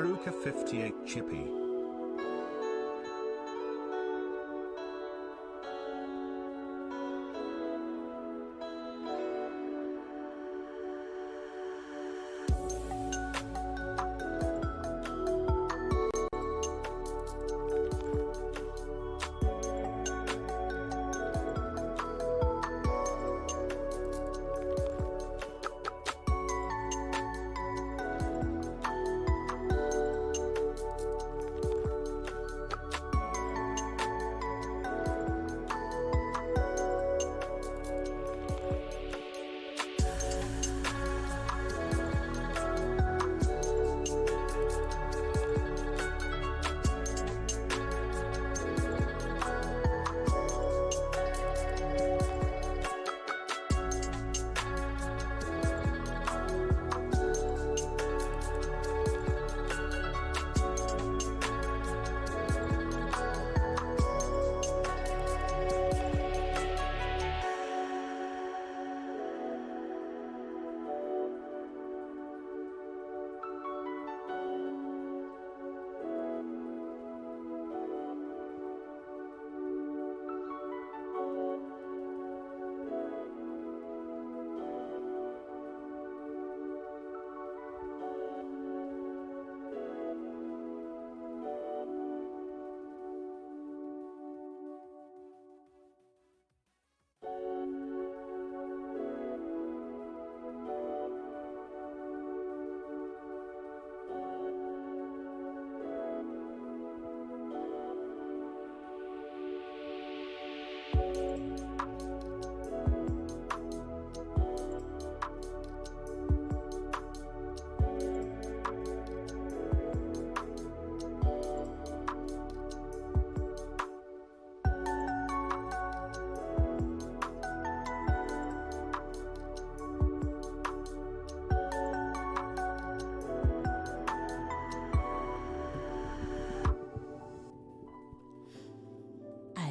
Haruka 58 Chippy.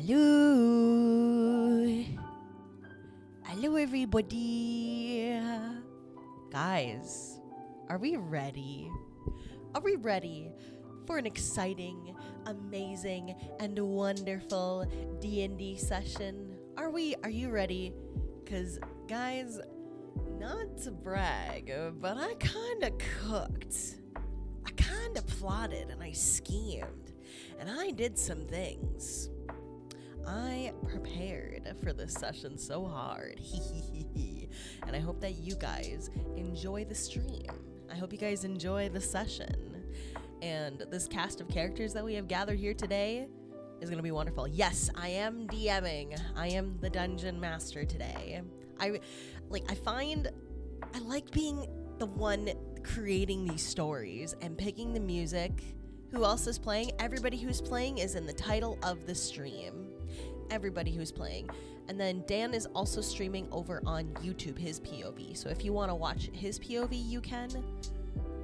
Hello. Hello, everybody. Guys, are we ready? Are we ready for an exciting, amazing, and wonderful D&D session? Are you ready? Because, guys, not to brag, but I kind of cooked. I kind of plotted and I schemed. And I did some things. I prepared for this session so hard. And I hope that you guys enjoy the stream. I hope you guys enjoy the session. And this cast of characters that we have gathered here today is going to be wonderful. Yes, I am DMing. I am the dungeon master today. I like being the one creating these stories and picking the music. Who else is playing? Everybody who's playing is in the title of the stream. Everybody who's playing. And then Dan is also streaming over on YouTube, his POV. So if you want to watch his POV, you can.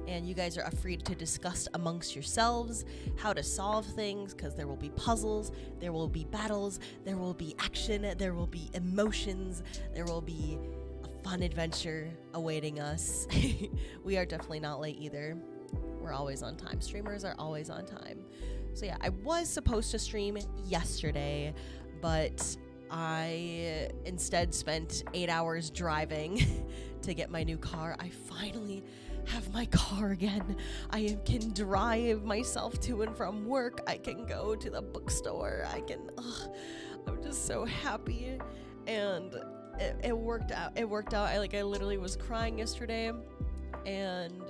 And you guys are free to discuss amongst yourselves how to solve things, because there will be puzzles, there will be battles, there will be action, there will be emotions, there will be a fun adventure awaiting us. We are definitely not late either. We're always on time. Streamers are always on time. So yeah, I was supposed to stream yesterday, but I instead spent 8 hours driving to get my new car. I finally have my car again. I can drive myself to and from work. I can go to the bookstore. I'm just so happy. And it worked out. It worked out. I literally was crying yesterday. And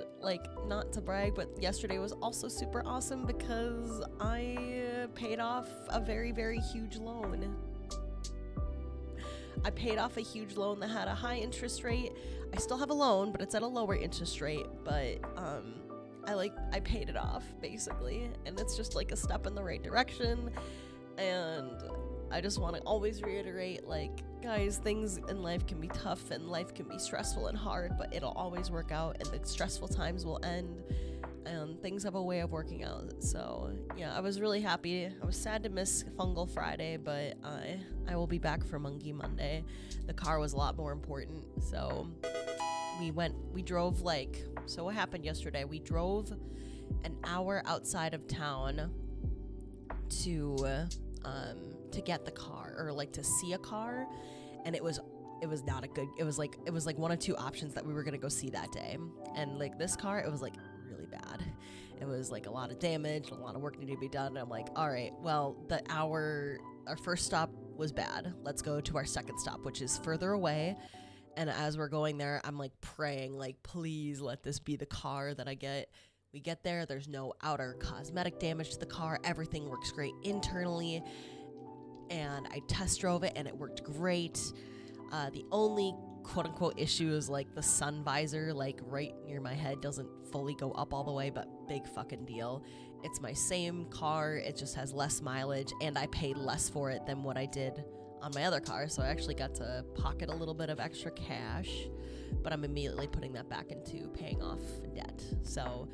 not to brag, but yesterday was also super awesome because I paid off a very, very huge loan. I paid off a huge loan that had a high interest rate. I still have a loan, but it's at a lower interest rate. But I paid it off basically, and it's just like a step in the right direction. And I just want to always reiterate, guys, things in life can be tough and life can be stressful and hard, but it'll always work out, and the stressful times will end, and things have a way of working out. So yeah, I was really happy. I was sad to miss Fungal Friday, but I will be back for Monkey Monday. The car was a lot more important, so we drove so what happened yesterday, we drove an hour outside of town to get the car, or like to see a car, and it was not a good, it was like one of two options that we were gonna go see that day. And like this car, it was like really bad. It was like a lot of damage, a lot of work needed to be done. And I'm like, all right, well, our first stop was bad. Let's go to our second stop, which is further away. And as we're going there, I'm like praying, like, please let this be the car that I get. We get there, there's no outer cosmetic damage to the car. Everything works great internally. And I test drove it and it worked great. The only quote-unquote issue is like the sun visor, like right near my head, doesn't fully go up all the way, but big fucking deal. It's my same car, it just has less mileage, and I paid less for it than what I did on my other car, so I actually got to pocket a little bit of extra cash, but I'm immediately putting that back into paying off debt. So,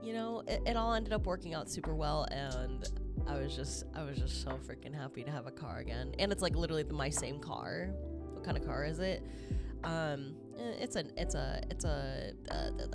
you know, it all ended up working out super well, and I was just so freaking happy to have a car again. And it's like literally my same car. What kind of car is it? It's a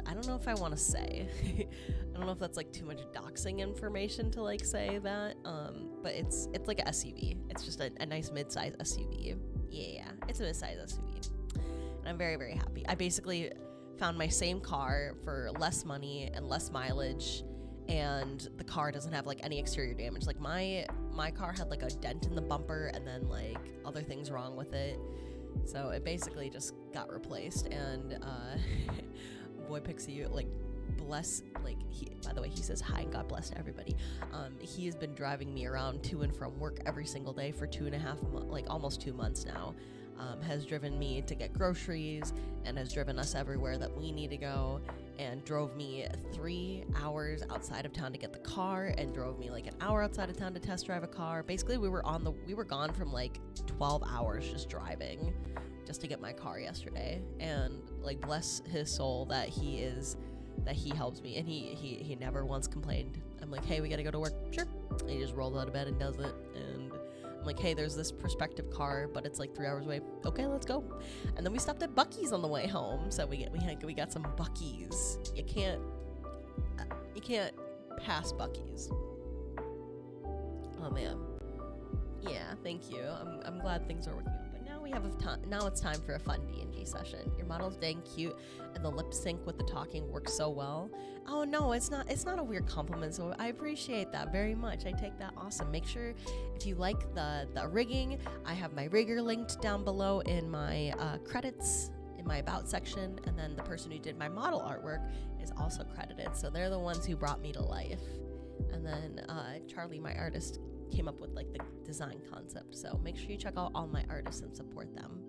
I don't know if I want to say. I don't know if that's like too much doxing information to like say that. But it's like a SUV. It's just a nice mid-size SUV. Yeah, it's a mid-size SUV. And I'm very, very happy. I basically found my same car for less money and less mileage, and the car doesn't have like any exterior damage. Like my car had like a dent in the bumper and then like other things wrong with it. So it basically just got replaced. And Vulpixie, like, by the way, he says hi and God bless to everybody. He has been driving me around to and from work every single day for 2.5 months, like almost 2 months now. Has driven me to get groceries and has driven us everywhere that we need to go, and drove me 3 hours outside of town to get the car, and drove me like an hour outside of town to test drive a car. Basically, we were gone from like 12 hours just driving just to get my car yesterday. And like, bless his soul that he helps me, and he never once complained. I'm like, hey, we gotta go to work. Sure. And he just rolls out of bed and does it. And I'm like, hey, there's this prospective car, but it's like 3 hours away. Okay, let's go. And then we stopped at Buc-ee's on the way home, so we got some Buc-ee's. You can't pass Buc-ee's. Oh man. Yeah, thank you. I'm glad things are working out. But now we have now it's time for a fun D&D session. Your model's dang cute, and the lip sync with the talking works so well. Oh no, it's not a weird compliment, so I appreciate that very much. I take that. Awesome. Make sure if you like the rigging, I have my rigger linked down below in my credits in my about section, and then the person who did my model artwork is also credited, so they're the ones who brought me to life. And then Charlie, my artist, came up with like the design concept, so make sure you check out all my artists and support them.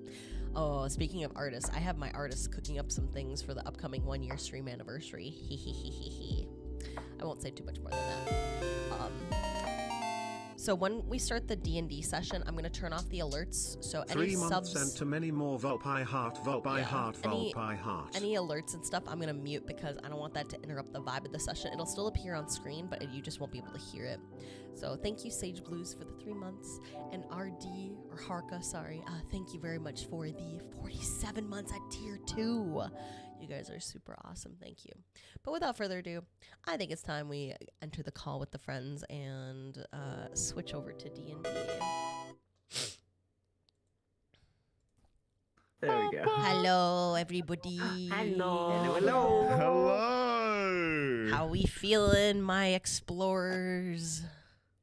Oh, speaking of artists, I have my artists cooking up some things for the upcoming 1-year stream anniversary. I won't say too much more than that. So when we start the D&D session, I'm going to turn off the alerts. So any 3 months subs and to many more Vulpixie heart, Vulpixie heart, Vulpixie heart. Any alerts and stuff, I'm going to mute because I don't want that to interrupt the vibe of the session. It'll still appear on screen, but you just won't be able to hear it. So thank you, Sage Blues, for the 3 months. And RD, or Harka, sorry, thank you very much for the 47 months at tier 2. You guys are super awesome. Thank you. But without further ado, I think it's time we enter the call with the friends and switch over to D&D. There we go. Hello, everybody. Hello. Hello. How we feeling, my explorers?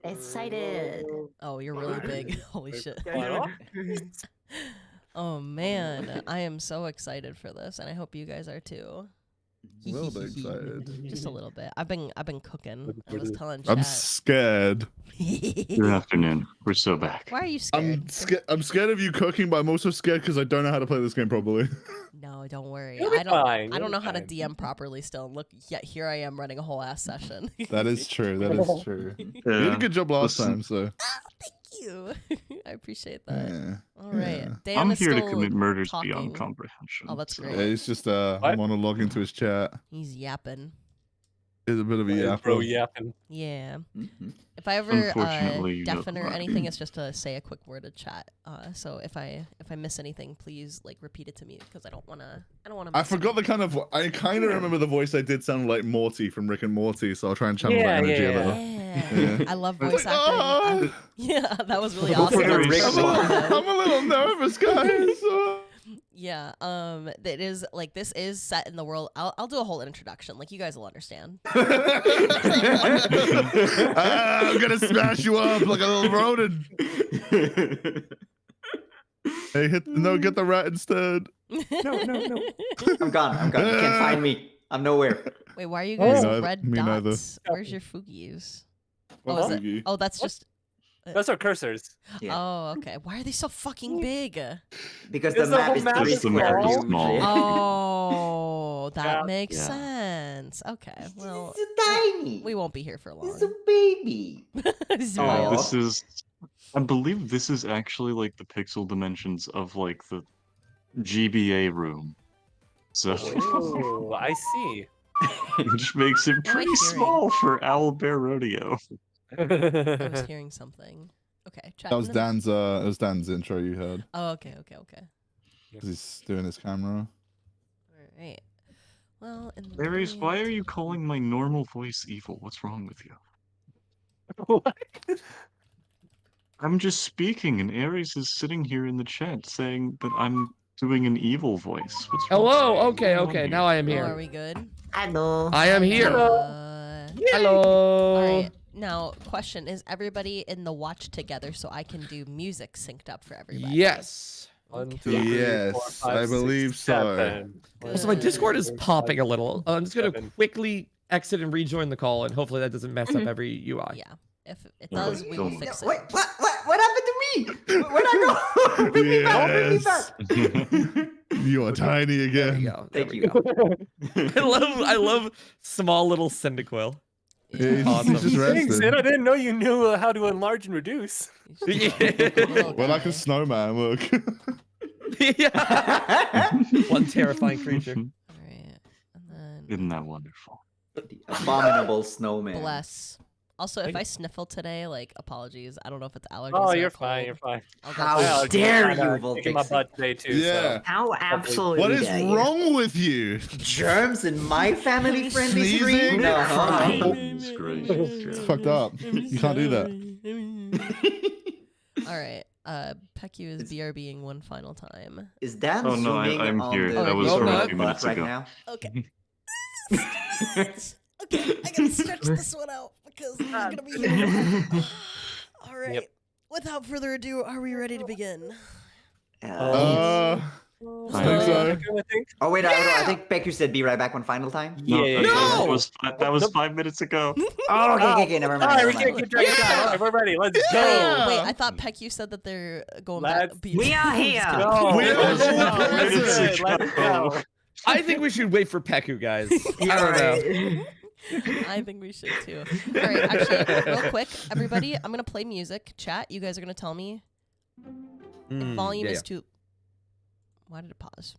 Excited. Oh, you're really big. Holy shit. Hello? Oh man, I am so excited for this, and I hope you guys are too. A little bit excited. Just a little bit. I've been cooking. I was telling I'm chat. scared. Good afternoon. We're still back. Why are you scared? I'm scared of you cooking, but I'm also scared because I don't know how to play this game properly. No, don't worry. You'll be I fine. don't You'll know be how to fine. DM properly still. And look, yet here I am running a whole ass session. That is true. That is true. You did Yeah. a good job last Listen. time, so Thank you. I appreciate that. yeah. All right. Yeah. Dan I'm is here to still commit murders talking. beyond comprehension. Oh, that's so- great. Yeah, he's just What? monologuing to his chat. He's yapping. He's a bit of a Hey, yapper. bro, yapping. Yeah. If I ever Unfortunately, you deafen or don't. anything, it's just to say a quick word of chat. So if I miss anything, please like repeat it to me because I don't wanna. I forgot the kind of. I kind of remember the voice I did sound like Morty from Rick and Morty, so I'll try and channel that energy a little. Yeah. I love voice It's like, acting. "Ah!" Yeah, that was really Go for awesome. the That's Rick so one. good. I'm a little nervous, guys. Yeah, it is like this is set in the world. I'll do a whole introduction, like you guys will understand. I'm gonna smash you up like a little rodent. Hey, get the rat instead. No. I'm gone. You can't find me. I'm nowhere. Wait, why are you guys neither- red me neither. dots? Where's your Fugies? What Oh, is it? Fugi? Oh, that's just. Those are cursors. Yeah. Oh, okay. Why are they so fucking big? Because the Is the map whole is map three is the map is squares. small. Oh, that Yeah. makes Yeah. sense. Okay, well, It's tiny. we won't be here for long. It's a baby. It's Oh. wild. This is, I believe this is actually like the pixel dimensions of like the GBA room. So Oh, I see. which makes it What am I pretty hearing? small for Owlbear Rodeo. I was hearing something. Okay, chat. That was Dan's. It was Dan's intro you heard Oh, okay. because he's doing his camera. All right. Well, in the Aries, why are meantime- you calling my normal voice evil? What's wrong with you? What? I'm just speaking, and Aries is sitting here in the chat saying that I'm doing an evil voice. What's wrong? Hello. What's Okay. going on Okay. here? Now I am Oh, are here. we good? Hello. I am here. Hello. All right. Now, question: is everybody in the watch together so I can do music synced up for everybody? Yes. 1, 2, 3, 4, Yes, 5, I believe 6, so. 7. Also, my Discord is 4, 5, popping a little. I'm just gonna 7. quickly exit and rejoin the call, and hopefully that doesn't mess up every UI. Yeah. If it Don't does, worry, we don't will worry. fix Wait, it. what happened to me? Where'd I go? Bring me back. You are tiny There we again. go. There Thank we you. go. I love small little Cyndaquil. Yeah, he's Awesome. just Thanks, rested. Sid, I didn't know you knew how to enlarge and reduce. He's just a little We're like guy. a snowman. Look. Yeah. One terrifying creature. All right. And then Isn't that wonderful? The abominable snowman. bless. Also, if I sniffle today, like apologies. I don't know if it's allergies. Oh, or you're cold. fine. You're fine. I'll How go- Yeah, dare I'm kinda you, kicking my Vulpixie. butt today too. Yeah. How absolutely What is dare you. wrong with you? Germs in my family friendly Sneezing? stream? No. Crying? Goodness gracious, It's Joe. fucked up. You can't do that. All right. Peku is BRBing one final time. Is Dan Oh, no, zooming I'm on here. the That was your from a butt few minutes right ago. now? Okay. Okay, I gotta stretch this one out because I'm gonna be here. All right. Yep. Without further ado, are we ready to begin? I I think so. I think. Oh wait, I think Peku said be right back one final time. Yeah, yeah, No! That was 5 minutes ago. Oh, okay, never mind. All right, never we mind. can't keep track of time. All right, we're ready. Let's go. Yeah. Wait, I thought Peku said that they're going Let's- back. We are here. No, We are let's the go. ones Let's that- go. Let's go. I think we should wait for Peku, guys. I don't know. I think we should too. All right, actually, real quick, everybody, I'm gonna play music. Chat, you guys are gonna tell me if volume is too. Why did it pause?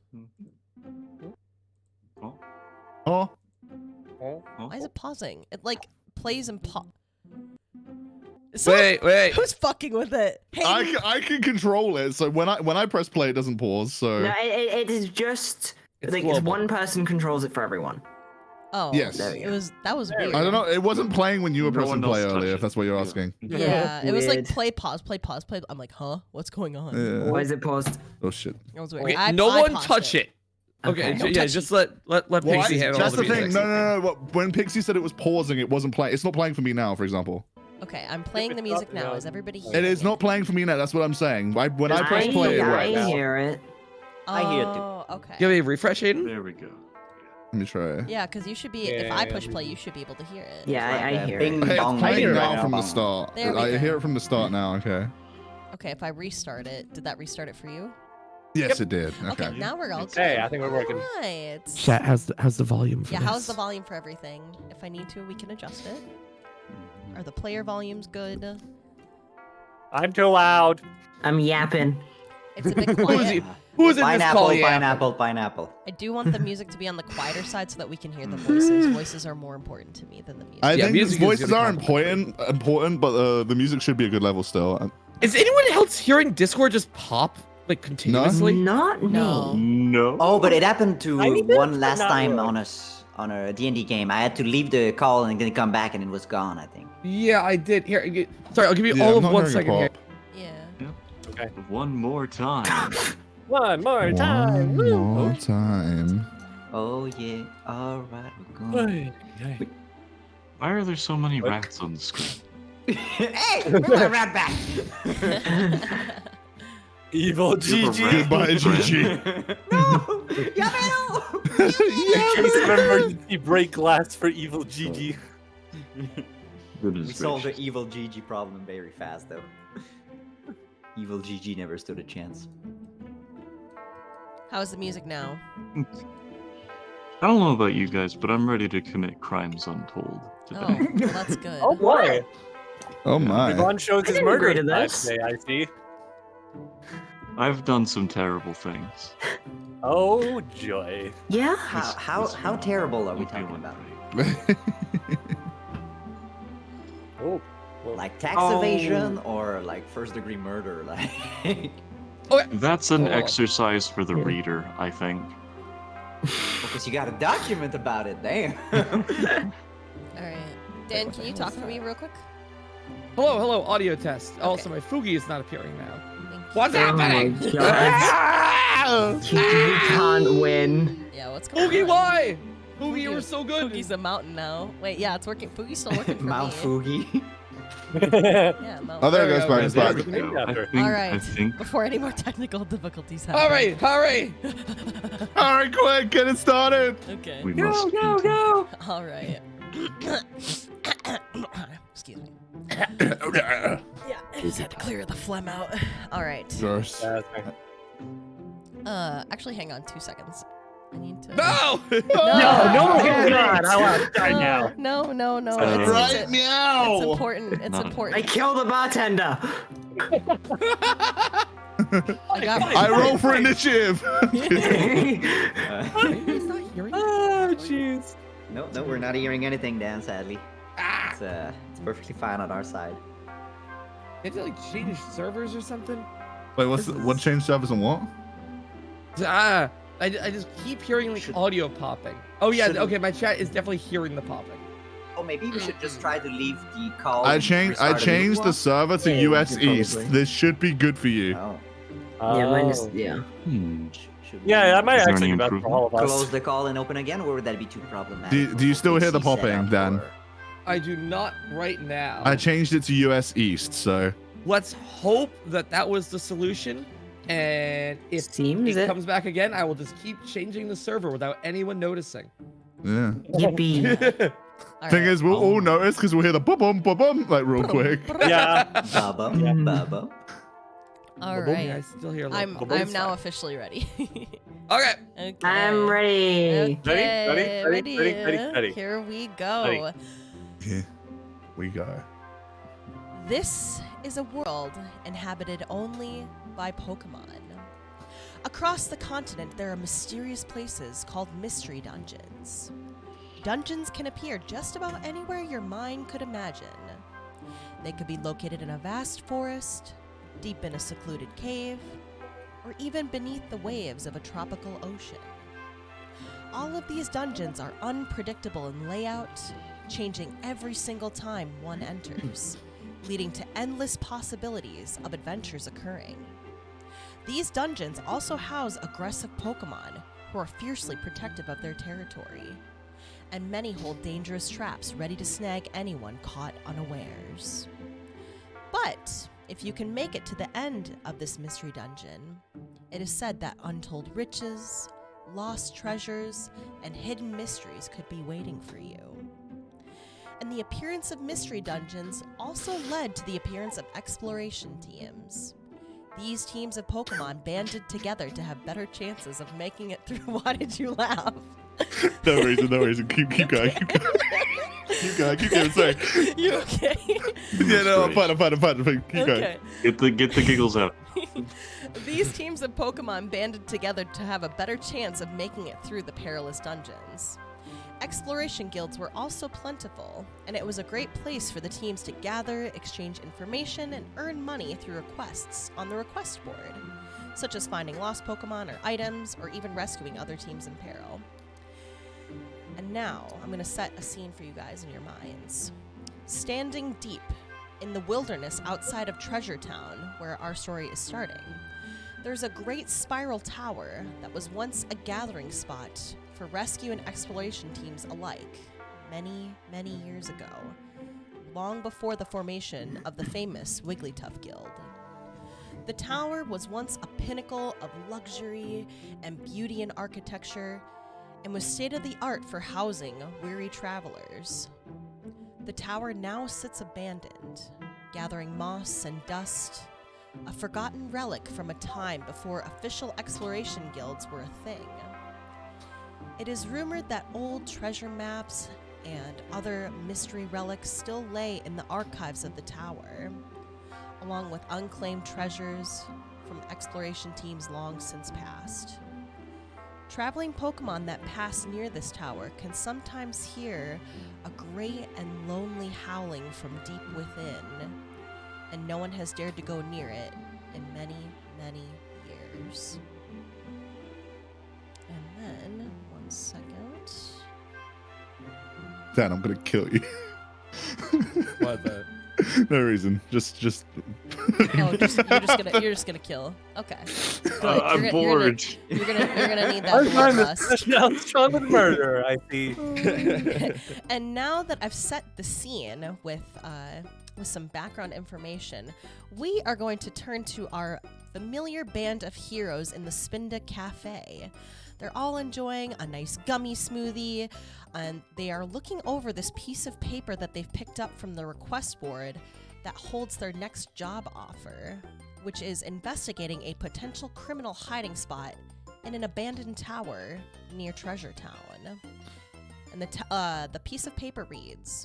Oh, Oh, oh. Why is it pausing? It like plays and pause. Wait. Who's fucking with it? Hey, I can control it. So when I press play, it doesn't pause. So No, it is just It's like global. one person controls it for everyone. oh, Yes. There we it go. was that was There we weird. I don't know. It wasn't playing when you were No pressing one else play touched earlier. it. If that's what you're Yeah. asking. Yeah, it was like Weird. play pause. I'm like, huh? What's going on? Yeah. Why is it paused? Oh shit. That was weird. Okay, no one paused touch it. Okay, Okay. yeah, just let Well, Pixie handle all that's the the thing. music. No. When Pixie said it was pausing, it wasn't playing. It's not playing for me now. For example, Okay, I'm playing the music now. Is everybody it hearing is not playing for me now. That's what I'm saying. When I press play, it I works. hear it. I hear it too. Oh, okay. Give me a refresh, Aiden. There we go. Let me try. Yeah, because you should be. If I push play, you should be able to hear it. Yeah, I hear it. Bing Hey, bong, it's playing bing now bong, from the bong. start. There we I go. hear it from the start now. Okay. Okay, if I restart it, did that restart it for you? Yes, it did. Okay, Okay. now we're all good. Hey, I think we're working. Right. Chat, how's the volume for Yeah, how's the volume for everything? If I need to, we can adjust it. Are the player volumes good? I'm too loud. I'm yapping. It's a bit Who's quiet. Who's in this call? Pineapple. I do want the music to be on the quieter side so that we can hear the voices. Voices are more important to me than the music. I Yeah, think music is voices gonna are complement. important, but the music should be a good level still. Is anyone else hearing Discord just pop like continuously? Not No. me. No. Oh, but it happened to I need this, one but last not time really. on a D&D game. I had to leave the call and then come back and it was gone, I think. Yeah, I did. Here, sorry, I'll give you Yeah, all I'm of not 1 hearing a second here. pop. Yeah. One more time. One more time. One Woo. more time. Oh yeah, alright, we're going. Hey. Why are there so many What? rats on the screen? Hey, bring my rat back! Evil You have a GG. rat Goodbye, friend. GG. No! In case of emergency, break glass for evil GG. Goodness We solved the gracious. evil GG problem very fast, though. Evil GG never stood a chance. How's the music now? I don't know about you guys, but I'm ready to commit crimes untold Oh, today. well, that's good. Oh boy. Oh my. Yvonne shows his didn't murder agree to side this. today, I see. I've done some terrible things. Oh joy. Yeah. How terrible are we I'm talking feeling about? great. Oh. Like tax Oh. evasion or like first degree murder? Like, That's an Oh. exercise for the reader, I think. because you got a document about it, damn. All right. Dan, can you talk for me real quick? Hello, audio test. Also, my Fugi is not appearing now. Thank you. What's Oh my happening? God. You can't win. Yeah, what's going Fugi, on? why? Fugi, you Fugi- were so good. Fugi's a mountain now. Wait, yeah, it's working. Fugi's still working for Mount me. Fugi. Yeah, mountain. Oh, there it There goes. we go, Back. It's guys. back. There we go. I After. think, All I right. think Before any more technical difficulties happen. Hurry! All right, quick, get it started. Okay. we must continue. go. All right. Excuse me. Gross. Yeah, I just had to clear the phlegm out. All right. Actually, hang on 2 seconds. I need to. No! No, No. God, I want to die now. No. Right It's now. important. It's Not- important. I killed the bartender. I got I roll for initiative. He's not hearing. Oh, jeez. No, we're not hearing anything, Dan. Sadly, Ah! it's perfectly fine on our side. They have to like change servers or something. Wait, what changed servers and what? I just keep hearing like Should- audio popping. Oh yeah, Shouldn't- okay, my chat is definitely hearing the popping. Oh, maybe we should just try to leave the call. I and changed restart a new the one? server to Yeah, US probably. East. This should be good for you. Oh. Yeah, mine is. Oh. Yeah. Should we Yeah, that might Is there actually any be better for all of close us. the call and open again, or would that be too problematic? Do you still hear the PC popping, setup, Dan? or- I do not right now. I changed it to US East, so Let's hope that was the solution. And if Seems it it. comes back again, I will just keep changing the server without anyone noticing. yeah. Yippee. All Thing right. is, we'll all notice because we'll hear the bum like real quick. Yeah. Baba, Yeah. Baba. All Ba-boom, right. I still hear. Like, I'm ba-boom now sound. officially ready. Okay. Okay. I'm ready. Okay, Ready. Here we go. Here we go. This is a world inhabited only by Pokemon. Across the continent, there are mysterious places called mystery dungeons. Dungeons can appear just about anywhere your mind could imagine. They could be located in a vast forest, deep in a secluded cave, or even beneath the waves of a tropical ocean. All of these dungeons are unpredictable in layout, changing every single time one enters, leading to endless possibilities of adventures occurring. These dungeons also house aggressive Pokemon who are fiercely protective of their territory, and many hold dangerous traps ready to snag anyone caught unawares. But if you can make it to the end of this mystery dungeon, it is said that untold riches, lost treasures, and hidden mysteries could be waiting for you. And the appearance of mystery dungeons also led to the appearance of exploration teams. These teams of Pokemon banded together to have better chances of making it through. Why did you laugh? No reason. Keep going. Keep going. Sorry. You okay? Yeah, no, I'm fine. Keep going. Okay. Get the giggles out. These teams of Pokemon banded together to have a better chance of making it through the perilous dungeons. Exploration guilds were also plentiful, and it was a great place for the teams to gather, exchange information, and earn money through requests on the request board, such as finding lost Pokemon or items, or even rescuing other teams in peril. And now, I'm going to set a scene for you guys in your minds. Standing deep in the wilderness outside of Treasure Town, where our story is starting, there's a great spiral tower that was once a gathering spot for rescue and exploration teams alike, many, many years ago, long before the formation of the famous Wigglytuff Guild. The tower was once a pinnacle of luxury and beauty and architecture, and was state-of-the-art for housing weary travelers. The tower now sits abandoned, gathering moss and dust, a forgotten relic from a time before official exploration guilds were a thing. It is rumored that old treasure maps and other mystery relics still lay in the archives of the tower, along with unclaimed treasures from exploration teams long since past. Traveling Pokemon that pass near this tower can sometimes hear a great and lonely howling from deep within, and no one has dared to go near it in many, many years. And then, one second. Dan, I'm gonna kill you. What the? No reason. Just. Oh, you're just gonna kill. Okay. Good. I'm bored. You're gonna need that I'm trying to bloodlust. push down strong with murder, I see. And now that I've set the scene with some background information, we are going to turn to our familiar band of heroes in the Spinda Cafe. They're all enjoying a nice gummy smoothie, and they are looking over this piece of paper that they've picked up from the request board that holds their next job offer, which is investigating a potential criminal hiding spot in an abandoned tower near Treasure Town. And the piece of paper reads,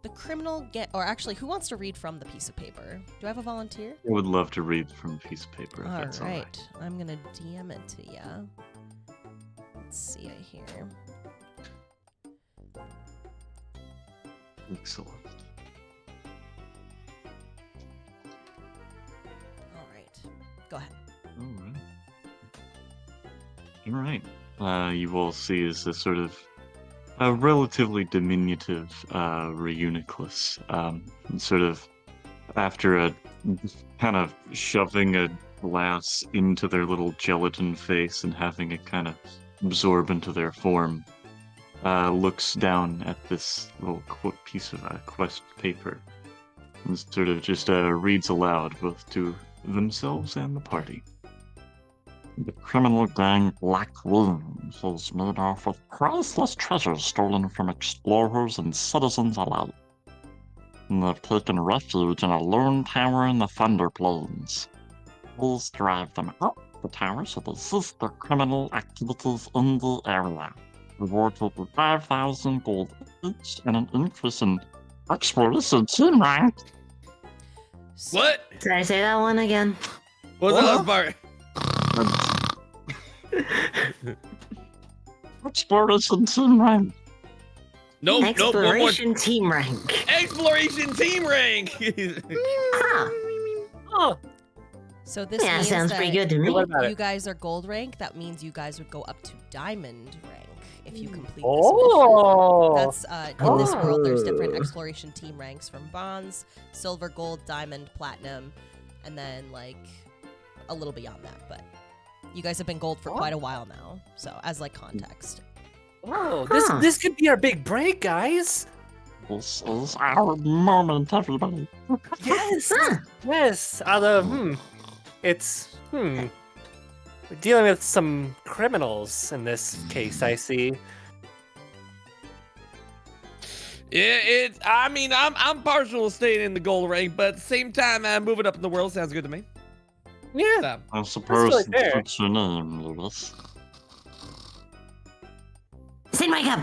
the criminal or actually, who wants to read from the piece of paper? Do I have a volunteer? I would love to read from a piece of paper. If All that's right. I'm going to DM it to you. Let's see it here. Excellent. All right. Go ahead. All right. You will see is a sort of a relatively diminutive Reuniclus. Sort of after a kind of shoving a glass into their little gelatin face and having it kind of absorb into their form, looks down at this little piece of quest paper and sort of just reads aloud both to themselves and the party. The criminal gang Black Wings is made off with priceless treasures stolen from explorers and citizens alike. And they've taken refuge in a lone tower in the Thunder Plains. Please drive them up the tower so they cease their criminal activities in the area. Reward will be 5,000 gold each and an increase in exploration team rank. What? Did I say that one again? What's the last part? Exploration team rank. Nope, nope, one more. Exploration team rank. Exploration team rank! Ah, Oh, So this yeah, means sounds that pretty good to me. what about you it? guys are gold rank. That means you guys would go up to diamond rank if you complete this mission. Oh, That's in this world. There's different exploration team ranks from bronze, silver, gold, diamond, platinum, and then like a little beyond that. But you guys have been gold for quite a while now. So as like context. oh, Huh. this could be our big break, guys. This is our moment, everybody. Yes, Huh. yes. We're dealing with some criminals in this case. I see. Yeah, I mean, I'm partial to staying in the gold rank, but at the same time, moving up in the world sounds good to me. Yeah. I suppose really fair. that's your name, Lewis. Sit my cup.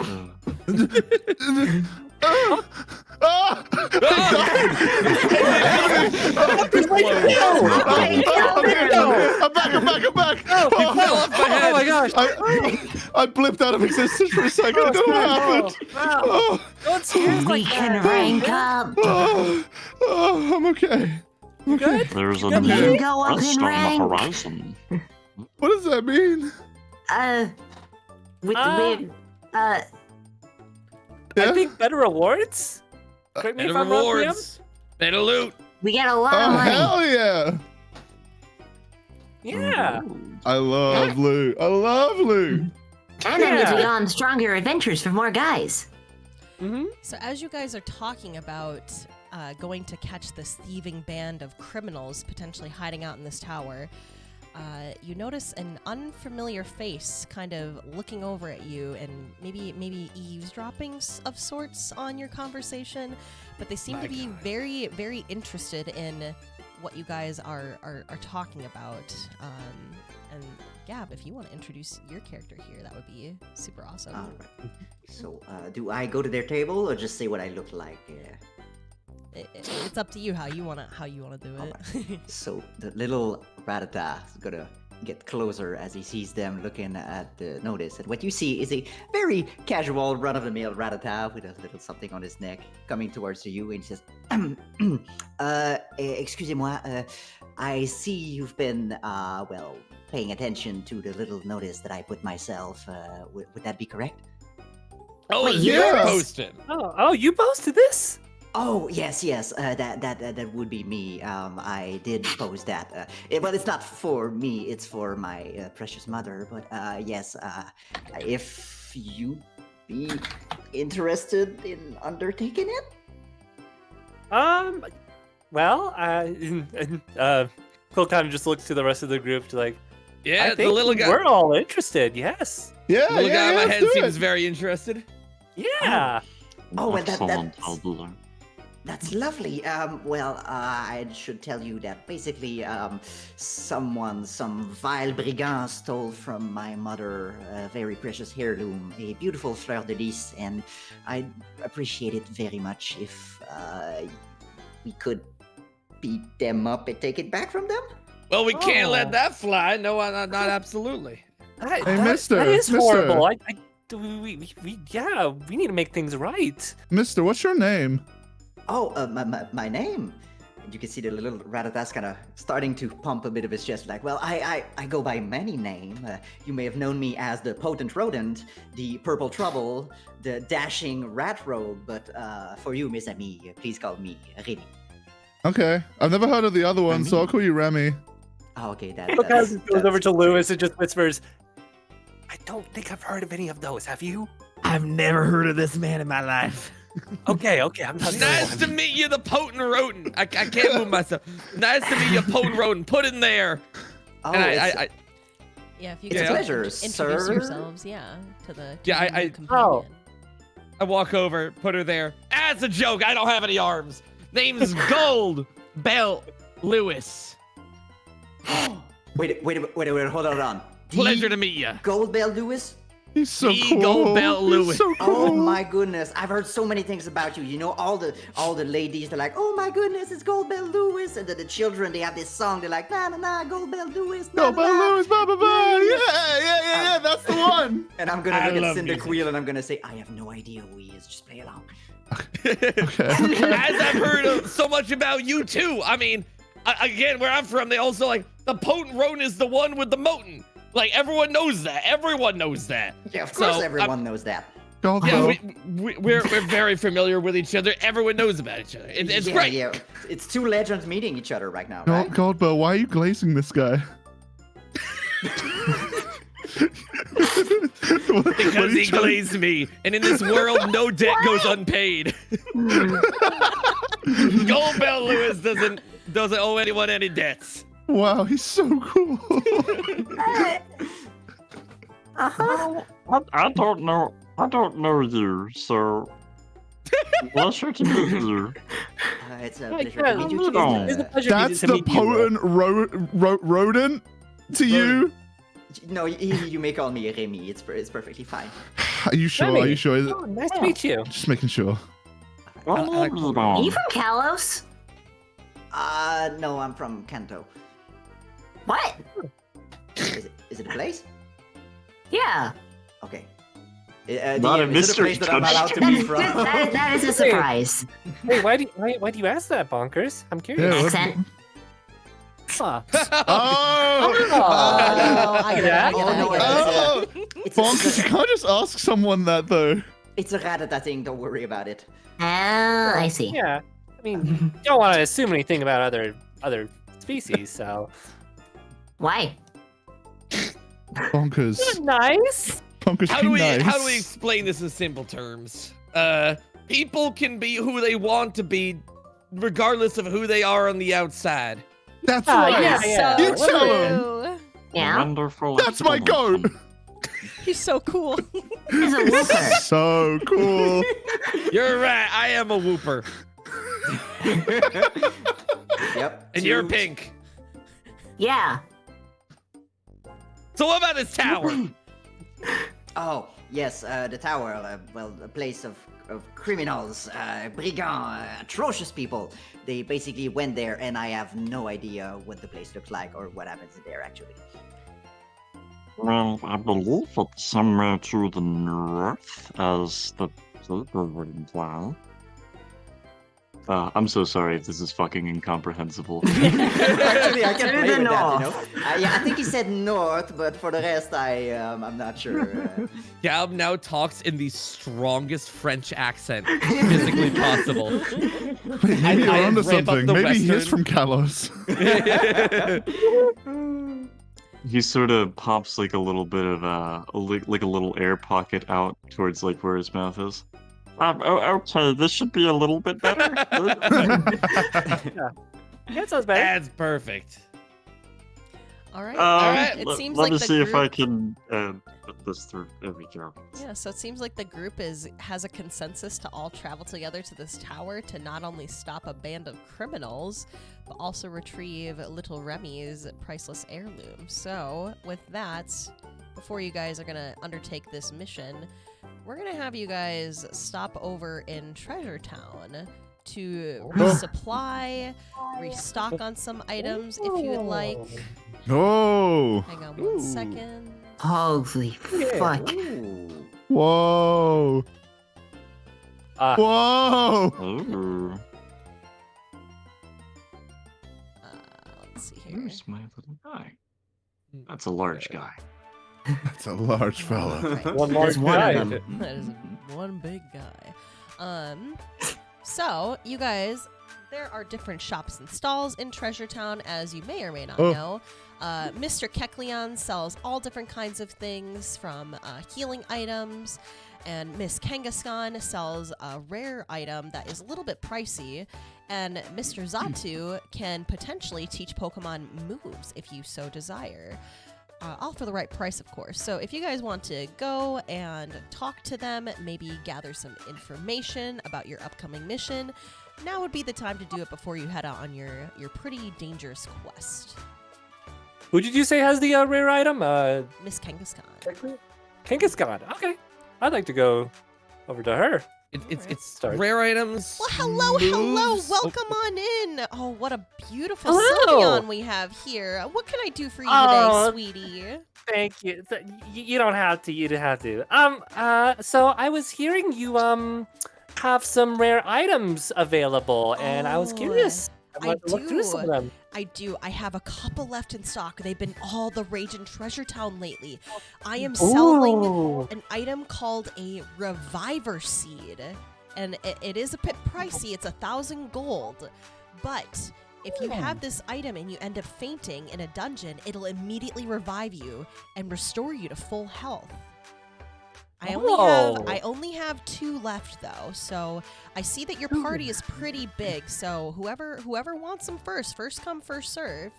I'm I'm back. Oh, he fell off my head. Oh my gosh. I blipped out of existence for a second. I don't know what happened. Wow. Oh, Don't scare us We like can that. rank up. oh, I'm okay. You good? There's a You new can go up crest in on rank. the horizon. What does that mean? With I Yeah? think better rewards? Correct me Better if I'm wrong, PM? rewards. Better loot. we get a lot Oh, of money. hell yeah. Yeah. I love loot. I love loot. And then we Yeah. go on stronger adventures for more guys. Mm-hmm. So as you guys are talking about going to catch this thieving band of criminals potentially hiding out in this tower, you notice an unfamiliar face kind of looking over at you and maybe eavesdropping of sorts on your conversation, but they seem to be very, very interested in what you guys are talking about. And Gab, if you want to introduce your character here, that would be super awesome. All right. So, do I go to their table or just say what I look like? It's up to you how you wanna do it. So the little Rattata is gonna get closer as he sees them looking at the notice. And what you see is a very casual, run-of-the-mill Rattata with a little something on his neck coming towards you, and he says, excusez-moi, I see you've been, well, paying attention to the little notice that I put myself. Would that be correct? Oh, Wait, you yes. posted. Oh, you posted this? Oh, yes, that would be me. I did post that. Well, it's not for me, it's for my precious mother. But yes, if you'd be interested in undertaking it? Well, Quill kind of just looks to the rest of the group to like, Yeah, I the think little guy. we're all interested, yes. Yeah, The little yeah, guy in yeah, my let's head do seems it. very interested. Yeah. Oh, well, Excellent, that's- Toddler. That's lovely. Well, I should tell you that basically, some vile brigand stole from my mother a very precious heirloom, a beautiful fleur de lis, and I'd appreciate it very much if we could beat them up and take it back from them. Well, we can't Oh. let that fly. No, not absolutely. That, mister, that is mister. horrible. We need to make things right. Mister, what's your name? Oh, my name. You can see the little Rattata's kind of starting to pump a bit of his chest, like, well, I go by many names. You may have known me as the Potent Rodent, the Purple Trouble, the Dashing Rat Rogue, but for you, Miss Ami, please call me Remy. Okay, I've never heard of the other one, so I'll call you Remy. Oh, okay, Quill kind of just goes over to Lewis and just whispers, I don't think I've heard of any of those, have you? I've never heard of this man in my life. Okay, I'm not Nice to meet you, the potent rodent. I can't move myself. Nice to meet you, potent rodent. Put in there. Oh, And it's, I Yeah, if you It's could a pleasure, introduce sir. yourselves, to the Yeah, I- companion. I walk over, put her there. Ah, it's a joke. I don't have any arms. Name's Gold Bell Lewis. wait, hold on. Pleasure to meet you. Gold Bell Lewis? He's so The cool. Gold Bell He's Lewis. so Oh cool. my goodness, I've heard so many things about you. You know, all the ladies, they're like, oh my goodness, it's Gold Bell Lewis. And then the children, they have this song, they're like, na na na, Gold Bell Lewis, na Gold na Bell na. Lewis, blah blah blah. Yeah, that's the one. And I'm gonna I look love at music. Cyndaquil and I'm gonna say, I have no idea who he is, just play along. Okay. As I've heard so much about you too. I mean, again, where I'm from, they also like the potent rodent is the one with the moten. Like everyone knows that. Everyone knows that. Yeah, of course So, everyone knows that. Gold Yeah, Bell. we're very familiar with each other. Everyone knows about each other. It's yeah, great. Yeah, it's two legends meeting each other right now, right? Gold Bell, why are you glazing this guy? Because he glazed me, and in this world, no debt goes unpaid. Gold Bell Lewis doesn't owe anyone any debts. Wow, he's so cool. I don't know. I don't know you, so pleasure to meet you. It's a Yeah, pleasure to meet you too. Oh. It's a pleasure That's to the meet you. potent rodent to you. No, you may call me Remy. It's perfectly fine. Are you sure? Remy. Are you sure? Is it? Oh, nice to meet you. Just making sure. What name is it Are you on? from Kalos? No, I'm from Kanto. What? Is it a place? Yeah. Okay. Not a DM, is it a mystery place that I'm dungeon. allowed to be from? That is a surprise. Hey, why do you ask that, Bonkers? I'm curious. Yeah, what- Accent. Huh. Oh! Oh, I get it. I get it. Oh, no, I get it. Oh! It's Bonkers, you can't just ask someone that though. It's a Rattata thing, don't worry about it. Oh, I see. Yeah. I mean, you don't want to assume anything about other species, so. Why? Bonkers. Nice. Bonkers, How be do we nice. how do we explain this in simple terms? People can be who they want to be, regardless of who they are on the outside. That's Ah, right. yeah, yeah. You tell him. True. Yeah. Wonderful. That's my goat. He's so cool. He's a wooper. So cool. You're right. I am a Wooper, Yep. and you're pink. Yeah. So what about this tower? Oh, yes, the tower, well, a place of criminals, brigands, atrocious people. They basically went there, and I have no idea what the place looks like or what happens there, actually. Well, I believe it's somewhere to the north, as the paper would imply. I'm so sorry if this is fucking incomprehensible. Actually, I can To play the with that, north. Yeah, I think he said north, but for the rest, I'm not sure. Gab now talks in the strongest French accent physically possible. Wait, maybe you're I onto ramp up something. the Maybe he is Western. from Kalos. He sort of pops like a little bit of like a little air pocket out towards like where his mouth is. Okay, this should be a little bit better. Yeah, it sounds better. That's perfect. All right. right, It let, seems let like me the see if I group- can put this through. There we go. Yeah, so it seems like the group has a consensus to all travel together to this tower to not only stop a band of criminals, but also retrieve little Remy's priceless heirloom. So, with that, before you guys are gonna undertake this mission, we're gonna have you guys stop over in Treasure Town to resupply, restock on some items if you would like. Oh. Hang on one second. Holy fuck. Ooh. Whoa. Whoa. Oh, Let's see here. where's my little guy? That's a large guy. That's a large fella. Right. One large There's one guy. of them. That is one big guy. So you guys, there are different shops and stalls in Treasure Town, as you may or may not Oh. know. Mr. Kekleon sells all different kinds of things, from healing items, and Miss Kangaskhan sells a rare item that is a little bit pricey, and Mr. Zatu can potentially teach Pokemon moves if you so desire. All for the right price, of course. So if you guys want to go and talk to them, maybe gather some information about your upcoming mission, now would be the time to do it before you head out on your pretty dangerous quest. Who did you say has the rare item? Miss Kangaskhan. Kangaskhan. Okay, I'd like to go over to her. It's Start. rare items. Well, hello. moves. Welcome on in. Oh, what a beautiful Hello. Sylveon we have here. What can I do for you Oh. today, sweetie? Thank you. You don't have to. You don't have to. So I was hearing you have some rare items available, and I was Oh, curious. I wanted to look through some of do. them. I do. I have a couple left in stock. They've been all the rage in Treasure Town lately. I am selling Ooh. an item called a Reviver Seed. And it is a bit pricey. It's 1,000 gold. But if you have this item and you end up fainting in a dungeon, it'll immediately revive you and restore you to full health. I only have 2 left though, so I see that your party is pretty big. So whoever wants them first come, first serve.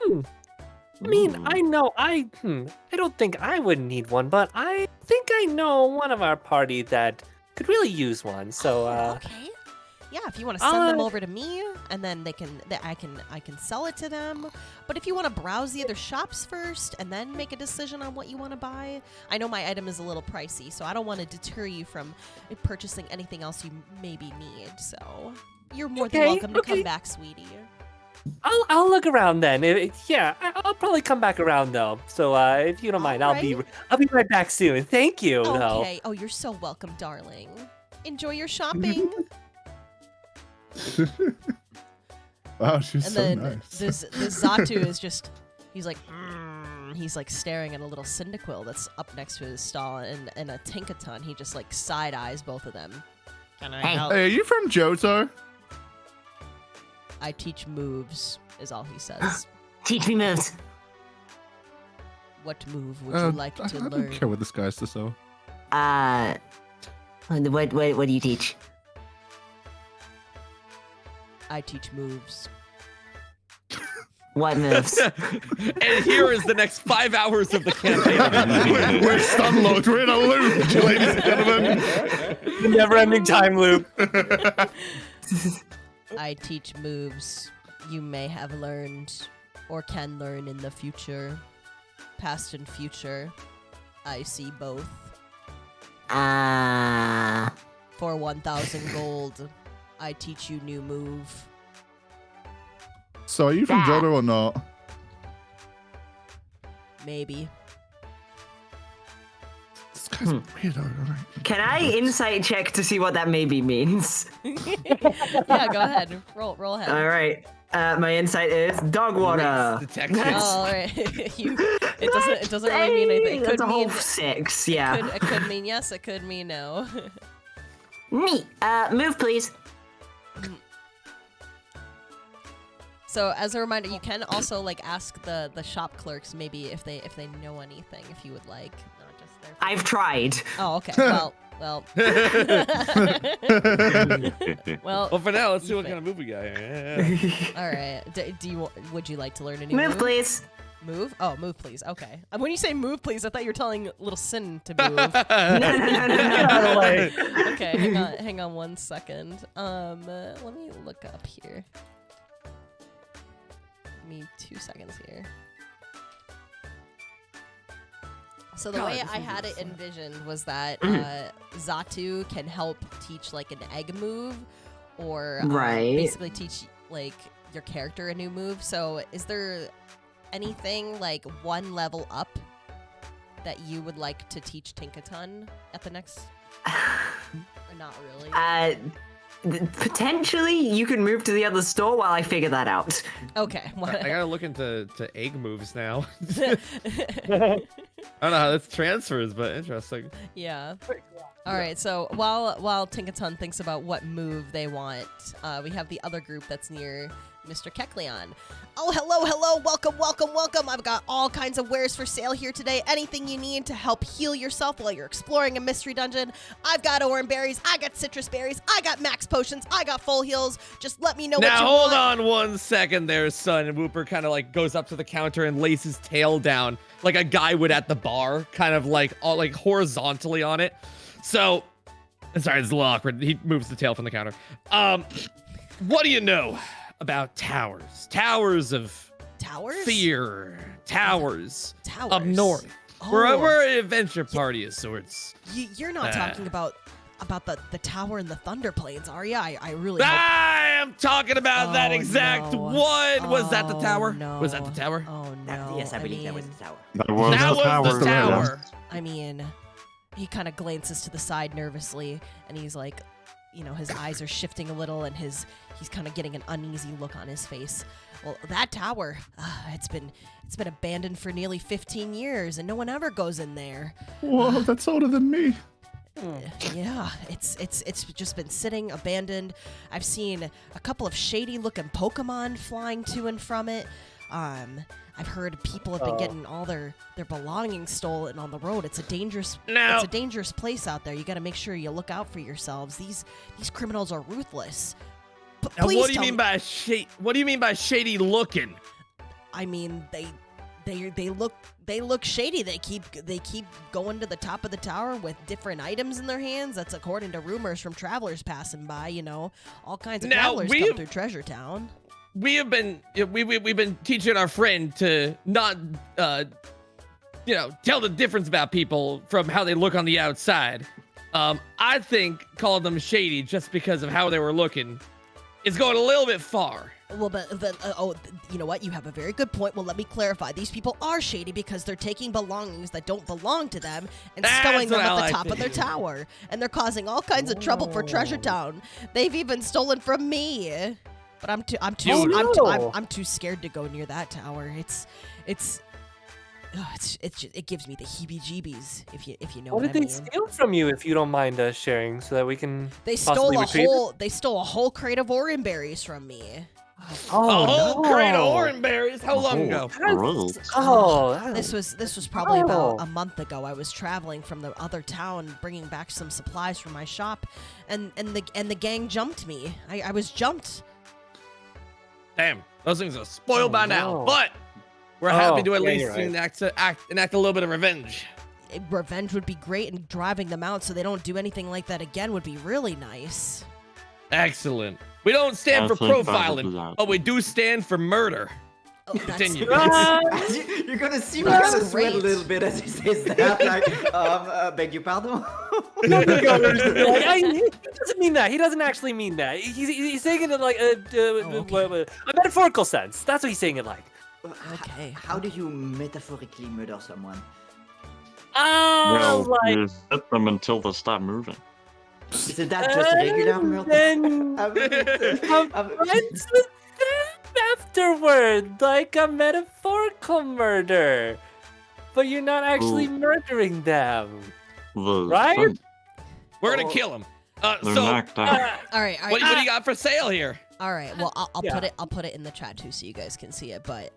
I mean, I know I don't think I would need one, but I think I know one of our party that could really use one. So Okay. Yeah, if you want to send them over to me, and then I can sell it to them. But if you want to browse the other shops first and then make a decision on what you want to buy, I know my item is a little pricey, so I don't want to deter you from purchasing anything else you maybe need. So you're more than Okay, welcome to come okay. back, sweetie. I'll look around then. I'll probably come back around though. So if you don't mind, I'll be right back soon. Thank you. Though. Okay. Oh, you're so welcome, darling. Enjoy your shopping. Wow, she's And so then nice. this Zatu is just, he's like staring at a little Cyndaquil that's up next to his stall, and a Tinkaton. He just like side eyes both of them. Can I help? Hey, are you from Johto? I teach moves, is all he says. Teach me moves. What move would you like to I don't learn? care what this guy has to say. What do you teach? I teach moves. What moves? And here is the next 5 hours of the campaign. We're stun locked. We're in a loop, ladies and gentlemen. Never-ending time loop. I teach moves you may have learned or can learn in the future. Past and future. I see both. For 1,000 gold, I teach you new move. So are you from Johto or not? Maybe. This guy's a weirdo. Right? Can I insight check to see what that maybe means? Yeah, go ahead. Roll ahead. All right. My insight is dog water. Detection. Oh, all right. It doesn't really mean anything. It That's could a whole mean 6. Yeah. it could mean yes. It could mean no. Neat. Move, please. So as a reminder, you can also like ask the shop clerks maybe if they know anything, if you would like, not just their. I've tried. Oh, okay. Well. Well, for now, let's see what kind of move we got here. Yeah. All right. Would you like to learn a new Move, please. Move? Oh, move, please. Okay. When you say move, please, I thought you were telling little Sin to move. No. Okay, hang on 1 second. Let me look up here. Give me 2 seconds here. So the way I had it envisioned was that Zatu can help teach like an egg move, or basically teach like your character a new move. So is there anything like one level up that you would like to teach Tinkaton at the next? Or not really? Potentially, you can move to the other store while I figure that out. Okay. I gotta look into egg moves now. I don't know how this transfers, but interesting. Yeah. All right. So while Tinkaton thinks about what move they want, we have the other group that's near Mr. Kecleon. Oh, hello. Welcome. I've got all kinds of wares for sale here today. Anything you need to help heal yourself while you're exploring a mystery dungeon. I've got orange berries. I got citrus berries. I got max potions. I got full heals. Just let me know what you want. Now, hold on 1 second there, son. And Wooper kind of like goes up to the counter and lays his tail down like a guy would at the bar, kind of like all like horizontally on it. So, I'm sorry, it's a little awkward. He moves the tail from the counter. What do you know about towers? Towers of fear. Towers up north. Oh. We're an adventure party of sorts. You're not talking about the tower in the Thunder Plains, are you? I really hope. I am talking about that exact one. Was that the tower? No. Was that the tower? Oh no. Yes, I believe that was the tower. That was the tower. I mean, he kind of glances to the side nervously, and he's like, you know, his eyes are shifting a little, and he's kind of getting an uneasy look on his face. Well, that tower, it's been abandoned for nearly 15 years, and no one ever goes in there. Whoa, that's older than me. Yeah, it's just been sitting abandoned. I've seen a couple of shady-looking Pokemon flying to and from it. I've heard people have been getting all their belongings stolen on the road. It's a dangerous place out there. You got to make sure you look out for yourselves. These criminals are ruthless. Now, what do you mean by shady looking? I mean, they look shady. They keep going to the top of the tower with different items in their hands. That's according to rumors from travelers passing by. You know, all kinds of travelers come through Treasure Town. We've been teaching our friend to not tell the difference about people from how they look on the outside. I think calling them shady just because of how they were looking It's going a little bit far. Well, but you know what? You have a very good point. Well, let me clarify. These people are shady because they're taking belongings that don't belong to them and stowing them at the top of their tower, and they're causing all kinds of trouble for Treasure Town. They've even stolen from me, but I'm too scared to go near that tower. It gives me the heebie-jeebies if you know what I mean. What did they steal from you, if you don't mind us sharing, so that we can? They stole a whole crate of orange berries from me. A whole crate of orange berries. How long ago? This was probably about a month ago. I was traveling from the other town, bringing back some supplies from my shop, and the gang jumped me. I was jumped. Damn, those things are spoiled by now. But we're happy to at least enact a little bit of revenge. Revenge would be great, and driving them out so they don't do anything like that again would be really nice. Excellent. We don't stand for profiling, but we do stand for murder. Oh, Continue. You're gonna see me kind of sweat a little bit as he says that. Like, beg your pardon? He doesn't mean that. He doesn't actually mean that. He's saying it in like a metaphorical sense. That's what he's saying it like. Okay. How do you metaphorically murder someone? Well, you hit them until they stop moving. Isn't that just regular murder? Then friends with them afterward, like a metaphorical murder. But you're not actually murdering them, right? We're gonna kill him. They're knocked out. All right. What do you got for sale here? All right. Well, I'll put it in the chat too, so you guys can see it. But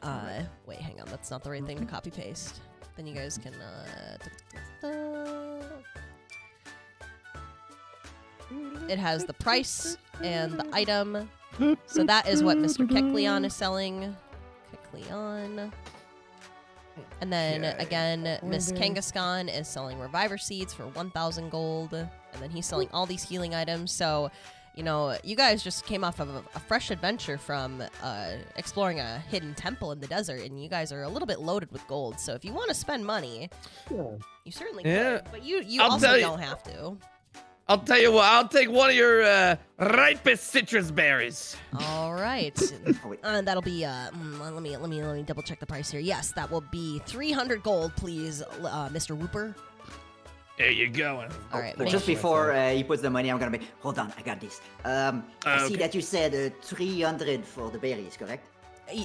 wait, hang on. That's not the right thing to copy paste. Then you guys can. It has the price and the item. So that is what Mr. Kekleon is selling. Kekleon. And then again, Miss Kangaskhan is selling Reviver Seeds for 1,000 gold. And then he's selling all these healing items. So, you know, you guys just came off of a fresh adventure from exploring a hidden temple in the desert. And you guys are a little bit loaded with gold. So if you want to spend money, you certainly could. But you also don't have to. I'll tell you what, I'll take one of your ripest citrus berries. All right. That'll be let me double check the price here. Yes, that will be 300 gold, please, Mr. Wooper. There you go. All right. But just before he puts the money, I'm gonna be. Hold on, I got this. I see that you said 300 for the berries, correct?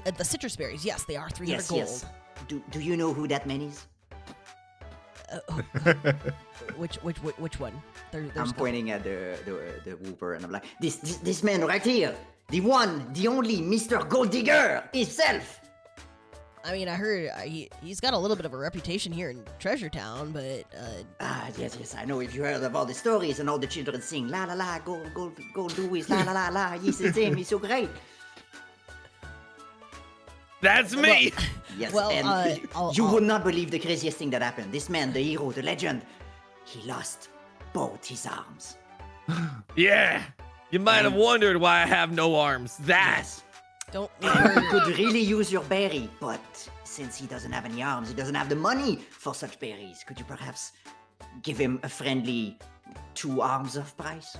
The citrus berries, yes, they are 300 gold. Yes. Do you know who that man is? Which one? I'm pointing at the Wooper, and I'm like, this man right here, the one, the only Mr. Gold Digger himself. I mean, I heard he's got a little bit of a reputation here in Treasure Town, but yes, I know. If you heard of all the stories and all the children sing la la la, gold Louis, la la la la, yes, it's him, he's so great. That's me. Yes, well, and you would not believe the craziest thing that happened. This man, the hero, the legend, he lost both his arms. Yeah, you might have wondered why I have no arms. Yes. Don't You could really use your berry, but since he doesn't have any arms, he doesn't have the money for such berries. Could you perhaps give him a friendly 2 arms of price?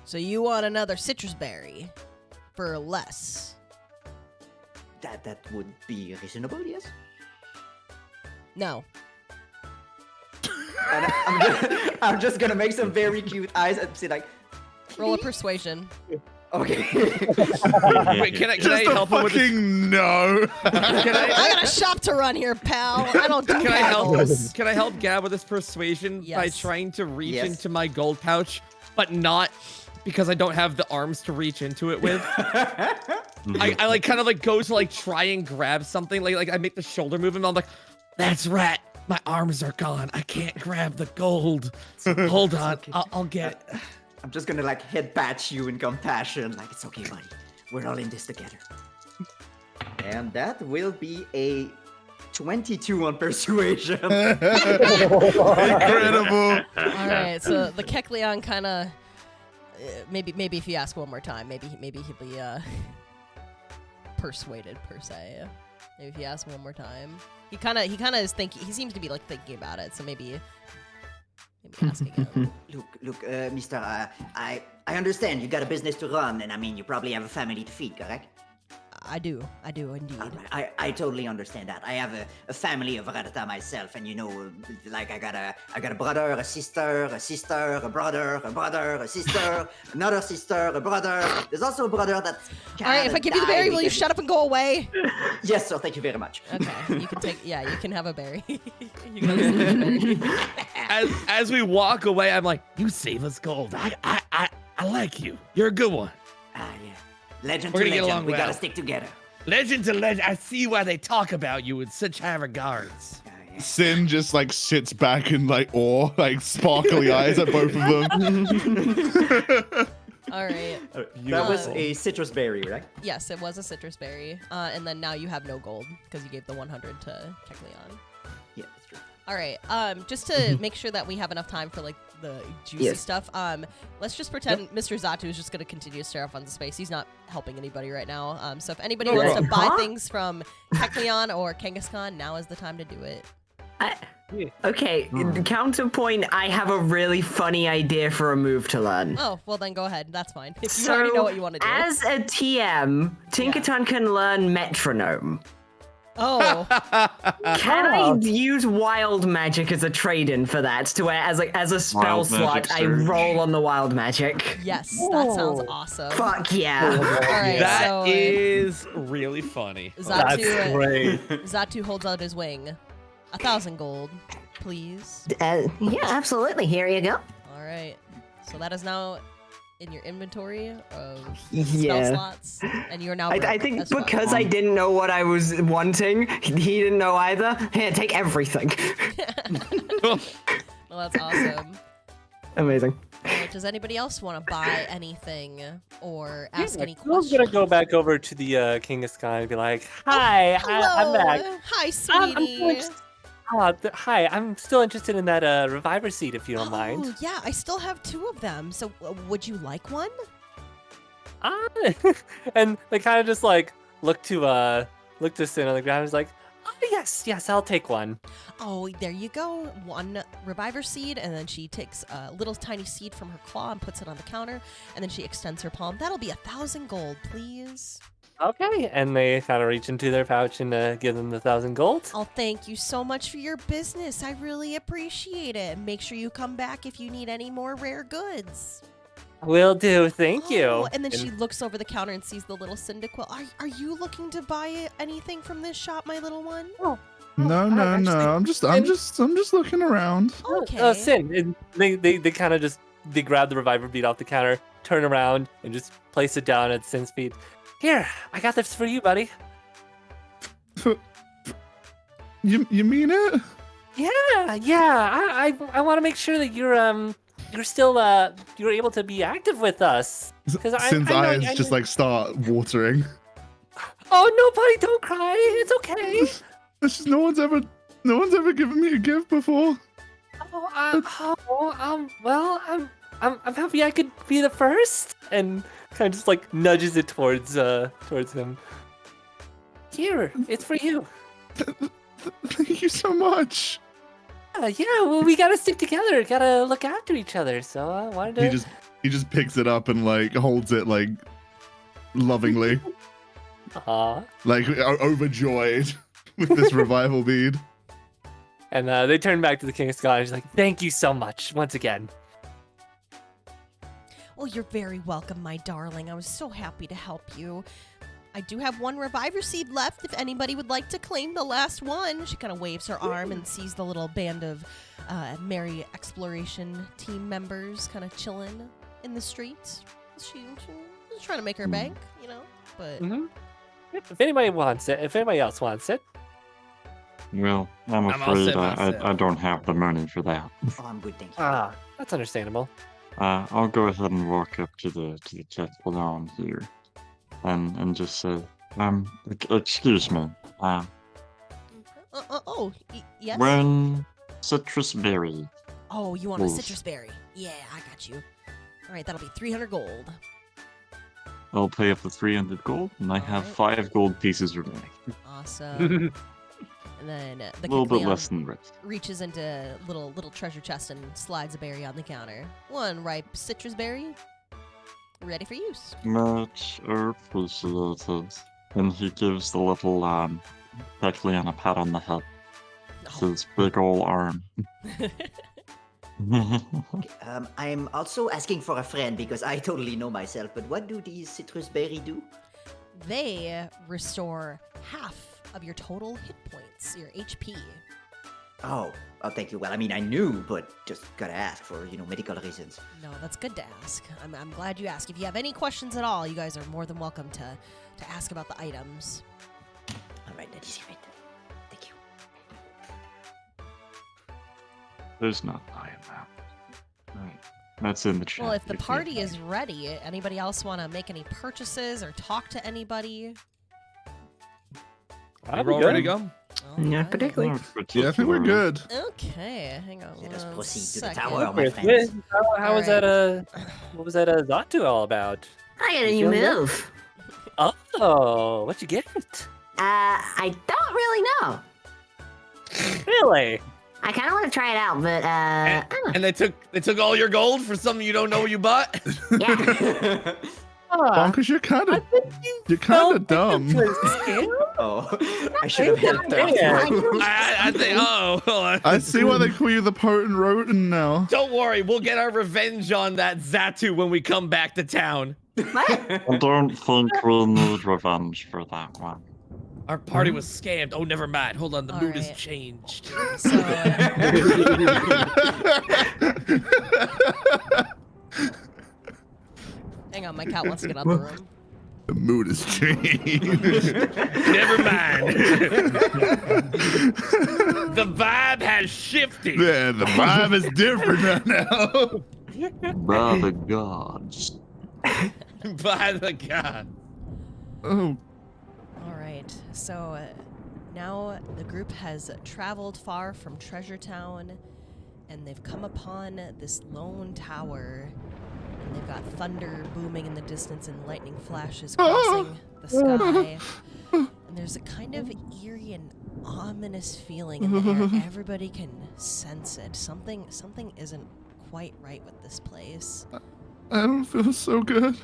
So you want another citrus berry for less? That would be reasonable, yes. No. And I'm just gonna make some very cute eyes and say like, Roll a persuasion. okay. Wait, can I help him with this? No. I got a shop to run here, pal. I don't do battles. Can I help Gab with this persuasion by Yes. trying to reach into my gold pouch, but not because I don't have the arms to reach into it with? I like kind of like go to like try and grab something, like I make the shoulder movement. I'm like, that's right, my arms are gone. I can't grab the gold. Hold on, okay. I'll get it. I'm just gonna like head patch you in compassion, like it's okay, buddy. We're all in this together. And that will be a 22 on persuasion. Incredible. All right, so the Kekleon kind of maybe if you ask one more time, maybe he'll be persuaded per se. Maybe if you ask one more time, he kind of is thinking. He seems to be like thinking about it. So maybe ask again. Look, Mister. I understand you got a business to run, and I mean, you probably have a family to feed, correct? I do indeed. I totally understand that. I have a family of Rattata myself, and like I got a brother, a sister, a brother, a sister, another sister, a brother. There's also a brother that's All right, if I give you the berry, will you shut up and go away? Yes, sir. Thank you very much. Okay, you can take. Yeah, you can have a berry. You can have a citrus berry. As we walk away, I'm like, you save us gold. I like you. You're a good one. Yeah. Legend We're to gonna get legend. along We well. gotta stick together. Legend to legend. I see why they talk about you with such high regards. Yeah. Sin just like sits back in like awe, like sparkly eyes at both of them. All right. That was a citrus berry, right? Yes, it was a citrus berry. And then now you have no gold because you gave the 100 to Kecleon. Yeah, that's true. All right. Just to make sure that we have enough time for like the juicy Yes. stuff. Let's just pretend Mr. Zatu is just going to continue to stare off on the space. He's not helping anybody right now. So if anybody wants to buy things from Kecleon or Kangaskhan, now is the time to do it. Okay, counterpoint, I have a really funny idea for a move to learn. Oh, well then go ahead. That's fine. If you already know what you want to do. As a TM, Tinkaton can learn metronome. Oh. Can I use wild magic as a trade-in for that? To where, as a spell Wild slot, magic I surge. roll on the wild magic. Yes, that sounds awesome. Fuck yeah! All right, That so is really funny. That's great. Zatu holds out his wing. 1,000 gold, please. Yeah, absolutely. Here you go. All right. So that is now in your inventory of Yeah. spell slots, and you are now. I broke think as fuck. because I didn't know what I was wanting, he didn't know either. Here, take everything. Well, that's awesome. Amazing. Does anybody else want to buy anything or ask any I was questions? gonna go back over to the King of Sky and be like, "Hi, I'm back. Hi, I'm sweetie. hi, I'm still interested in that reviver seed if you don't mind." Oh, yeah, I still have 2 of them. So would you like one? And they kind of just like look to Sin on the ground. And is like, "Oh yes, I'll take one." Oh, there you go. 1 reviver seed, and then she takes a little tiny seed from her claw and puts it on the counter, and then she extends her palm. That'll be 1,000 gold, please. Okay, and they kind of reach into their pouch and give them the 1,000 gold. Oh, thank you so much for your business. I really appreciate it. Make sure you come back if you need any more rare goods. Will do. Thank you. Oh, and then she looks over the counter and sees the little Cyndaquil. Are you looking to buy anything from this shop, my little one? No. I'm just looking around. Okay. Sin. And they kind of just grab the reviver bead off the counter, turn around, and just place it down at Sin's feet. Here, I got this for you, buddy. You mean it? Yeah. I want to make sure that you're still you're able to be active with us. Sin's eyes just like start watering. Oh no, buddy, don't cry. It's okay. It's just no one's ever given me a gift before. Well, I'm happy I could be the first, and kind of just like nudges it towards him. Here, it's for you. Thank you so much. Yeah. Well, we gotta stick together. Gotta look after each other. So I wanted to. He just picks it up and like holds it like lovingly, like overjoyed with this revival bead. And they turn back to the King of Sky and she's like, "Thank you so much once again." Well, you're very welcome, my darling. I was so happy to help you. I do have 1 reviver seed left if anybody would like to claim the last one. She kind of waves her arm and sees the little band of merry exploration team members kind of chilling in the streets. She's trying to make her bank, you know, but... Mm-hmm. If anybody wants it, if anybody else wants it. Well, I'm I'm all afraid set myself. I don't have the money for that. Oh, I'm good, thank you. That's understandable. I'll go ahead and walk up to the chapel down here, and just say, excuse me, yes? when citrus berry. Oh, you want a Wolf. citrus berry? Yeah, I got you. All right, that'll be 300 gold. I'll pay up the 300 gold, and I have Alright. 5 gold pieces remaining. Awesome. And then A the little bit Kecleon less than the rest. reaches into little treasure chest and slides a berry on the counter. 1 ripe citrus berry. Ready for use. Much appreciated. And he gives the little Peclian a pat on the head. His big ol' arm. I'm also asking for a friend because I totally know myself, but what do these citrus berry do? They restore half of your total hit points, your HP. Oh, thank you. Well, I mean, I knew, but just gotta ask for, medical reasons. No, that's good to ask. I'm glad you asked. If you have any questions at all, you guys are more than welcome to ask about the items. All right, that is right. Thank you. There's not I in that. Right. That's in the chat. Well, if the you party can- is ready, anybody else want to make any purchases or talk to anybody? We're all ready to go? Not particularly. Yeah, I think we're good. Okay, hang on. Let us one proceed to the second. tower, my friends. How was that what was that Zatu all about? I got a You new feeling good? move. Oh, what'd you get? I don't really know. Really? I kind of want to try it out, but I don't know. And they took all your gold for something you don't know you bought? Yeah. Bonkers, you're kind of dumb. Oh, I should have helped out. I think, hold on. I see why they call you the potent rodent now. Don't worry, we'll get our revenge on that Zatu when we come back to town. What? I don't think we'll need revenge for that one. Our party was scammed. Oh, never mind. Hold on, the All mood has right. changed. So, hang on, my cat wants to get out the room. The mood has changed. Never mind. The vibe has shifted. Yeah, the vibe is different now. By the gods. By the god. Oh, All right, so now the group has traveled far from Treasure Town, and they've come upon this lone tower, and they've got thunder booming in the distance and lightning flashes crossing the sky. And there's a kind of eerie and ominous feeling in the air. Everybody can sense it. Something isn't quite right with this place. I don't feel so good.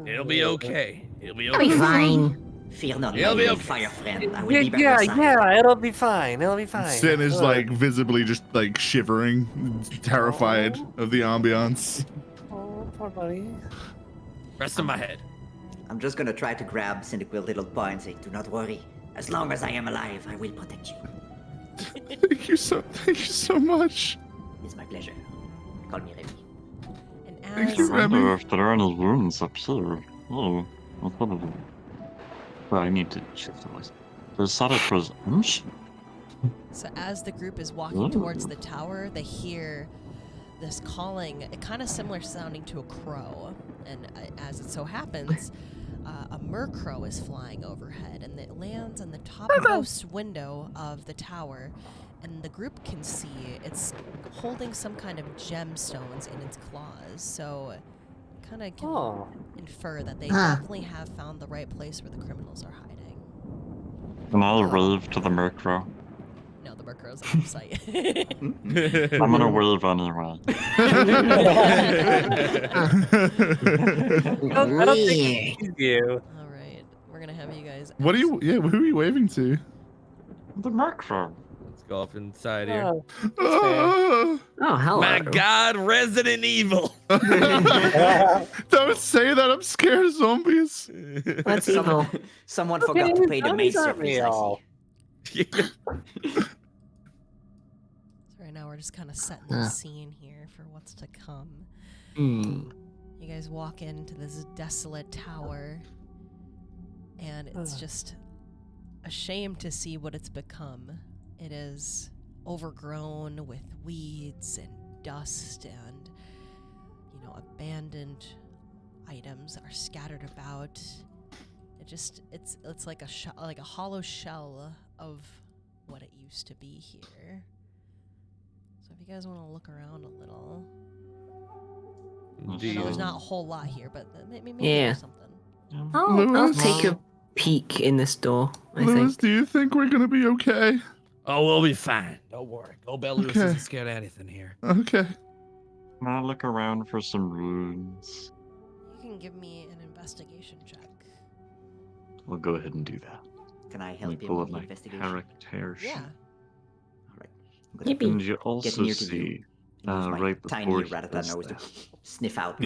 It'll be okay. It'll be I'll be okay. fine. Fear not, It'll my be little okay. fire friend. I will be by your side. Yeah, it'll be fine. It'll be fine. Sin is like visibly just like shivering, terrified of the ambiance. Oh, poor buddy. Rest of my head. I'm just gonna try to grab Cyndaquil little paw and say, "Do not worry. As long as I am alive, I will protect you." Thank you so much. It's my pleasure. Call me Remy. And Thank as you, I wonder Remy. if there are any wounds up here. Oh, I'll probably. Well, I need to check those. There's that it was. So as the group is walking towards the tower, they hear this calling, kind of similar sounding to a crow. And as it so happens, a mercrow is flying overhead, and it lands on the topmost window of the tower. And the group can see it's holding some kind of gemstones in its claws. So kind of can infer that they definitely have found the right place where the criminals are hiding. And I'll wave to the Murkrow. No, the mercrow's out of sight. I'm gonna wave anyway. I don't think it's you. All right, we're gonna have you guys. What are you? Yeah, who are you waving to? The Murkrow. Let's go up inside here. Oh, Ah. Oh, hello. My god, Resident Evil. Don't say that. I'm scared of zombies. What's evil? Someone forgot to pay the maid zombies aren't service, I real. see. So right now we're just kind of setting the scene here for what's to come. You guys walk into this desolate tower, and it's just a shame to see what it's become. It is overgrown with weeds and dust, and abandoned items are scattered about. It's like a hollow shell of what it used to be here. So if you guys want to look around a little, there's not a whole lot here, but maybe Yeah. there's something. I'll Lewis? take a peek in this door, I Lewis, think. do you think we're gonna be okay? Oh, we'll be fine. Don't worry. Belus Okay. isn't scared of anything here. Okay. Can I look around for some runes? You can give me an investigation check. We'll go ahead and do that. Can I Let me help him pull with up the my investigation? character sheet. Yeah. All right. I'm gonna And you also near to you. see, use my right tiny before he Rattata does nose to that. sniff out.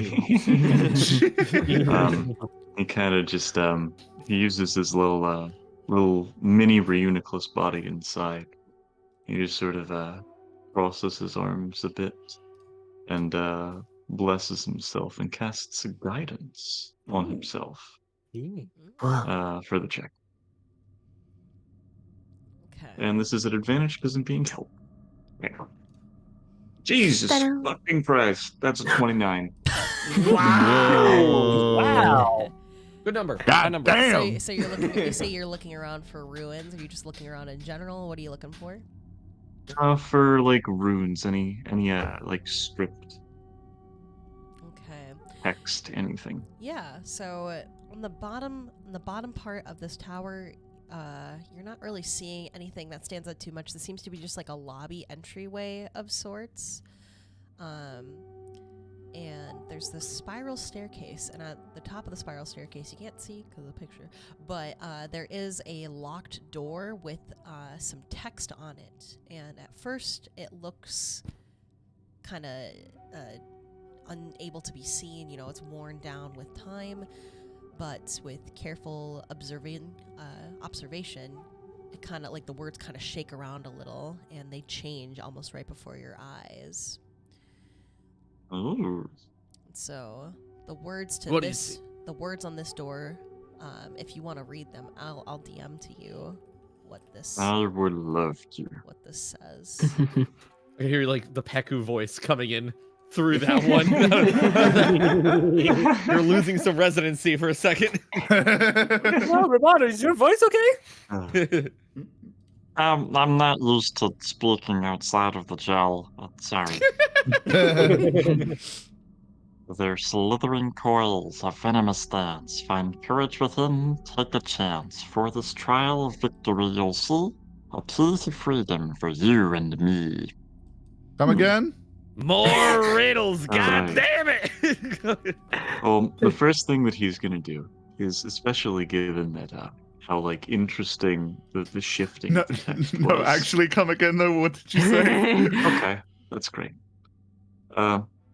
He kind of just he uses his little mini Reuniclus body inside. He just sort of crosses his arms a bit and blesses himself and casts a guidance on himself for the check. Okay. And this is an advantage because I'm being helped. Jesus fucking Christ, that's a 29. Wow. Good number. God High number. damn. So you're looking. You say you're looking around for ruins. Are you just looking around in general? What are you looking for? For like runes, any like script, Okay. text, anything. Yeah. So on the bottom part of this tower, you're not really seeing anything that stands out too much. This seems to be just like a lobby entryway of sorts. And there's this spiral staircase, and at the top of the spiral staircase, you can't see because of the picture, but there is a locked door with some text on it. And at first, it looks kind of unable to be seen. You know, it's worn down with time, but with careful observation, it kind of like the words kind of shake around a little, and they change almost right before your eyes. Ooh. So the words to What do you this, see? the words on this door, if you want to read them, I'll DM to you what this I would love to. says. I hear like the Peku voice coming in through that one. You're losing some residency for a second. Well, Romano, is your voice okay? I'm not used to speaking outside of the gel. Sorry. Their slithering coils of venomous dance. Find courage within, take a chance. For this trial of victory you'll see, a key to freedom for you and me. Come again? More riddles, god Alright. damn it! Well, the first thing that he's gonna do is, especially given that how like interesting the shifting No, of the text no, was. actually, come again though. What did you say? Okay, that's great.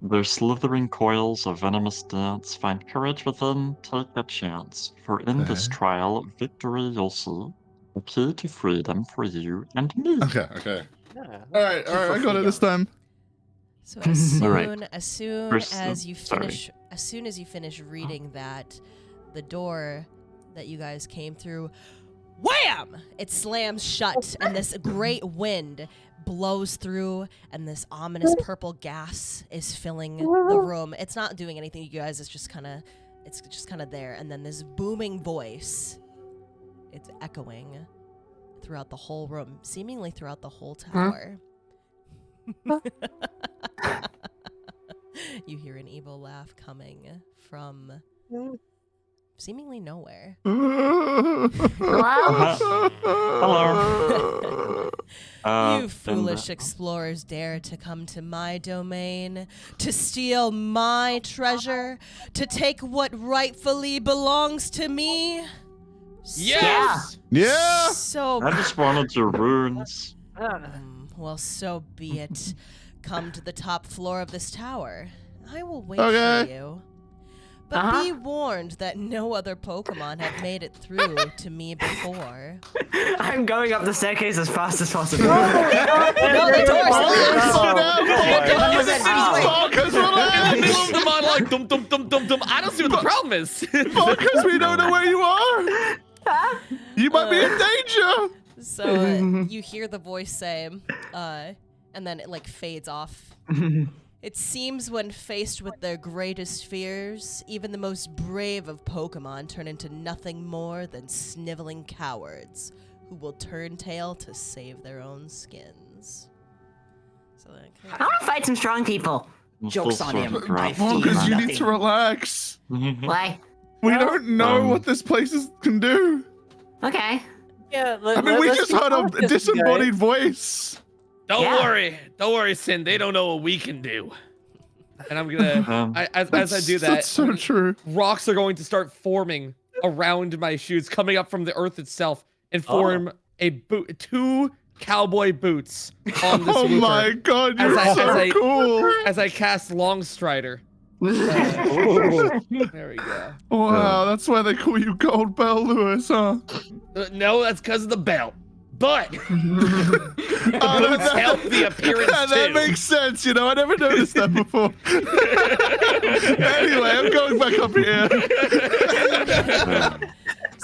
Their slithering coils of venomous dance. Find courage within, take a chance. For in this Okay. trial of victory you'll see, a key to freedom for you and me. Okay. Yeah. All right. I got it this time. So as soon Alright. First, as you sorry. finish as soon as you finish reading that, the door that you guys came through, wham! It slams shut, and this great wind blows through, and this ominous purple gas is filling the room. It's not doing anything, you guys. It's just kind of there, and then this booming voice, it's echoing throughout the whole room, seemingly throughout the whole tower. You hear an evil laugh coming from seemingly nowhere. Hello. You foolish explorers dare to come to my domain, to steal my treasure, to take what rightfully belongs to me? Yes! Yeah. So, I just wanted your runes. well, so be it. Come to the top floor of this tower. I will wait Okay. for you. But be warned that no other Pokemon have made it through to me before. I'm going up the staircase as fast as possible. No, the door's Focus, relax. In the middle of the monologue, dum dum dum dum dum. I don't see what the problem is. Focus, we don't know where you are. You might be in danger. So you hear the voice say, and then it like fades off. It seems when faced with their greatest fears, even the most brave of Pokemon turn into nothing more than sniveling cowards who will turn tail to save their own skins. So I want to fight some strong people. Jokes on him. I Focus, feel you nothing. need to relax. Why? We don't know Um, what this place can do. Okay. Yeah. I mean, we just heard a disembodied voice. Don't Yeah. worry, Sin. They don't know what we can do. And I'm gonna, as I do that, That's so true. rocks are going to start forming around my shoes, coming up from the earth itself, and form two cowboy boots on this Oh Wooper my god, you're so cool. as I cast Long Strider. There we go. Wow, that's why they call you Gold Bell Lewis, huh? No, that's because of the belt. But Oh, boots help the appearance that too. makes sense, you know, I never noticed that before. Anyway, I'm going back up here.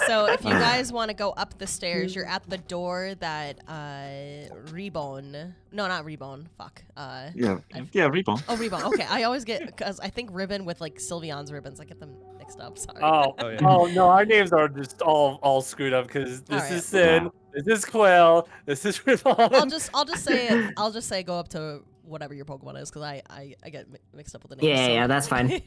So if you guys want to go up the stairs, you're at the door that Rebone. No, not Rebone. Fuck. Yeah, Reborn. Oh, Rebone. Okay, I always get because I think ribbon with like Sylveon's ribbons. I get them mixed up. Sorry. Oh no, our names are just all screwed up because this Alright. is Sin, this is Quill, this is Ribbon. I'll just say go up to whatever your Pokemon is because I get mixed up with the names. Yeah, that's fine.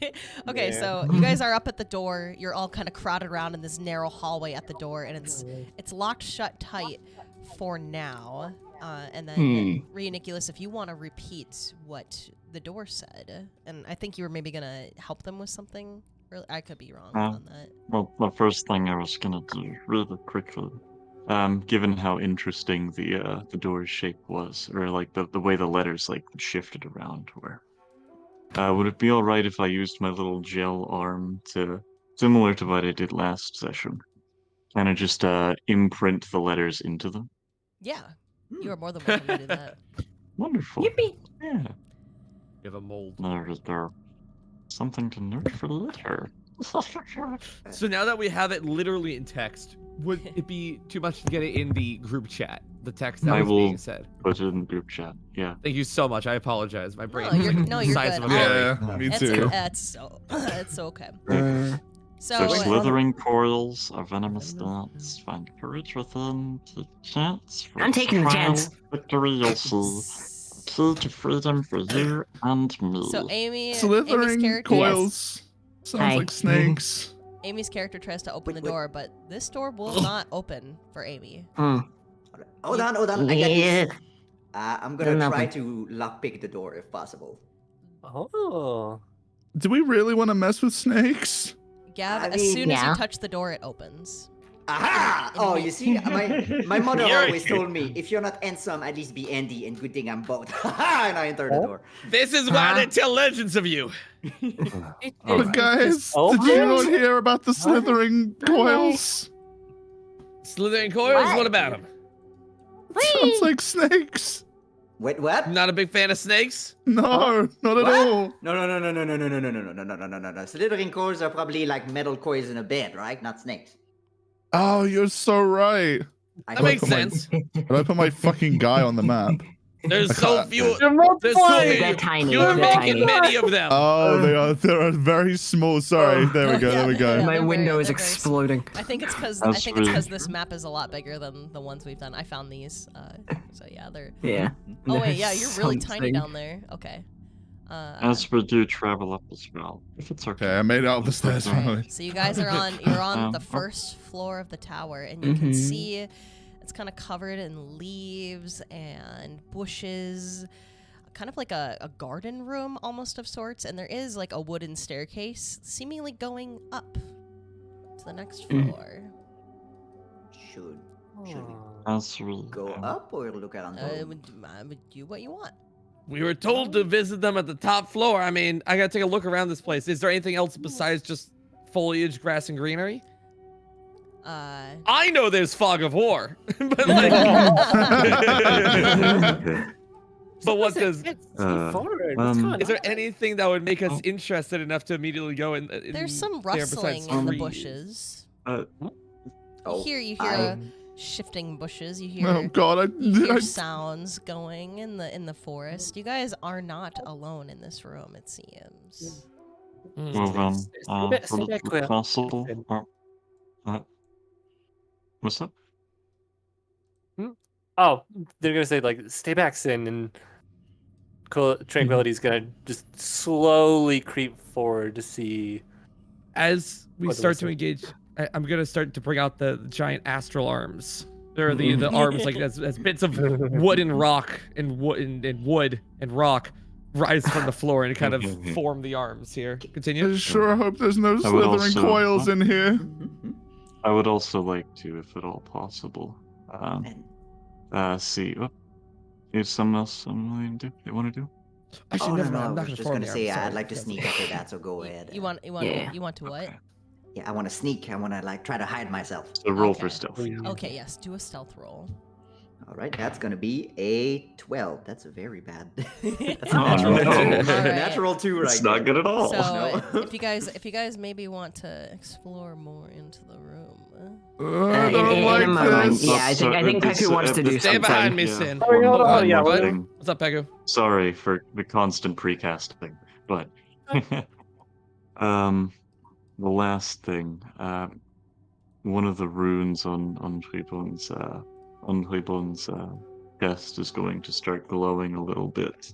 Okay, so you guys are up at the door. You're all kind of crowded around in this narrow hallway at the door, and it's locked shut tight for now. And then, Nicholas, if you want to repeat what the door said, and I think you were maybe gonna help them with something. I could be wrong on that. Well, the first thing I was gonna do really quickly, given how interesting the door's shape was, or like the way the letters like shifted around, where would it be all right if I used my little gel arm to, similar to what I did last session, kind of just imprint the letters into them? Yeah, you are more than welcome to do that. Wonderful. Yippee. Yeah. You have a mold. There's something to note for later. So now that we have it literally in text, would it be too much to get it in the group chat? The text that I was will being said. put it in group chat. Yeah. Thank you so much. I apologize. My brain No, is you're- like no, the you're size good. of a berry. Yeah, me too. It's okay. So So slithering coils are venomous darts. Find courage within. Take chance. For I'm taking the trial chance. Victory, you'll see. Key to freedom for you and me. So Amy's Slithering character, coils. Sounds Hi. like snakes. Amy's character tries to open the Wait. door, but this door will not open for Amy. Hold on. I got Yeah. this. I'm gonna Don't try open. to lockpick the door if possible. Oh. Do we really want to mess with snakes? Gab, I as mean, soon as yeah. you touch the door, it opens. Aha! Oh, you see, my mother You're- always told me, if you're not handsome, at least be Andy, and good thing I'm both. Haha! And I enter the door. This is why they tell legends of you. But guys, Oh, did you yes. not hear about the slithering coils? Slithering coils. What about them? Sounds like snakes. Wait, what? Not a big fan of snakes. No, not at What? all. No. Slithering coils are probably like metal coils in a bed, right? Not snakes. Oh, you're so right. That makes Come on. sense. But I put my fucking guy on the map. There's so few. They're There's so multiplying. many. They're tiny. You're They're making tiny. many of them. Oh, they are very small. Sorry. There we go. Yeah, There we go. yeah. My they're window very- is they're very exploding. I think it's because That's really- this map is a lot bigger than the ones we've done. I found these, so yeah, they're. Yeah. Oh wait, yeah, you're really tiny Something. down there. Okay. As we do travel up as well, if it's okay. Okay, I made it up the stairs finally. So you guys are on. You're on the Oh. first floor of the tower, and you can Mhm. see it's kind of covered in leaves and bushes, kind of like a garden room almost of sorts. And there is like a wooden staircase, seemingly going up to the next floor. Should we As we go up or look around? Would do what you want. We were told to visit them at the top floor. I mean, I gotta take a look around this place. Is there anything else besides just foliage, grass, and greenery? I know there's fog of war, but like, but what does? Is there anything that would make us interested enough to immediately go in? There's some there besides rustling in the trees? bushes. Oh, You hear shifting bushes. You hear. Oh God, You hear sounds going in the forest. You guys are not alone in this room, it seems. Well then, for the Cyndaquil. castle. What's up? Oh, they're gonna say like, stay back, Sin, and Tranquility's gonna just slowly creep forward to see. As we What do start I to say? engage, I'm gonna start to bring out the giant astral arms. There are the arms like as bits of wood and rock and wood and rock rise from the floor and kind of form the arms here. Continue. I sure hope there's no I would slithering also- coils in here. I would also like to, if at all possible, see. Oh, is something else someone want to do? Actually, Oh, never no, mind. I I'm not was gonna just form gonna the say arms. I'd Sorry. like to sneak after that, so go ahead. You want Yeah. you want to what? Okay. Yeah, I want to sneak. I want to like try to hide myself. So roll Okay. for stealth. Okay, yes, do a stealth roll. All right, that's gonna be a 12. That's a very bad. That's a Oh, natural no. two. Alright. Natural 2 right It's not there. good at all. So no. if you guys maybe want to explore more into the room. I in don't a like moment. this. Yeah, I think this- Peku wants to do Stay something. behind me, Yeah. Sin. Sorry, hold on, yeah, One more what- thing. What's up, Pegu? Sorry for the constant precasting, but the last thing, one of the runes on Rebon's chest is going to start glowing a little bit,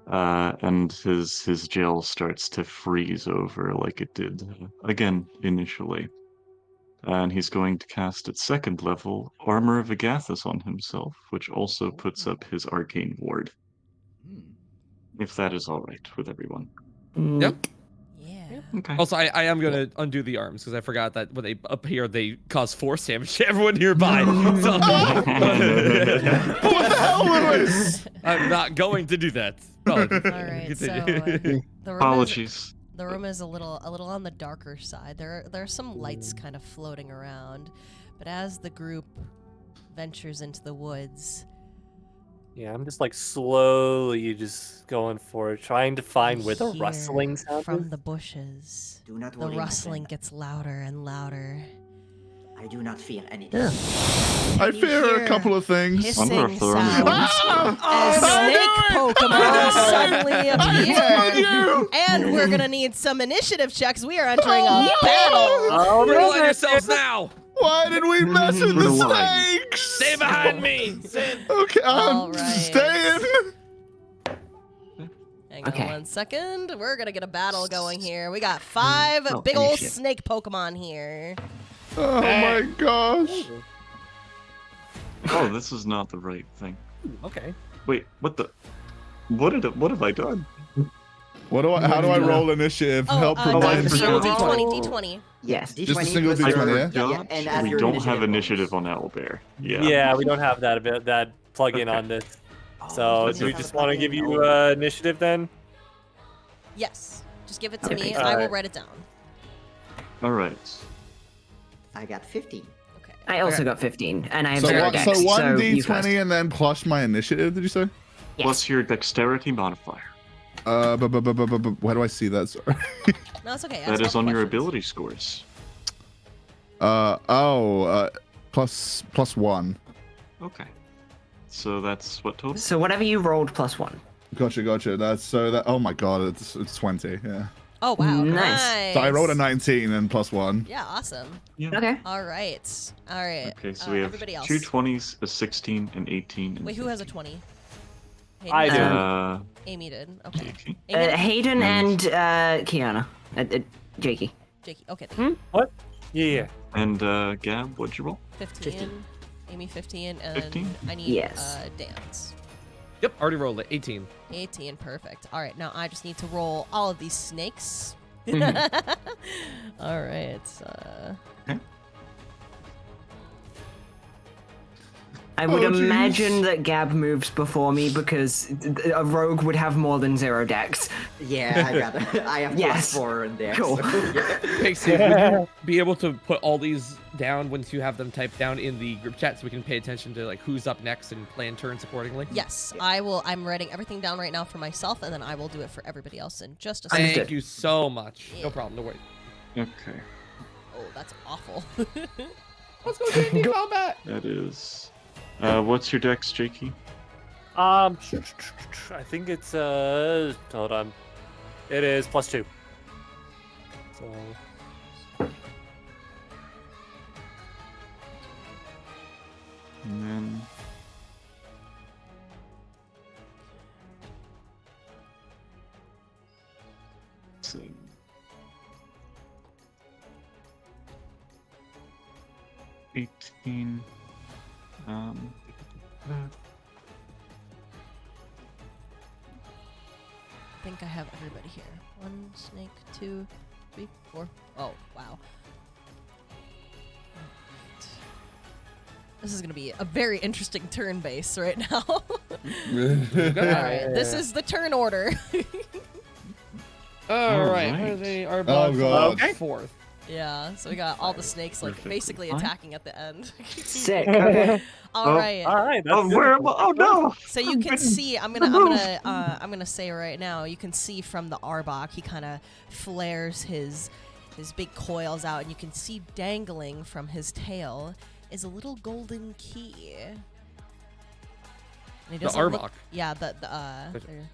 and his gel starts to freeze over like it did again initially. And he's going to cast at second level Armor of Agathis on himself, which also puts up his arcane ward. If that is all right with everyone. Yep. Yeah. Okay. Also, I am gonna undo the arms because I forgot that when they appear, they cause force damage to everyone nearby. So What the hell, Lewis? I'm not going to do that. Oh, All right. So continue. the room Apologies. the room is a little on the darker side. There are some lights kind of floating around, but as the group ventures into the woods, Yeah, I'm just like slowly just going for it, trying to find you where the hear rustling sound from is. the bushes. Do not The worry, my rustling friend. gets louder and louder. I do not fear anything. I And you fear a hear couple of things. hissing Wonder if they're on the sounds Ah! as snake Pokemon suddenly appear. you! And we're gonna need some initiative checks. We are entering a battle. Oh, Roll on yourselves now. Why did we mess with the We're alive. snakes? Stay behind me. Sin. Okay, I'm All right. staying. Hang Okay. on 1 second. We're gonna get a battle going here. We got 5 Oh, big old initiative. snake Pokemon here. Oh my gosh. Oh, this is not the right thing. Okay. Wait, what have I done? How do I roll initiative? Help Oh, I prevent. forgot. D20. Yes, D20. Just a single plus D20, your- yeah? yeah, and add we your don't have initiative initiative on Owlbear. Yeah. Yeah, we don't have that plug-in Okay. on this. bonus. So let's do we have just a want to plug-in. give you Oh. initiative then? Yes. Just give it to Okay. me and I will Alright. write it down. All right. I got 15. Okay. I also got 15, and I have So, zero what, dex, so one you first. D20 and then plus my initiative, did you say? Yes. Plus your dexterity modifier. Where do I see that? Sorry. No, it's okay. That Ask is all on the your questions. ability scores. Plus 1. Okay. So that's what total? So whatever you rolled plus 1. Gotcha. That's so that. Oh my god, it's 20. Yeah. Oh wow. Nice. So I rolled a 19 and plus 1. Yeah, awesome. Okay. All right. Okay, so we have everybody else. 2 20s, a 16, an 18, and Wait, who has a 20? Hayden I did. do. Amy did. Okay. Jakey. Amy did? Hayden and Kiana. Jakey. Jakey. Okay. What? Yeah. And Gab, what'd you roll? 15. 15. Amy 15 and 15? I need Yes. dance. Yep, already rolled it. 18. 18, perfect. All right, now I just need to roll all of these snakes. Mhm. All right. I would Oh, jeez. imagine that Gab moves before me because a rogue would have more than 0 dex. Yeah, I have Yes. plus 4 in there. Cool. So, yeah. Pixie, would you be able to put all these down once you have them typed down in the group chat so we can pay attention to like who's up next and plan turns accordingly? Yes, I will. I'm writing everything down right now for myself, and then I will do it for everybody else in just a Thank second. Understood. you so much. Yeah. No problem. No worry. Okay. Oh, that's awful. Let's go D&D combat. That is. What's your dex, Jakey? I think it's hold on. It is +2. So And then. Let's see. $18. think I have everybody here. 1 snake, 2, 3, 4. Oh, wow. This is going to be a very interesting turn base right now. All right, this is the turn order. All right. right. Where are they? Our Oh, God. okay. Fourth. Yeah, so we got all the snakes like Perfectly basically fine. attacking at the end. Sick. Okay. All right. All right. That's Oh, where am I? Oh no! So you can see, I'm gonna say right now, you can see from the Arbok, he kind of flares his big coils out, and you can see dangling from his tail is a little golden key. And it The doesn't look- Arbok. Yeah,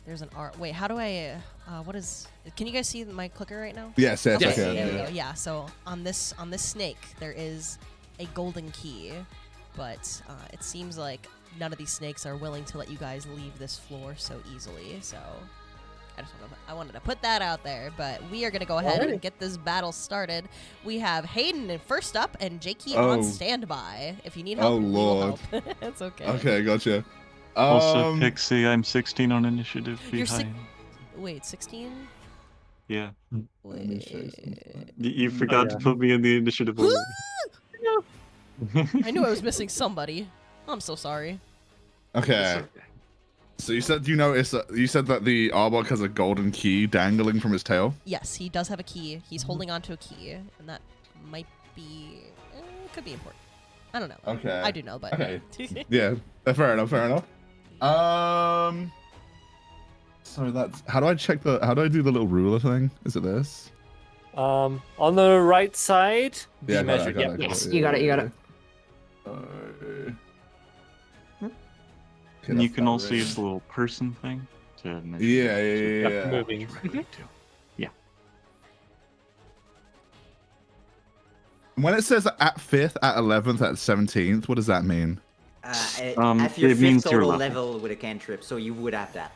there's an Wait, how do I? What is? Can you guys see my clicker right now? Yes, yes, Okay, okay. there we go. Yeah, so on this snake there is a golden key, but it seems like none of these snakes are willing to let you guys leave this floor so easily. So I wanted to put that out there, but we are gonna go ahead and get this battle started. We have Hayden first up and Jakey on standby. If you need help, Oh, we will Lord. help. It's okay. Okay, gotcha. Also, Pixie, I'm 16 on initiative You're behind. Wait, 16? Yeah. Wait. You forgot to put me in the initiative order. I knew I was missing somebody. I'm so sorry. Okay. So you said you noticed that you said that the Arbok has a golden key dangling from his tail. Yes, he does have a key. He's holding on to a key, and that might be could be important. I don't know. Okay. I do know, but Okay. Yeah. Fair enough. Fair enough. So that's how do I do the little ruler thing? Is it this? on the right side. Yeah, I got it, measure. I got Yeah. it, I Yes, you got it. You got it. And you can also use the little person thing to measure. Yeah. Moving. Yeah. When it says at 5th, at 11th, at 17th, what does that mean? At your it means 5th your total level. level with a cantrip, so you would have that.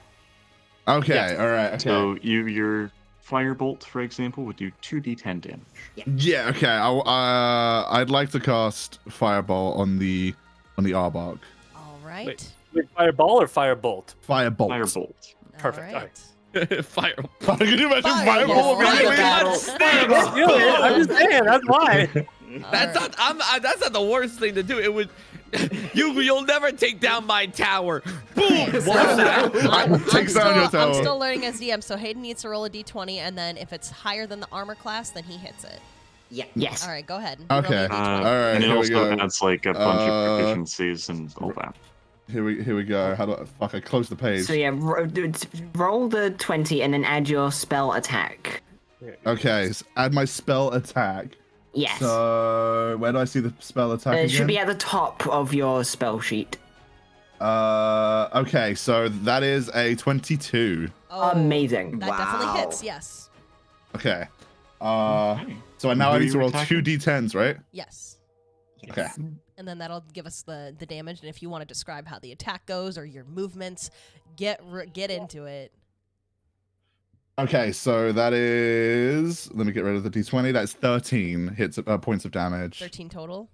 Okay, Yes. all right. Okay. So your firebolt, for example, would do 2d10 damage. Yeah, okay. I'd like to cast Fireball on the Arbok. All right. Wait, fireball or firebolt? Firebolt. Firebolt. Perfect, All right. Fire. Can you imagine Fireball. Fireball immediately? Yeah, I'm just saying, that's why. That's not. That's not the worst thing to do. It would. You'll never take down my tower. Boom. So, Takes down your tower. I'm still learning as DM, so Hayden needs to roll a d20, and then if it's higher than the armor class, then he hits it. Yeah. Yes. All right, go ahead. Okay. Roll me a d20. All right, and it here we also go. adds like a bunch of proficiencies and all that. Here we go. How do I close the page? So yeah, roll the 20 and then add your spell attack. Okay, so add my spell attack. Yes. So where do I see the spell attack It again? should be at the top of your spell sheet. Okay, so that is a 22. Oh, Amazing. That definitely Wow. hits, yes. Okay. Okay. So now I Who need are to you roll attacking? 2d10s, right? Yes. Okay. And then that'll give us the damage, and if you want to describe how the attack goes or your movements, get into it. Okay, so that is. Let me get rid of the d20. That's 13 hits points of damage. 13 total.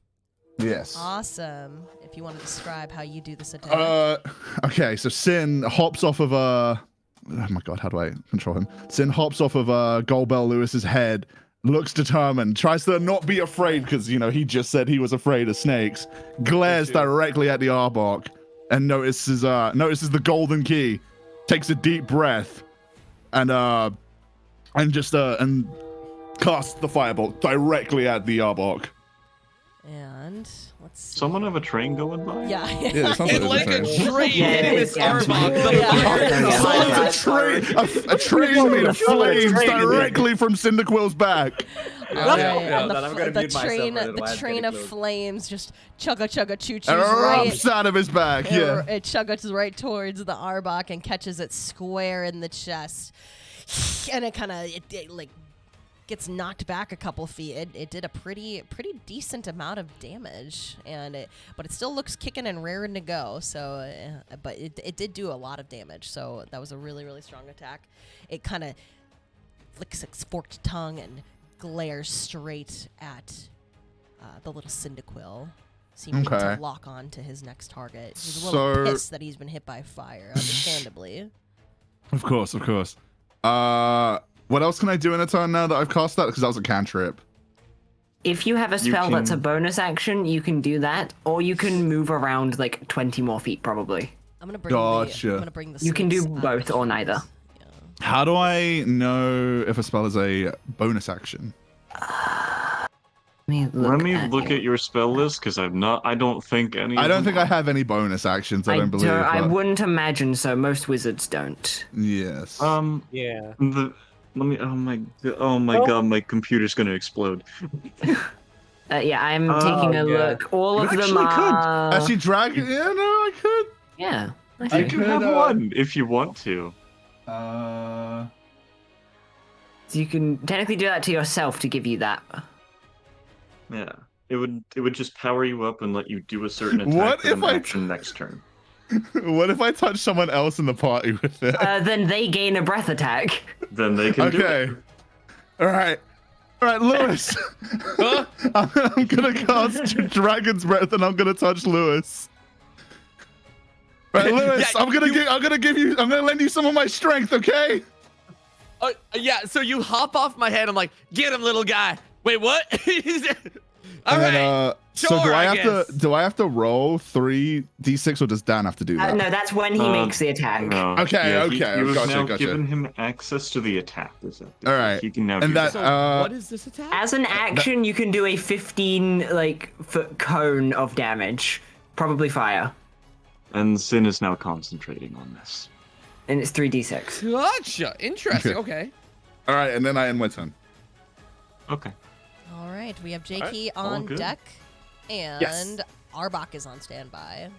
Yes. Awesome. If you want to describe how you do this attack. Okay, so Sin hops off of Oh my god, how do I control him? Sin hops off of Goldbell Lewis's head, looks determined, tries to not be afraid because he just said he was afraid of snakes. Glares directly at the Arbok and notices the golden key. Takes a deep breath and casts the firebolt directly at the Arbok. And let's see. Someone have a train going by? Yeah. Yeah, it sounds It's like a train Yeah, hitting this yeah. Arbok. A train made of flames directly from Cyndaquil's back. All right, Yeah, and then I'm gonna the mute myself train, for a little while, the it's train getting of close. flames just chugga choo choos And right. erupts out of his back. Yeah. It chuggas right towards the Arbok and catches it square in the chest, and it kind of like gets knocked back a couple feet. It did a pretty decent amount of damage, but it still looks kicking and raring to go. So, but it did do a lot of damage. So that was a really strong attack. It kind of licks its forked tongue and glares straight at the little Cyndaquil, seeming to Okay. lock on to his next target. He's a little So- pissed that he's been hit by fire, understandably. Of course. What else can I do in a turn now that I've cast that? Because that was a cantrip. If you have a You spell that's a can- bonus action, you can do that, or you can move around like 20 more feet probably. I'm gonna bring Gotcha. I'm gonna bring the You can do snakes up. both or neither. Yeah. How do I know if a spell is a bonus action? Let me look at your spell list because I don't think any. I of don't them think I are. have any bonus actions. I don't believe. I but- wouldn't imagine so. Most wizards don't. Yes. Yeah. Let me. Oh my Oh. god, my computer's gonna explode. Yeah, I'm taking a yeah. look. All You of them actually could. are. Actually, dragon. Yeah, no, I could. Yeah. I You think. can could, have uh, one if you want to. So you can technically do that to yourself to give you that. Yeah. It would just power you up and let you do a certain attack What with if an I- action next turn. What if I touch someone else in the party with it? Then they gain a breath attack. Then they can do Okay. it. All right, Lewis. I'm gonna cast Dragon's Breath and I'm gonna touch Lewis. Right, Lewis. Yeah, I'm gonna lend you some of my strength. Okay. Yeah, so you hop off my head. I'm like, get him, little guy. Wait, what? All And right. then, so Sure, I do I have to roll 3d6 or does Dan have to do that? No, that's when he makes the attack. No. Okay, Yeah, okay, You have gotcha, now gotcha. given him access to the attack. All right. He can now And do that- So that. what is this attack? As an action, you can do a 15 foot cone of damage, probably fire, And Sin is now concentrating on this. and it's 3d6. Gotcha. Interesting. Okay. All right, and then I end my turn. Okay. All right, we have All right, Jakey all on good. deck, and Yes. Arbok is on standby.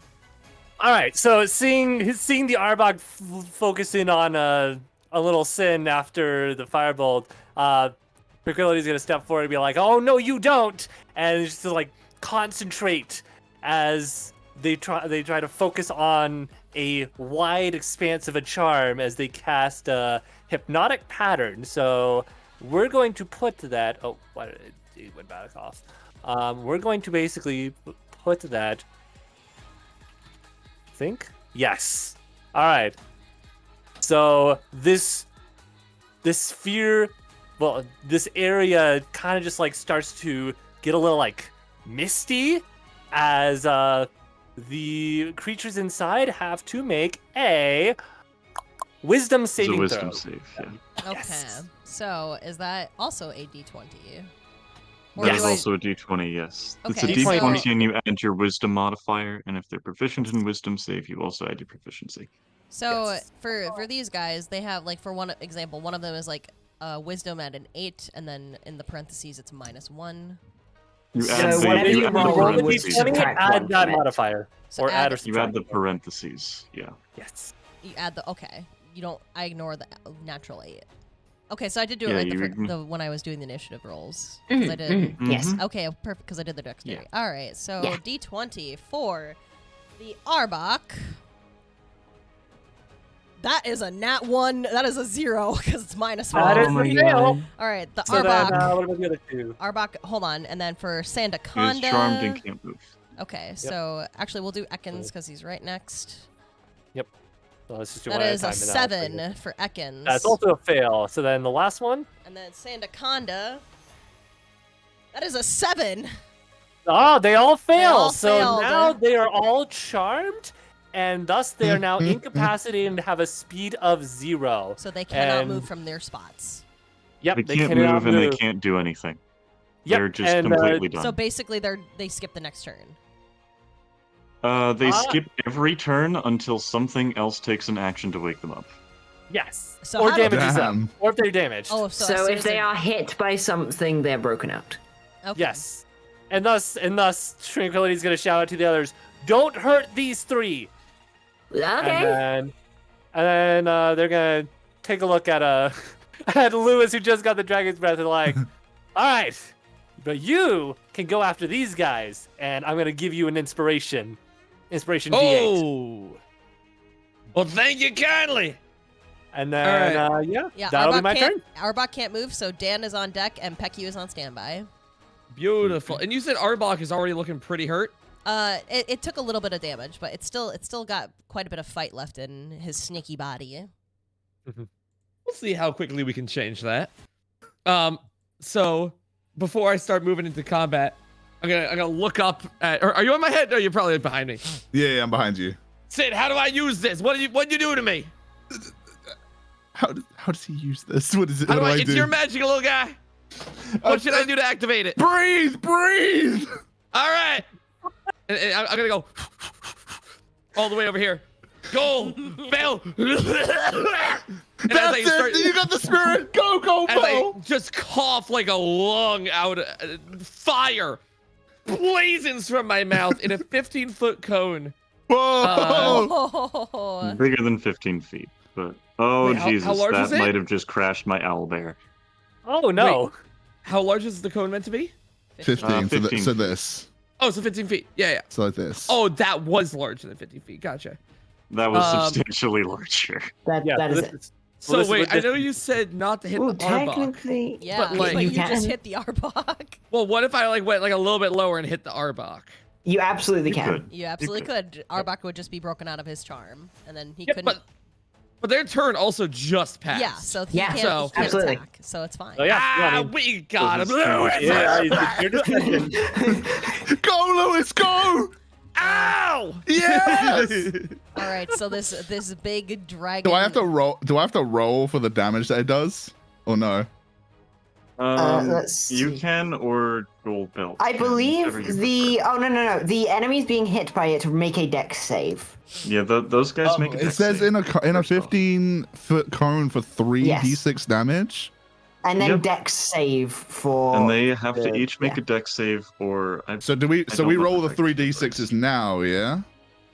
All right, so seeing the Arbok focus in on a little Sin after the firebolt, Tranquility's gonna step forward and be like, "Oh no, you don't!" And just to like concentrate as they try to focus on a wide expanse of a charm as they cast a hypnotic pattern. So we're going to put that. Oh, why did it went back off? We're going to basically put that. Think? Yes. All right. So this sphere, well, this area kind of just like starts to get a little like misty as the creatures inside have to make a wisdom It's a saving wisdom throw. save. Yeah. Okay, Yes. so is that also a d20? Or That Yes. is do I- also a d20, yes. It's a Okay, d20 so- and you add your wisdom modifier, and if they're proficient in wisdom save, you also add your proficiency. So Yes. for these guys, they have like for one example, one of them is like wisdom at an 8, and then in the parentheses it's -1. You So add the, whatever you you add roll, the roll the would parentheses. d20, subtract add one that from it. modifier, So or add- add or You add the subtract. parentheses, yeah. Yes. You add the okay. You don't. I ignore the natural 8. Okay, so I did do it Yeah, right you the, ign- the when I was doing the initiative rolls. 'Cause I did. Yes. Okay, perfect. Because I did the dexterity. All right, so Yeah. d20 for the Arbok. That is a nat 1. That is a 0 because it's -1. That is my a fail. All right, the So Arbok. then, what about the other two? Arbok, hold on, and then for He is Cyndaquil. charmed and can't move. Okay, so actually we'll do Ekans because he's right next. So let's just do That one at is a time and now. 7 for Ekans. That's also a fail. So then the last one. And then Sandaconda. That is a 7. Oh, they all fail. all So failed. now they are all charmed, and thus they are now incapacitated and have a speed of 0. So they cannot And- move from their spots. Yep, They can't cannot move and they can't do anything. Yep, They're just and, completely done. So basically they skip the next turn. They Ah. skip every turn until something else takes an action to wake them up. Yes. So or how do- damages them. Damn. Or if they're damaged. Oh, so, as So soon if as they they're- are hit by something, they're broken out. okay. Yes. And thus Tranquility is going to shout out to the others, "Don't hurt these 3." Okay. And then they're going to take a look at at Lewis, who just got the dragon's breath, and like, "All right, but you can go after these guys, and I'm going to give you an inspiration D8." Oh. Well, thank you kindly. And then Yeah, that'll be Arbok my turn. Arbok can't move, so Dan is on deck and Pecky is on standby. Beautiful. And you said Arbok is already looking pretty hurt. It took a little bit of damage, but it's still got quite a bit of fight left in his sneaky body. We'll see how quickly we can change that. So before I start moving into combat, I'm gonna look up at. Or are you on my head? No, you're probably behind me. Yeah, I'm behind you. Sid, how do I use this? What'd you do to me? How does he use this? What is it? How What do do I it's do? your magic, little guy. What should I do to activate it? Breathe, breathe. All right. And I'm gonna go all the way over here. Goal, fail. And That's it. You got the spirit. Go, go, as I go. just cough like a lung out, fire blazes from my mouth in a 15-foot cone. Whoa. Oh. Bigger than 15 feet, but oh Wait, how Jesus, large is that it? might have just crashed my owlbear. Oh no. Wait, how large is the cone meant to be? 15. 15 So feet. this. Oh, so 15 feet. Yeah. So like this. Oh, that was larger than 50 feet. Gotcha. That was Um, substantially larger. That is it. So this is wait, what I this know is. you said not to hit Ooh, the Arbok. technically, Yeah, But, like, but you you just can. hit the Arbok. Well, what if I like went like a little bit lower and hit the Arbok? You absolutely You can. could. You absolutely could. Arbok would just be broken out of his charm, and then he Yeah, couldn't. but their turn also just passed. Yeah, so he Yeah, can't, so- he can't absolutely. attack, so it's fine. Oh yeah. Ah, I mean, we got him. this is Lewis! yeah, you're just thinking. Go, Lewis, go. Ow! Yes. All right, so this big dragon. Do I have to roll? Do I have to roll for the damage that it does, or no? Let's You see. can or gold belt. I can, believe whichever you the. Oh no! The enemies being hit by it make a dex save. prefer. Yeah, those guys make a It dex says save, in a first off. 15-foot cone for 3 Yes. d6 damage. And then Yep. dex save for. And they have to the- each make yeah. a dex save, or So do we? I So don't we know roll the the dex 3d6s now, yeah?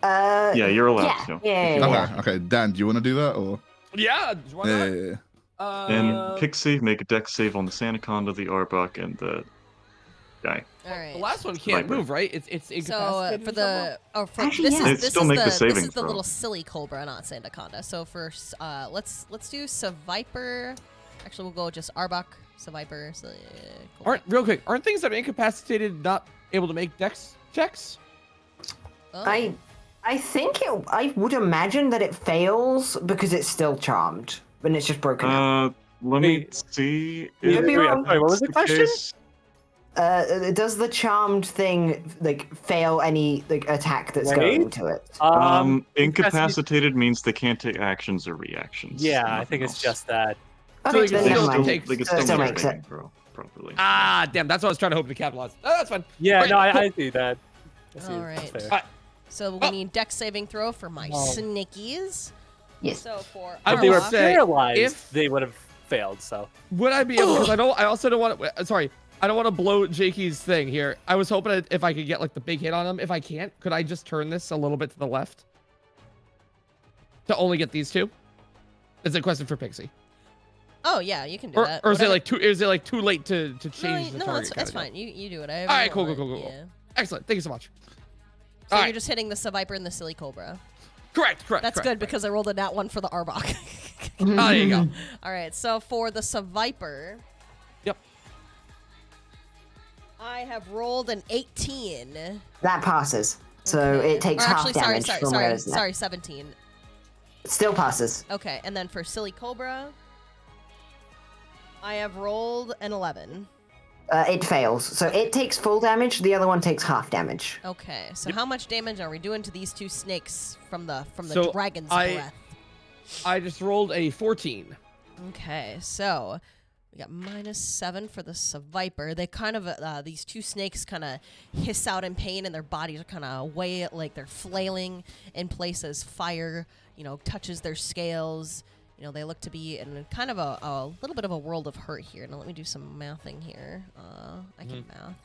yeah, you're allowed yeah, to. yeah, if you yeah, want. yeah. Okay. Dan, do you want to do that or? Yeah, why Yeah, not? yeah, yeah. And Pixie, make a dex save on the Sanaconda, the Arbok, and the guy. All right. The last one can't Viper. move, right? It's So incapacitated. for or the for Actually, this yeah. is It'd this still is make the this saving is the throw. little silly cobra, not Sandaconda. So for let's do Viper. Actually, we'll go just Arbok, Viper. something? Aren't things that are incapacitated not able to make dex checks? Oh. I think it. I would imagine that it fails because it's still charmed, and it's just broken out. Let me Wait. see. Could if be wrong. Sorry, what was the that's question? case. Does the charmed thing like fail any like attack that's Wait. going to it? Incapacitated means they can't take actions or reactions. Yeah, I nothing think it's else. just that. Okay, they then They never still mind. take- they could Still still make a makes saving it. throw properly. Ah, damn! That's what I was trying to hope to capitalize. Oh, that's fine. Yeah, Right, no, cool. I see that. I see All that's right. fair. Alright. So we Oh. need dex saving throw for my Oh. snickies. Yes. So for I If they were will say, paralyzed, if- they would have failed. So Would I be able? Because I also don't want to. Sorry, I don't want to blow Jakey's thing here. I was hoping if I could get like the big hit on him. If I can't, could I just turn this a little bit to the left to only get these two? It's a question for Pixie. Oh yeah, you can do that. Or is it Whatever- like too? Is it like too late to change the no, target? that's kinda fine. You do it. All right, cool. Yeah. Excellent. Thank you so much. So All you're right. just hitting the Viper and the silly cobra. Correct. That's good because I rolled a nat 1 for the Arbok. Oh, there you go. All right, so for the Viper, Yep. I have rolled an 18. That passes. So it takes Or half actually, damage from where it's at. sorry, 17. Still passes. Okay, and then for silly cobra, I have rolled an 11. It fails. So it takes full damage. The other one takes half damage. Okay, so how much damage are we doing to these two snakes from the So dragon's I- breath? I just rolled a 14. Okay, so we got -7 for the Viper. They kind of these two snakes kind of hiss out in pain, and their bodies are kind of way like they're flailing in place as fire, touches their scales. They look to be in kind of a little bit of a world of hurt here. Now let me do some mathing here. I can math.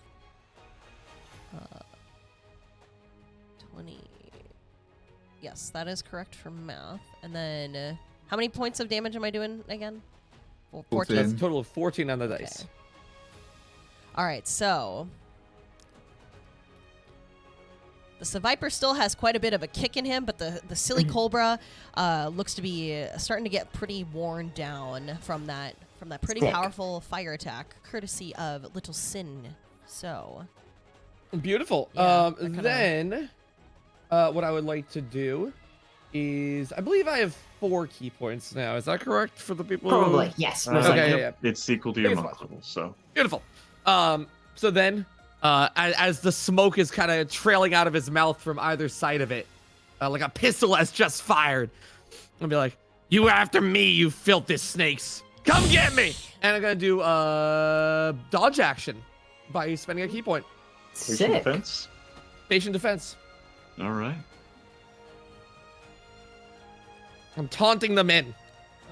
20. Yes, that is correct for math. And then, how many points of damage am I doing again? 14. That's a total of 14 on the dice. Okay. All right, so the Viper still has quite a bit of a kick in him, but the silly Cobra looks to be starting to get pretty worn down from that pretty Sick. powerful fire attack, courtesy of Little Sin. So Beautiful. Yeah, they're kinda- Then, what I would like to do is, I believe I have 4 key points now. Is that correct for the people? Probably, yes. Most Okay, likely. yeah. It's equal to your It's monk fine. level, so. Beautiful. So then, as the smoke is kind of trailing out of his mouth from either side of it, like a pistol has just fired, I'll be like, "You after me, you filthy snakes! Come get me!" And I'm gonna do dodge action by spending a key point. Patient Sick. defense. Patient defense. All right. I'm taunting them in.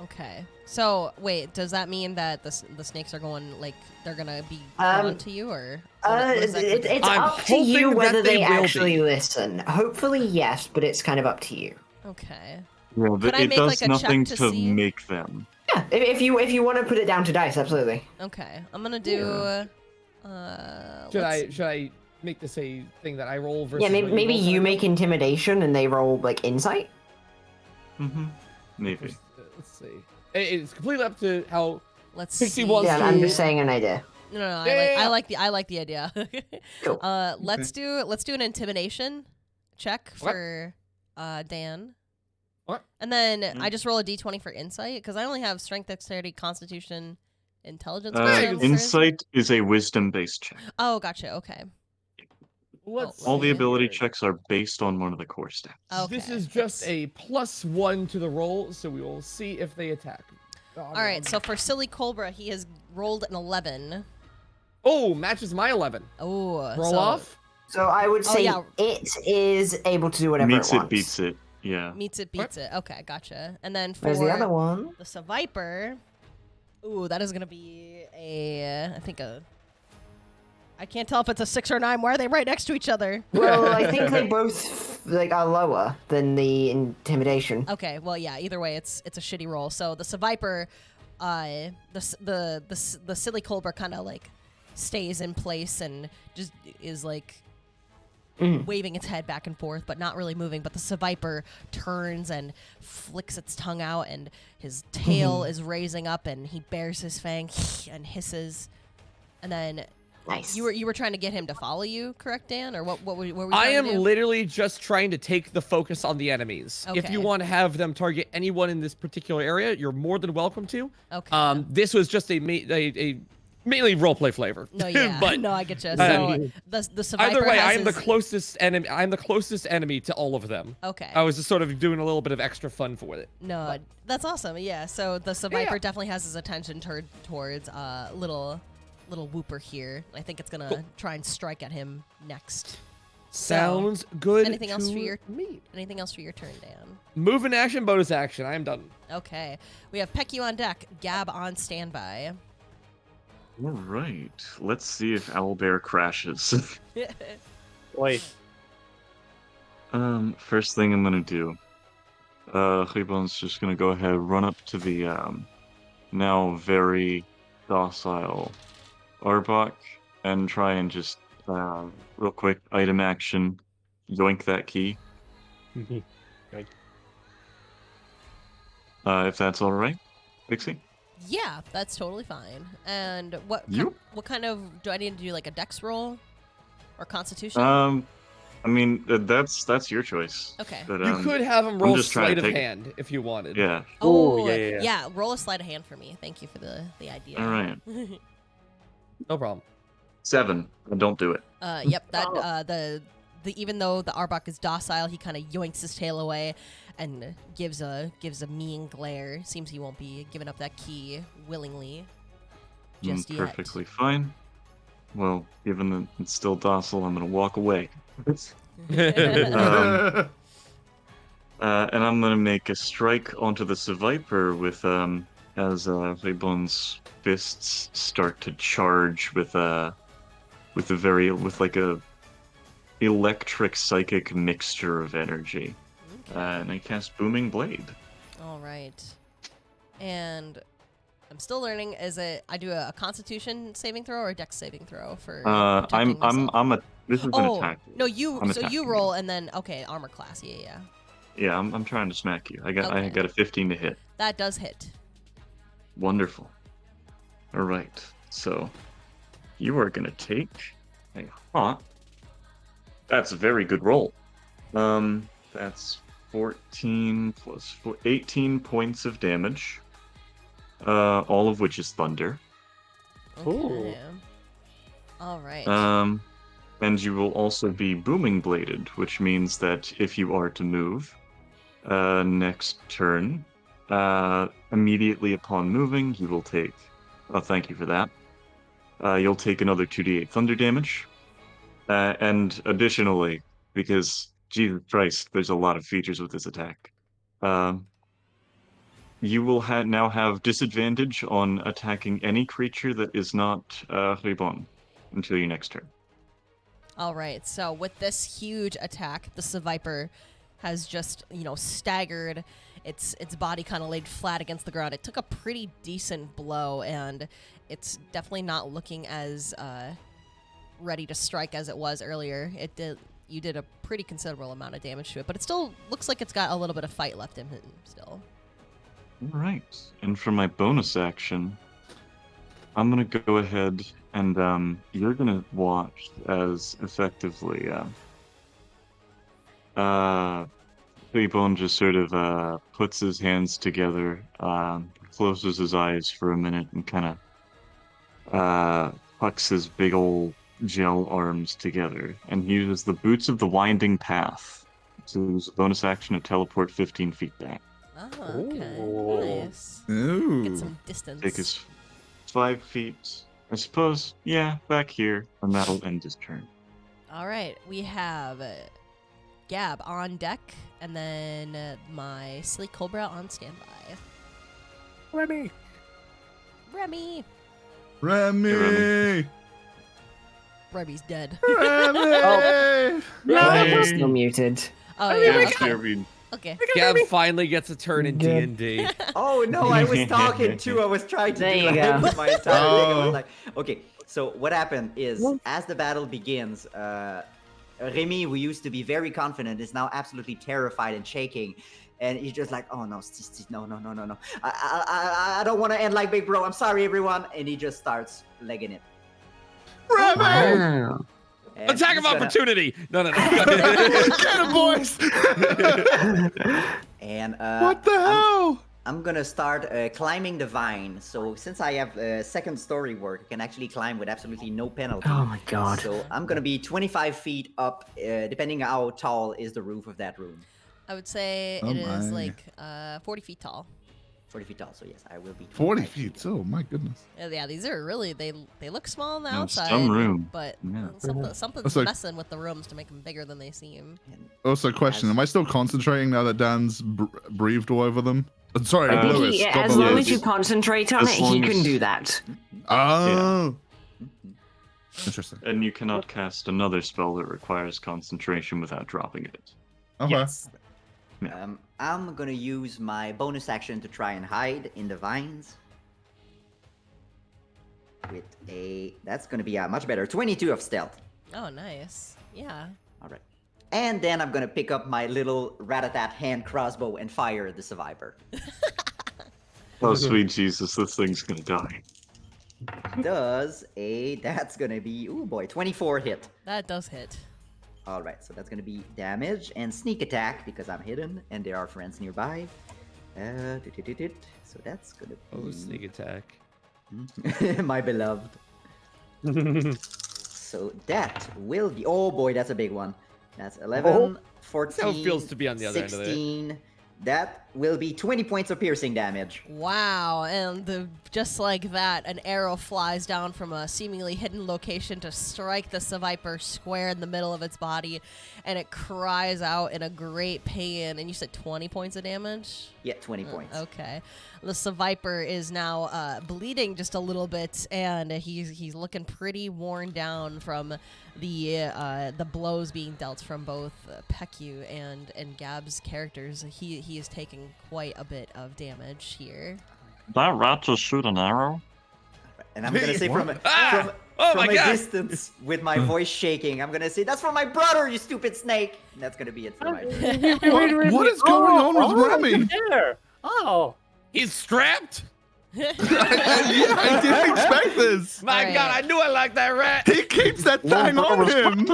Okay. So wait, does that mean that the snakes are going like they're gonna be drawn to you, or what is that gonna do? It's I'm up to you hoping whether that they they will actually be. listen. Hopefully, yes, but it's kind of up to you. Okay. Yeah, Could but I it make, does like, a check nothing to to see? make them. Yeah, if you want to put it down to dice, absolutely. Okay. I'm gonna do. Should let's- I make this a thing that I roll versus? Yeah, what maybe roll you for? make intimidation and they roll like insight. Mm-hmm. Maybe. Let's see. It's completely up to how. Let's 61 see. Yeah, I'm just saying an idea. No, no, no. Yeah. I like the idea. Cool. Let's do an intimidation check What? for Dan. What? And then I just roll a d20 for insight because I only have strength, dexterity, constitution, intelligence. wisdom, charisma. Insight is a wisdom-based check. Oh, gotcha. Okay. Let's Oh, All the yeah. ability checks are based on one of the core stats. Okay. This is just a +1 to the roll, so we will see if they attack. All right. So for Silly Cobra, he has rolled an 11. Oh, matches my 11. Oh. Roll so off. So I would say yeah. it is able to do whatever Meets it it, wants. beats it. Yeah. Meets it, beats it. Okay, gotcha. And then for There's the other one. the Survivor, ooh, that is gonna be I think I can't tell if it's a 6 or 9. Why are they right next to each other? Well, I think they both like are lower than the intimidation. Okay, well, yeah. Either way, it's a shitty roll. So the Survivor, the Silly Cobra kind of like stays in place and just is like waving its head back and forth, but not really moving. But the Survivor turns and flicks its tongue out, and his tail is raising up, and he bares his fang and hisses. And then Nice. you were trying to get him to follow you, correct, Dan? Or what were you I trying am to do? literally just trying to take the focus on the enemies. If Okay. you want to have them target anyone in this particular area, you're more than welcome to. Okay. This was just a mainly roleplay flavor. No, yeah. but no, I get you. So the Survivor either way, has I am the his- closest enemy. I'm the closest enemy to all of them. Okay. I was just sort of doing a little bit of extra fun for it. No, that's awesome. Yeah. So the Survivor Yeah. definitely has his attention towards little Wooper here. I think it's gonna try and strike at him next. Sounds good. anything else for to your- me? Anything else for your turn, Dan? Move in action, bonus action. I am done. Okay. We have Peck you on deck, Gab on standby. All right. Let's see if Owlbear crashes. Wait. First thing I'm gonna do. Ribbon's just gonna go ahead, run up to the now very docile Arbok and try and just real quick item action, yoink that key. If that's all right, Pixie. Yeah, that's totally fine. And what Yep. what kind of do I need to do, like a dex roll or constitution? I mean that's your choice. Okay. But, You could have him roll just trying sleight to of take- hand if you wanted. Yeah. Oh, yeah. Roll a sleight of hand for me. Thank you for the idea. All right. No problem. 7. Don't do it. Yep. That the even though the Arbok is docile, he kind of yoinks his tail away and gives a mean glare. Seems he won't be giving up that key willingly just yet. Perfectly fine. Well, given that it's still docile, I'm gonna walk away. And I'm gonna make a strike onto the Survivor with as Rebon's fists start to charge with a electric psychic mixture of energy. And I cast Booming Blade. All right. And I'm still learning. Is it I do a Constitution saving throw or a Dex saving throw for? protecting myself? This is an Oh attack. no, you. I'm So you attacking roll and then armor class. Yeah. Yeah, I'm trying to smack you. I got Okay. a 15 to hit. That does hit. Wonderful. All right. So you are gonna take a hot. That's a very good roll. That's 14 plus 4, 18 points of damage. All of which is thunder. Okay. All right. And you will also be booming bladed, which means that if you are to move next turn, immediately upon moving, you will take. Oh, thank you for that. You'll take another 2d8 thunder damage. And additionally, because Jesus Christ, there's a lot of features with this attack. You will now have disadvantage on attacking any creature that is not Ribbon until your next turn. All right. So with this huge attack, the Seviper has just, staggered. Its body kind of laid flat against the ground. It took a pretty decent blow, and it's definitely not looking as ready to strike as it was earlier. You did a pretty considerable amount of damage to it, but it still looks like it's got a little bit of fight left in him still. All right. And for my bonus action, I'm going to go ahead and you're going to watch as effectively Bone just sort of puts his hands together, closes his eyes for a minute, and kind of pucks his big old gel arms together, and he uses the Boots of the Winding Path to use a bonus action to teleport 15 feet back. Oh, okay. Nice. Ooh. Get some distance. Take his 5 feet, I suppose, back here, and that'll end his turn. All right. We have Gab on deck, and then my Sleek Cobra on standby. Remy. Remy. Remy. Remy's dead. Remy. I'm still muted. Oh, Yeah, yeah. okay. Okay. Gab finally gets a turn in D&D. Oh no, I was talking too. I was trying to There do you that go. with my entire thing. I Oh. was like, okay. So what happened is, as the battle begins, Remy, who used to be very confident, is now absolutely terrified and shaking. And he's just like, oh no, no. I don't want to end like Big Bro. I'm sorry, everyone. And he just starts legging it. Remy. Wow. And Attack he's of gonna- opportunity! No. Get him, boys. And What the hell? I'm gonna start climbing the vine. So since I have second story work, I can actually climb with absolutely no penalty. Oh my god. So I'm gonna be 25 feet up, depending on how tall is the roof of that room. I would say Oh it is my. like 40 feet tall. 40 feet tall, so yes, I will be 40 25 feet. Oh my goodness. Yeah, these are really they look small on the No, outside. some room. But Yeah. something's That's like- messing with the rooms to make them bigger than they seem. And Also, question: am I still concentrating now that Dan's breathed all over them? Sorry, I think Lewis. As Gobble long Lewis. as you concentrate on As it, he long can as- do that. Oh. Interesting. And you cannot cast another spell that requires concentration without dropping it. Okay. Yes. I'm gonna use my bonus action to try and hide in the vines. That's gonna be much better. 22 of stealth. Oh, nice. Yeah. All right. And then I'm gonna pick up my little Rattata hand crossbow and fire at the survivor. Oh, sweet Jesus, this thing's gonna die. That's gonna be, ooh boy, 24 hit. That does hit. All right, so that's gonna be damage and sneak attack because I'm hidden and there are friends nearby. So that's gonna be Oh, sneak attack. my beloved. So that will be, oh boy, that's a big one. That's 11, 14, That's how it feels to be on the other end of it. 16. That will be 20 points of piercing damage. Wow, and just like that, an arrow flies down from a seemingly hidden location to strike the Seviper square in the middle of its body, and it cries out in a great pain. And you said 20 points of damage? Yeah, 20 points. Okay. The Seviper is now bleeding just a little bit, and he's looking pretty worn down from the blows being dealt from both Peku and Gab's characters. He is taking quite a bit of damage here. That rat just shoot an arrow? And I'm gonna say from Oh from my a God. distance with my voice shaking, I'm gonna say, "That's for my brother, you stupid snake!" And that's gonna be it for my turn. What is going on with Remy? There. Oh. He's strapped? I didn't expect this. My All God, right. I knew I liked that rat. He keeps that thing on him.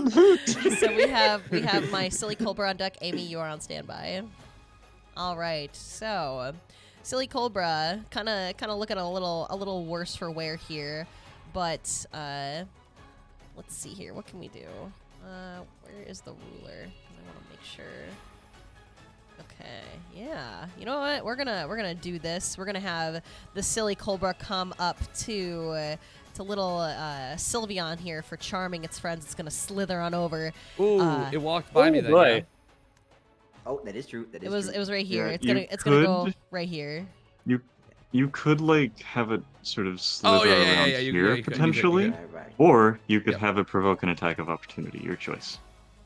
So we have my Silly Cobra on deck. Amy, you are on standby. All right. So Silly Cobra kind of looking a little worse for wear here, but let's see here. What can we do? Where is the ruler? 'Cause I want to make sure. Okay, yeah. You know what? We're gonna do this. We're gonna have the Silly Cobra come up to little Sylveon here for charming its friends. It's gonna slither on over. Ooh, it walked by me then. boy. Yeah. Oh, that is true. That is It was true. it was right here. Yeah, It's gonna go could- right here. You could like have it sort of slither Oh, yeah, around you here could, you could. potentially, Right. or you could Yep. have it provoke an attack of opportunity. Your choice.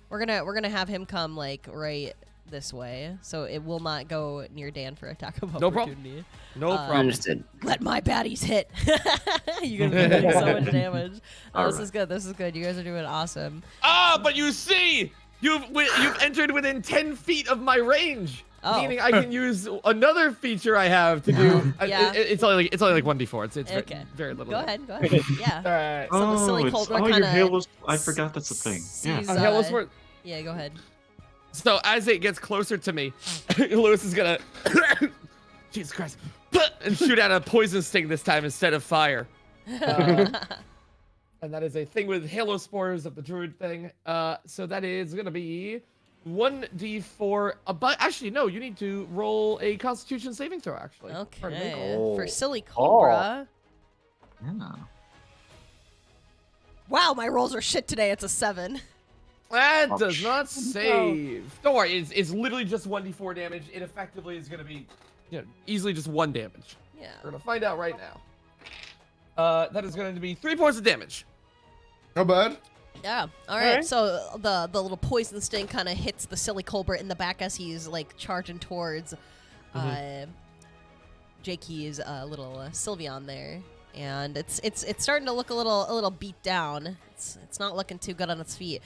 We're gonna have him come like right this way, so it will not go near Dan for attack of No problem. opportunity. No problem. Understood. Let my baddies hit. You're gonna be doing so much damage. Oh, this Alright. is good. This is good. You guys are doing awesome. Ah, but you see, you've entered within 10 feet of my range. Oh. Meaning I can use another feature I have to do. Yeah. It's only like 1d4. It's Okay. very little. Go ahead. Go ahead. Yeah. All right. So the Silly Cobra your kinda Halo's. I forgot that's a thing. Yeah. sees, Halo Sport. Yeah. Go ahead. So as it gets closer to me, Lewis is gonna, Jesus Christ, and shoot out a poison sting this time instead of fire. And that is a thing with Halo Spores of the Druid thing. So that is gonna be 1d4. But actually, no, you need to roll a Constitution saving throw. Actually. Pardon me. Okay. Oh. For Silly Cobra. Yeah. Wow, my rolls are shit today. It's a 7. That Oh, does not save. Don't worry, it's literally just 1d4 damage. It effectively is gonna be, easily just 1 damage. Yeah. We're gonna find out right now. That is going to be 3 points of damage. Not bad. Yeah. All right. So the little poison sting kind of hits the Silly Cobra in the back as he's like charging towards Jakey's little Sylveon there, and it's starting to look a little beat down. It's not looking too good on its feet.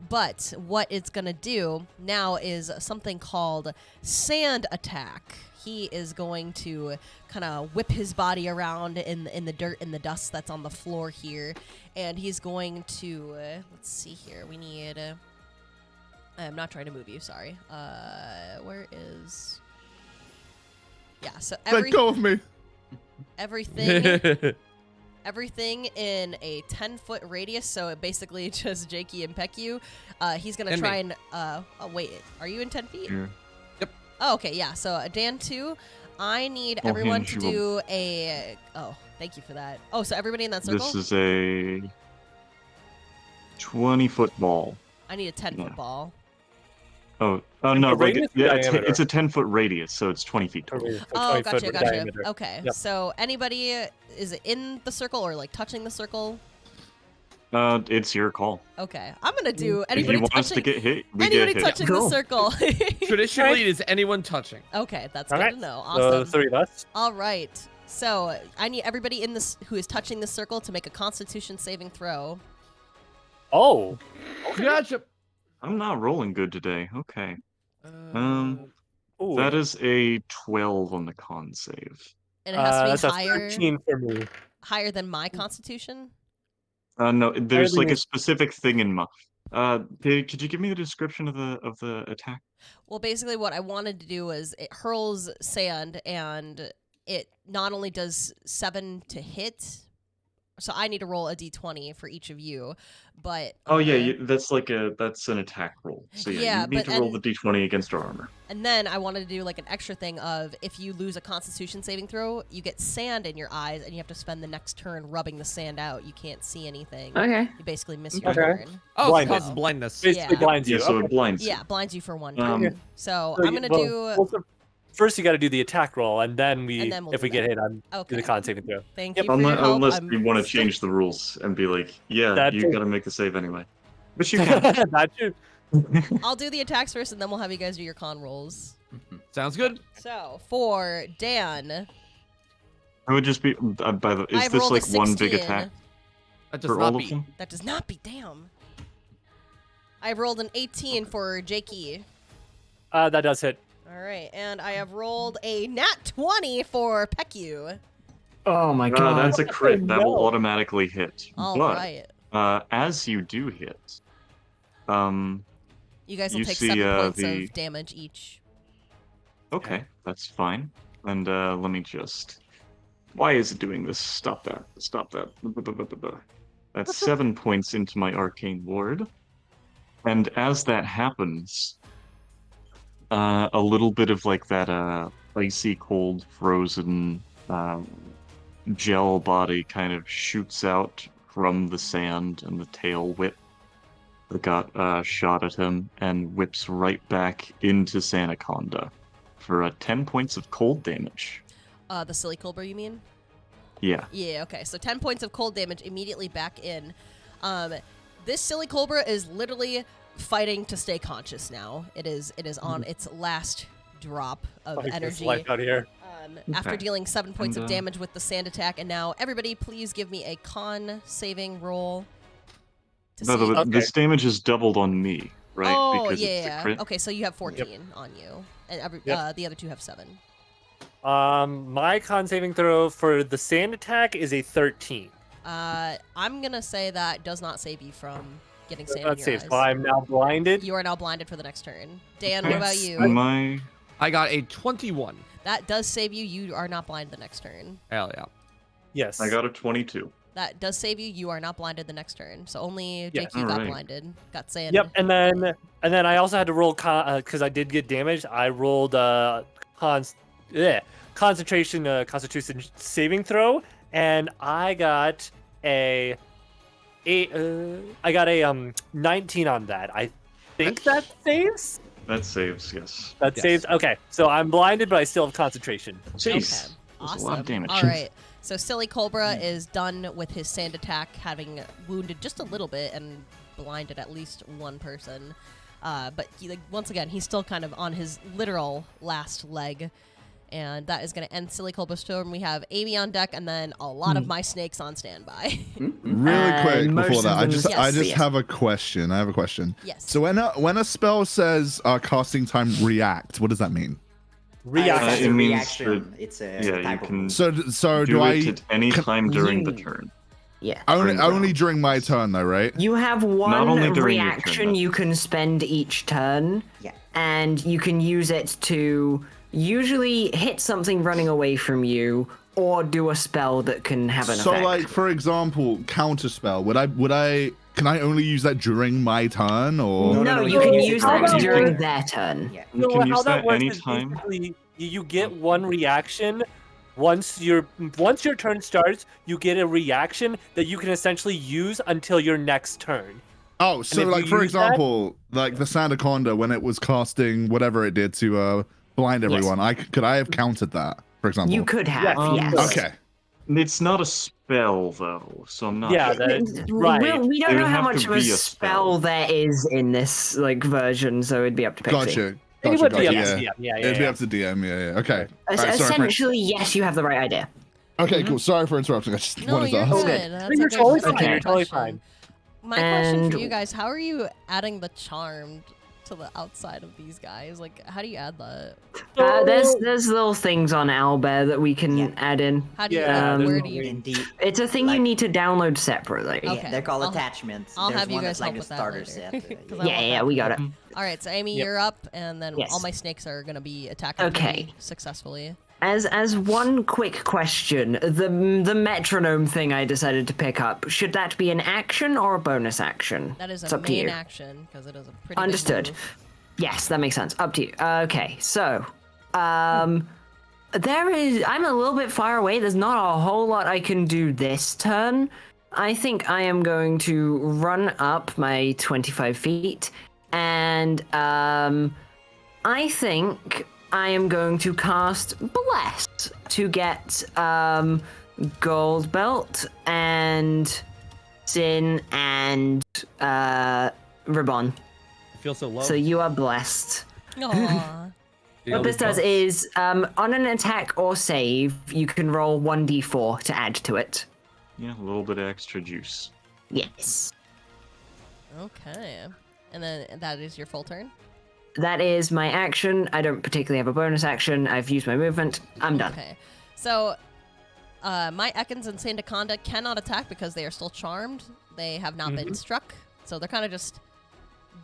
But what it's gonna do now is something called Sand Attack. He is going to kind of whip his body around in the dirt and the dust that's on the floor here, and he's going to let's see here. We need. I'm not trying to move you. Sorry. Where is? Yeah. So Let go of me. everything. Everything in a 10-foot radius, so it basically just Jakey and Peck you. He's gonna And try me. and wait. Are you in 10 feet? Yeah. Oh, okay, yeah. So Dan 2, I need I'll everyone hand to you do a. Oh, thank you for that. Oh, so everybody in that circle. This is a 20-foot ball. I need a 10-foot Yeah. ball. Oh no! The Like radius or yeah, diameter? it's a 10-foot radius, so it's 20 feet total. Oh, 20 gotcha, foot gotcha. diameter. Okay, Yep. so anybody is it in the circle or like touching the circle? It's your call. Okay, I'm gonna do If anybody you want us touching. to get hit, we Anybody get hit. touching the circle. Traditionally, it is anyone touching. Okay, that's All good right. to know. So Awesome. the 3 of us. All right. So I need everybody in this who is touching the circle to make a Constitution saving throw. Oh. Gotcha. I'm not rolling good today. Okay. Ooh. That is a 12 on the con save. And it has to that's be a 13 for me. higher than my Constitution. No, there's than like me. a specific thing in my. Could you give me the description of the attack? Well, basically, what I wanted to do was it hurls sand, and it not only does 7 to hit, so I need to roll a d20 for each of you, but Oh yeah, that's an attack roll. So yeah, Yeah, you need but- to roll and- the d20 against our armor. and then I wanted to do like an extra thing of if you lose a Constitution saving throw, you get sand in your eyes, and you have to spend the next turn rubbing the sand out. You can't see anything. Okay. You basically miss your Okay. turn. Oh, it Blindness. causes blindness. Basically Yeah. blinds you. Yeah, so Okay. it blinds. Yeah, blinds you for 1 Um, turn. So So I'm you- gonna well, do. well, so first, you got to do the attack roll, and then And then we'll if do we get that. hit, I'm do Okay. the con saving throw. Thank Yep. you for your help. Unless I'm you want to still- change the rules and be like, yeah, That you too. got to make the save anyway. But you can. That too. I'll do the attacks first, and then we'll have you guys do your con rolls. Sounds good. So for Dan, It would just be. By the, is I've this rolled a like one big 16. attack That does for not all beat. of them? That does not beat. Damn. I've rolled an 18 for Jakey. That does hit. All right, and I have rolled a nat 20 for Peck you. Oh my god. That's a crit. That will no. automatically hit. All but right. as you do hit, You guys will you take see, 7 points the- of damage each. okay, that's fine. And let me just. Why is it doing this? Stop that. Stop that. That's 7 points into my arcane ward. And as that happens, a little bit of like that icy cold frozen gel body kind of shoots out from the sand, and the tail whip that got shot at him and whips right back into Sanaconda for 10 points of cold damage. The silly cobra, you mean? Yeah. Yeah, okay. So 10 points of cold damage immediately back in. This silly cobra is literally fighting to stay conscious now. It is on its last drop of Fucking energy. life out here. After Okay. dealing 7 points And, of damage with the sand attack, and now everybody please give me a con saving roll. To By the see- way, this damage is doubled on me, right? Oh, because yeah, it's a yeah. crit. Okay, so you have 14 on you. And the other two have 7. My con saving throw for the sand attack is a 13. I'm gonna say that does not save you from getting sand in That your saves. eyes. So I'm now blinded. You are now blinded for the next turn. Dan, what about you? My I got a 21. That does save you. You are not blind the next turn. Hell yeah. Yes. I got a 22. That does save you. You are not blinded the next turn. So only Yeah. JQ got Alright. blinded. Got sand. Yep, and then I also had to roll because I did get damaged. I rolled concentration saving throw, and I got a 19 on that. I think that saves. That saves, yes. That Yes. saves. Okay, so I'm blinded, but I still have concentration. Jeez. Okay. That's Awesome. a lot of damage. All right. So Silly Cobra is done with his sand attack, having wounded just a little bit and blinded at least one person. But once again, he's still kind of on his literal last leg. And that is going to end Silly Cobra's turn. We have Amy on deck, and then a lot of my snakes on standby. Really quick most before that, of I them- just Yes. have a question. I have a question. Yes. So when a spell says casting time react, what does that mean? Reaction. It's it a means reaction. that- It's a yeah, you type of can- move. So do do I it at any time during the you- turn. Yeah. only during only round. during my turn though, right? You have one only during your turn, reaction but- you can spend each turn, Yeah. and you can use it to usually hit something running away from you or do a spell that can have an So effect. like for example, counterspell. Can I only use that during my turn or No, no, no, you no, can no, use how that about during work? their turn. Yeah. You can use how that works is anytime. basically you get one reaction. Once your turn starts, you get a reaction that you can essentially use until your next turn. Oh, so if like you for use that- example, like the Sandaconda when it was casting whatever it did to blind Yes. everyone, could I have countered that, for example? You could have, Yeah, yes. Okay. It's not a spell though, so I'm not. Yeah, sure. that, right. We It don't know would how have much to of a be a spell spell. there is in this like version, so it'd be up to Pixie. Gotcha. It Gotcha. would be Gotcha. up Yeah. to DM. Yeah, It'd be yeah. up to DM. Yeah. Okay. Right. All right, sorry for- Essentially, yes, you have the right idea. Okay, cool. Sorry for interrupting. I just No, wanted to you're ask. good. Okay. That's You're a good- totally that's a fine. good You're totally question. fine. My question for And- you guys: how are you adding the charmed to the outside of these guys? Like, how do you add that? There's little things on Owlbear that we can Yeah. add in. How do you? Yeah, where there's do you? Indeed. It's a thing you Like- need to download separately. Okay. Yeah, they're called I'll- attachments. I'll There's have you one guys that's like help the with that starter later. set. 'Cause I Yeah, want yeah, that. we got it. All right, so Amy, Yep. you're up, and then Yes. all my snakes are gonna be attacking Okay. me successfully. As one quick question, the metronome thing I decided to pick up, should that be an action or a bonus action? That is It's a up to main you. action because it is a pretty. Understood. Big move. Yes, that makes sense. Up to you. Okay, so I'm a little bit far away. There's not a whole lot I can do this turn. I think I am going to run up my 25 feet, and I think I am going to cast Bless to get Gold Belt and Sin and Ribbon. Feel so low. So you are blessed. Aw. What this does is, on an attack or save, you can roll 1d4 to add to it. Yeah, a little bit of extra juice. Yes. Okay, and then that is your full turn. That is my action. I don't particularly have a bonus action. I've used my movement. I'm done. Okay, so my Ekans and Cyndaquil cannot attack because they are still charmed. They have not been struck, so they're kind of just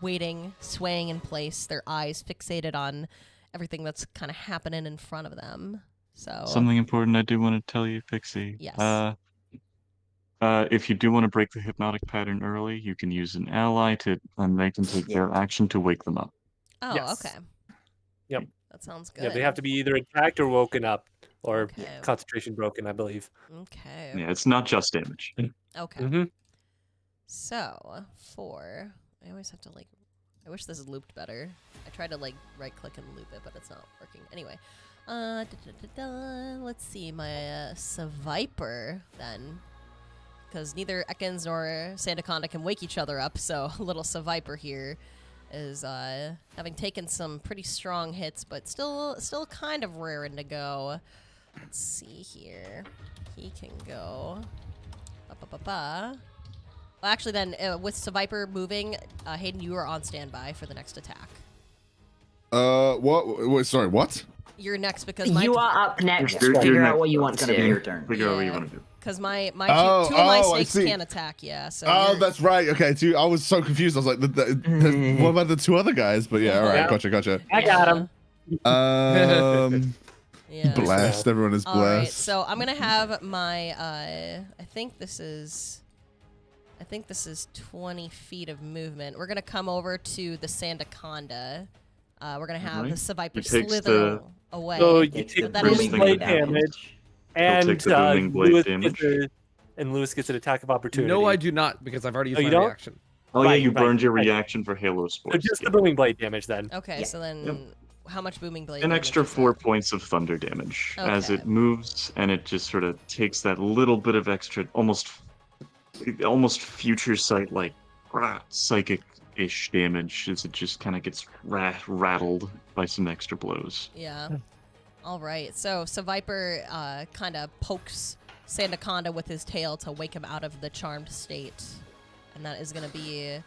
waiting, swaying in place, their eyes fixated on everything that's kind of happening in front of them. So Something important I do want to tell you, Pixie. Yes. If you do want to break the hypnotic pattern early, you can use an ally and they can take their action to wake them up. Oh, Yes. okay. Yep. That sounds good. Yeah, they have to be either attacked or woken up, or Okay. concentration broken, I believe. Okay. Yeah, it's not just damage. Okay. Mm-hmm. So, I always have to I wish this is looped better. I tried to right click and loop it, but it's not working. Anyway, let's see my Viper then, because neither Ekans nor Cyndaquil can wake each other up. So little Viper here is having taken some pretty strong hits, but still kind of raring to go. Let's see here. He can go. Well, actually, then, with Viper moving, Hayden, you are on standby for the next attack. What? Wait, sorry, what? You're next because You are up next. You're Figure next. out what you want It's to gonna be your do. turn. Figure out what you want to do. Because my two Oh, of my I snakes see. can't attack, yeah. So Oh, you're- that's right. Okay, I was so confused. I was like, what about the two other guys? But yeah, all right, Yeah. gotcha. I got him. Yeah. Blessed. Everyone is All right, blessed. so I'm gonna have my I think this is 20 feet of movement. We're gonna come over to the Sandaconda. We're gonna have Right. the Viper He takes slither away. So you Takes take the that booming is- booming blade damage. damage, He'll and take the booming blade Lewis damage. Lewis gets an attack of opportunity. No, I do not, because I've already used Oh, you my don't? reaction. Oh yeah, Right, you right, burned your right. reaction for Halo Sports. So just yeah. the booming blade damage then. Okay, Yeah. so then how much booming blade? An damage extra is 4 that? points of thunder damage as Okay. it moves, and it just sort of takes that little bit of extra, almost future sight like psychic-ish damage as it just kind of gets rattled by some extra blows. Yeah. All right. So Viper kind of pokes Sandaconda with his tail to wake him out of the charmed state, and that is going to be.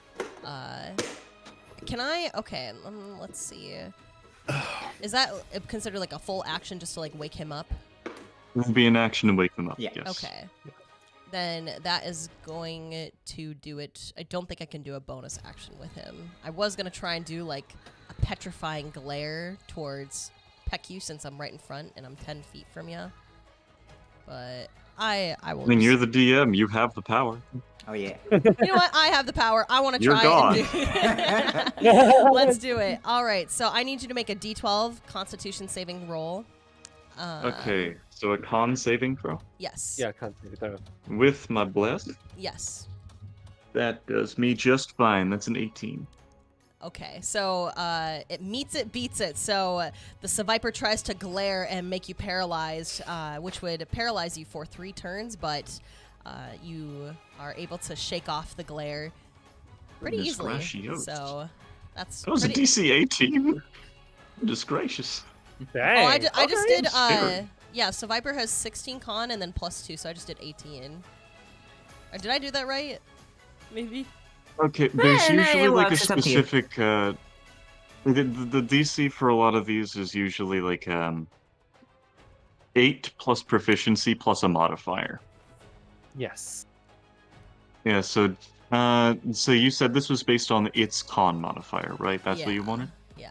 Can I? Okay. Let's see. Is that considered like a full action just to wake him up? It will be an action to wake them up. Yeah. Yes. Okay. Then that is going to do it. I don't think I can do a bonus action with him. I was going to try and do a petrifying glare towards Peck since I'm right in front and I'm 10 feet from you. But I will. I mean, just- you're the DM. You have the power. Oh yeah. You know what? I have the power. I want to You're try and do Let's do it. All right. So I need you to make a D12 Constitution saving roll. Okay, so a con saving throw Yes. Yeah, concentrate there. with my bless. Yes. That does me just fine. That's an 18. Okay, so it meets it, beats it. So the Viper tries to glare and make you paralyzed, which would paralyze you for 3 turns, but you are able to shake off the glare pretty Goodness easily. gracious. So that's That was pretty... a DC 18. Goodness gracious. Dang. Oh, I just did. Scared. Yeah, so Viper has 16 con and then +2, so I just did 18. Or did I do that right? Maybe. Okay, there's no, usually it like a works, it's up to you. specific. The DC for a lot of these is usually 8 plus proficiency plus a modifier. Yes. Yeah, so you said this was based on its con modifier, right? That's what you Yeah. wanted? Yeah.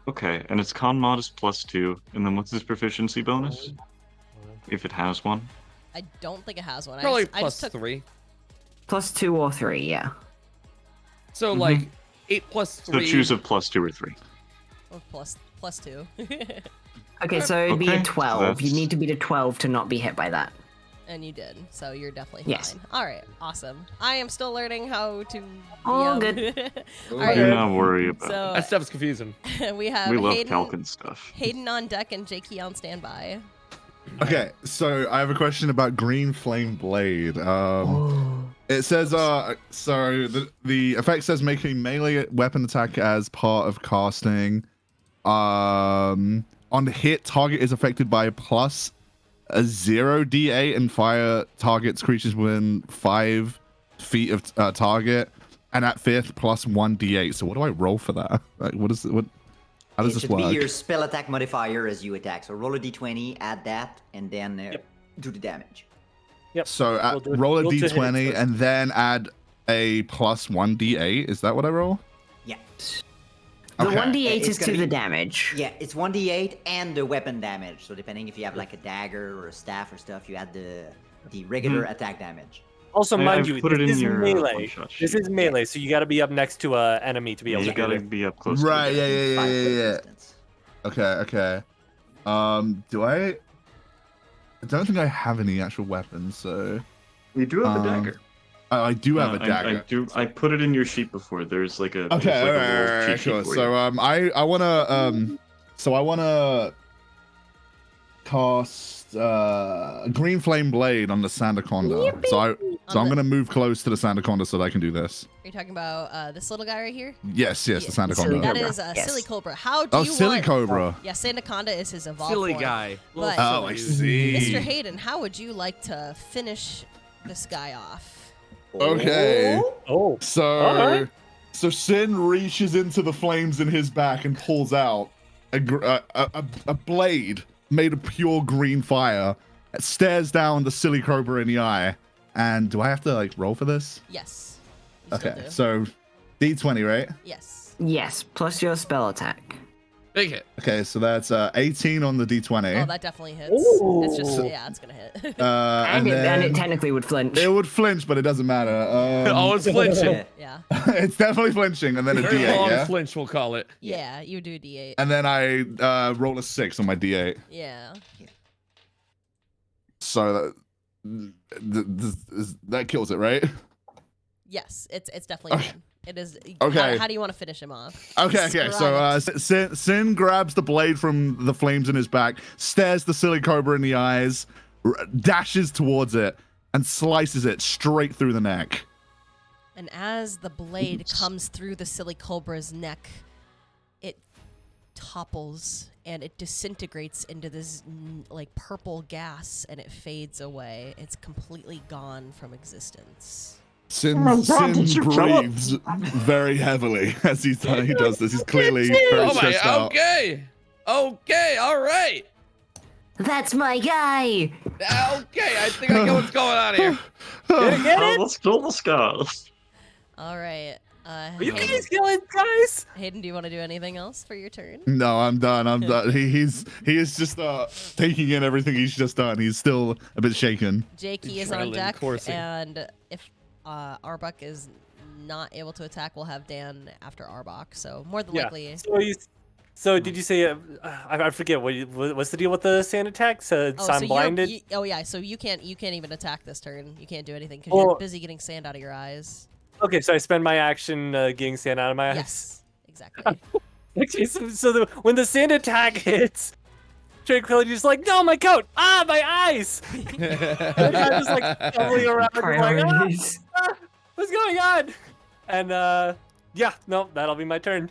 Okay, and its con mod is +2, and then what's his proficiency bonus? If it has one. I don't think it has one. Probably I just took +3. +2 or 3, yeah. So Mhm. like 8 plus So 3. choose a +2 or 3. or +2. Okay, so it'd be Okay, a 12. You that's- need to beat a 12 to not be hit by that. And you did, so you're definitely Yes. fine. All right, awesome. I am still learning how to. All DM. good. All right, Do not worry about so That stuff's confusing. we have it. We love Hayden, Calkin stuff. Hayden on deck and Jakey on standby. Okay, so I have a question about Green Flame Blade. It says, so the effect says make a melee weapon attack as part of casting. On hit, target is affected by plus a 0 D8 and fire targets creatures within 5 feet of target, and at fifth plus 1 D8. So what do I roll for that? Like, what is it? What? How does It this should work? be your spell attack modifier as you attack. So roll a d20, add that, and then do the damage. Yep. So We'll do it- roll a we'll do hit d20 first. and then add a plus 1d8. Is that what I roll? Yeah. The Okay. 1d8 It's is to gonna the be- damage. Yeah, it's 1d8 and the weapon damage. So depending if you have like a dagger or a staff or stuff, you add the regular attack damage. Also, mind I've you, put it this in is your melee. one-shot This sheet. is melee, so you got to be up next to a enemy to be able You to do gotta it. be up close. Right, To yeah, it. yeah, yeah, 5 yeah, foot yeah. distance. Okay. Do I don't think I have any actual weapons, so You do have a dagger. I do have a dagger. I put it in your sheet before. There's like a Okay, there's like a alright, little cheat sheet sure. for So you. I wanna cast Green Flame Blade on the Sandaconda. So I'm gonna move close to the Sandaconda so that I can do this. Are you talking about this little guy right here? Yes, the Yeah, Sandaconda. That Cobra. is a Yes. silly cobra. How do Oh, you Silly want... Cobra. Yeah, Sandaconda is his evolved Silly form. guy. But- Oh, I see. Mr. Hayden, how would you like to finish this guy off? Okay. Oh, So, Alright. so Sin reaches into the flames in his back and pulls out a blade made of pure green fire. It stares down the silly cobra in the eye. And do I have to like roll for this? Yes. You still Okay, do. so D20, right? Yes. Yes, plus your spell attack. Big hit. Okay, so that's 18 on the D20. Oh, that definitely hits. Ooh. It's just, yeah, it's gonna hit. And, and it technically would flinch. it would flinch, but it doesn't matter. Oh, it's flinching. yeah. It's definitely flinching, and then a Very D8, long yeah? flinch, we'll call it. Yeah, you do D8. And then I roll a 6 on my D8. Yeah. So that kills it, right? Yes, it's definitely Okay. him. It is. Okay. How do you want to finish him off? Okay. So Sin grabs the blade from the flames in his back, stares the silly cobra in the eyes, dashes towards it, and slices it straight through the neck. And as the blade comes through the silly cobra's neck, it topples and it disintegrates into this like purple gas, and it fades away. It's completely gone from existence. Sin breathes very heavily as he does this. He's clearly very Oh my, stressed out. okay. Okay, all right. That's my guy! Okay, I think I know what's going on here. get it? Let's kill the skulls. All right. Are you Hayden, guys killing guys? Hayden, do you want to do anything else for your turn? No, I'm done. I'm done. He is just taking in everything he's just done. He's still a bit shaken. Jakey is on Adrenaline deck, coursing. and if Arbok is not able to attack, we'll have Dan after Arbok. So more than likely, So did you say? I forget what's the deal with the sand attack? So I'm blinded. So you can't even attack this turn. You can't do anything because Well- you're busy getting sand out of your eyes. Okay, so I spend my action getting sand out of my eyes. Yes, exactly. Okay, so when the sand attack hits, Tranquility's like, no, my coat! Ah, my eyes! And I'm just like stumbling around, just like, Priorities. what's going on? And yeah, no, that'll be my turn.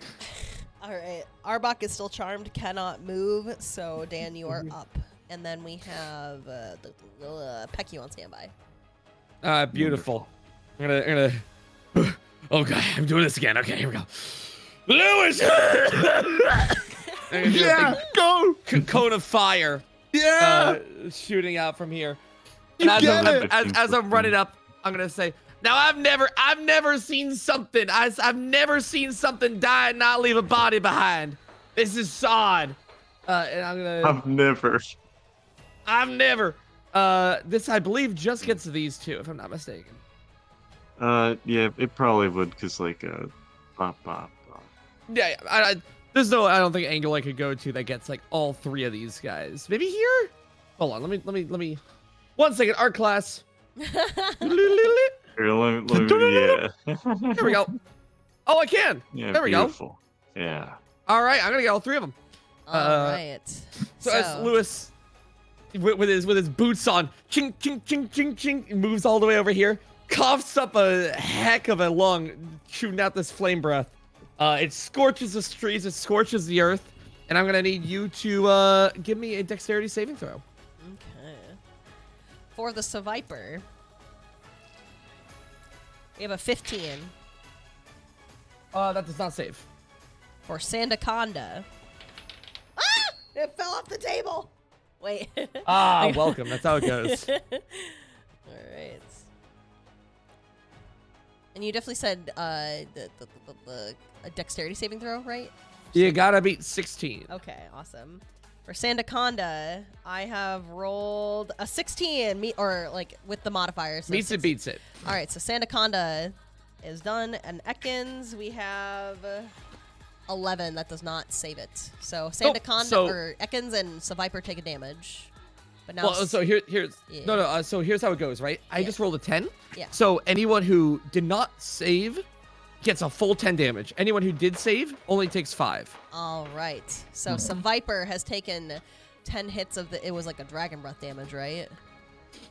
All right, Arbok is still charmed, cannot move. So Dan, you are up, and then we have Pecky on standby. Beautiful. I'm gonna. Oh god, I'm doing this again. Okay, here we go. Lewis. Yeah, go. Cone of fire. Yeah. Shooting out from here. You And get it. as I'm running up, I'm gonna say, now I've never seen something. I've never seen something die and not leave a body behind. This is sod. And I'm gonna. I've never. This I believe just gets these two, if I'm not mistaken. Yeah, it probably would, cause like bop bop. Yeah, I don't think angle I could go to that gets like all three of these guys. Maybe here. Hold on, let me. 1 second, art class. Here, let me yeah. There we go. Oh, I can. Yeah, There we go. beautiful. Yeah. All right, I'm gonna get all three of them. All right. So as Lewis, with his boots on, ching ching ching ching ching, moves all the way over here, coughs up a heck of a lung, shooting out this flame breath. It scorches the trees, it scorches the earth, and I'm gonna need you to give me a dexterity saving throw. Okay. For the Seviper, we have a 15. That does not save. For Sandaconda. Ah! It fell off the table. Wait. Ah, welcome. That's how it goes. All right. And you definitely said a dexterity saving throw, right? You gotta beat 16. Okay, awesome. For Sandaconda, I have rolled a 16, or like with the modifiers. So Meets it, beats it. All right, so Sandaconda is done, and Ekans, we have 11. That does not save it. So Sandaconda or Ekans and Seviper take a damage. But now, Well, so here's Yeah. no. So here's how it goes, right? I just rolled a 10. Yeah. So anyone who did not save gets a full 10 damage. Anyone who did save only takes 5. all right. So Seviper has taken 10 hits of it was like a dragon breath damage, right?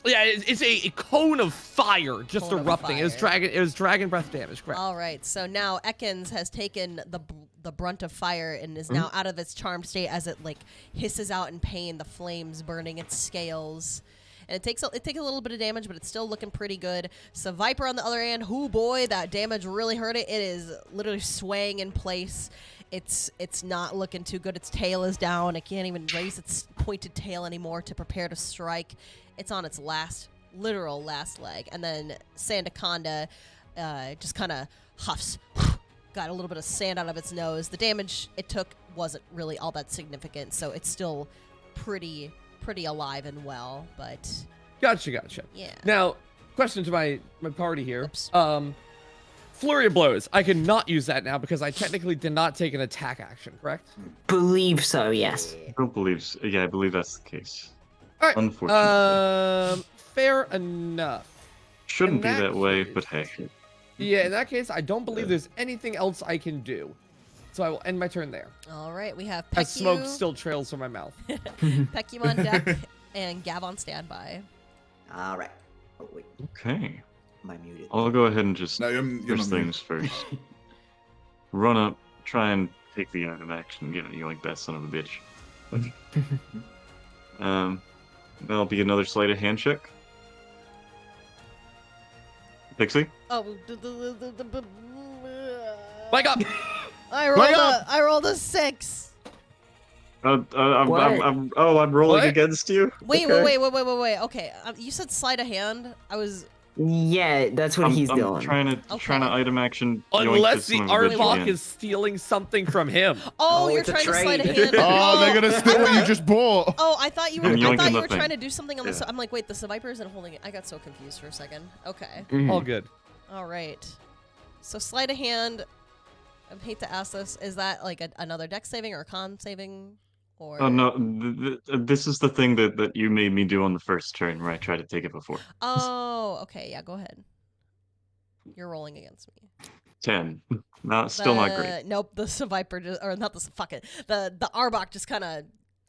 Yeah, it's a cone of fire just Cone of erupting. It was fire. dragon breath damage, correct? All right. So now Ekans has taken the brunt of fire and is now out of its charmed state as it like hisses out in pain, the flames burning its scales. And it takes a little bit of damage, but it's still looking pretty good. So Viper on the other hand, hoo boy, that damage really hurt it. It is literally swaying in place. It's not looking too good. Its tail is down. It can't even raise its pointed tail anymore to prepare to strike. It's on its literal last leg. And then Sandaconda just kind of huffs, got a little bit of sand out of its nose. The damage it took wasn't really all that significant, so it's still pretty alive and well, but Gotcha. yeah. Now, question to my party here. Oops. Flurry of blows. I cannot use that now because I technically did not take an attack action, correct? Believe so, yes. I don't believe so. Yeah, I believe that's the case. All right. Unfortunately. Fair enough. Shouldn't be in that that way, case- but hey. Yeah, in that case, I don't believe there's anything else I can do. So I will end my turn there. All right, we have As smoke Peku, still trails from my mouth. Peku on deck, and Gav on standby. All right. Oh wait, Okay. am I muted? I'll go ahead and just No, you're first not things first. Run up, try and take the item action. You like that son of a bitch. That'll be another sleight of hand check. Pixie? Oh, Wake up! I rolled a 6. What? I'm rolling What? against you. Wait, Okay. wait. Okay, you said sleight of hand. Yeah, that's what he's I'm doing. trying to item action. yoink Unless this the son of a bitch Arbok again. is stealing something from him. Oh, you're it's a trying to sleight of trade. hand. Oh, they're gonna steal what you just bought. Oh, I thought you were. I'm I yoinking thought you the were thing. trying to do something on the. Yeah. I'm like, wait, the Seviper isn't holding it. I got so confused for a second. Okay. Mhm. All good. All right. So sleight of hand. I hate to ask this. Is that like another dex saving or a con saving? Or Oh no, this is the thing that you made me do on the first turn where I tried to take it before. Oh, okay. Yeah, go ahead. You're rolling against me. 10. No, still not great. Nope. The Seviper just, or not the fuck it. The Arbok just kind of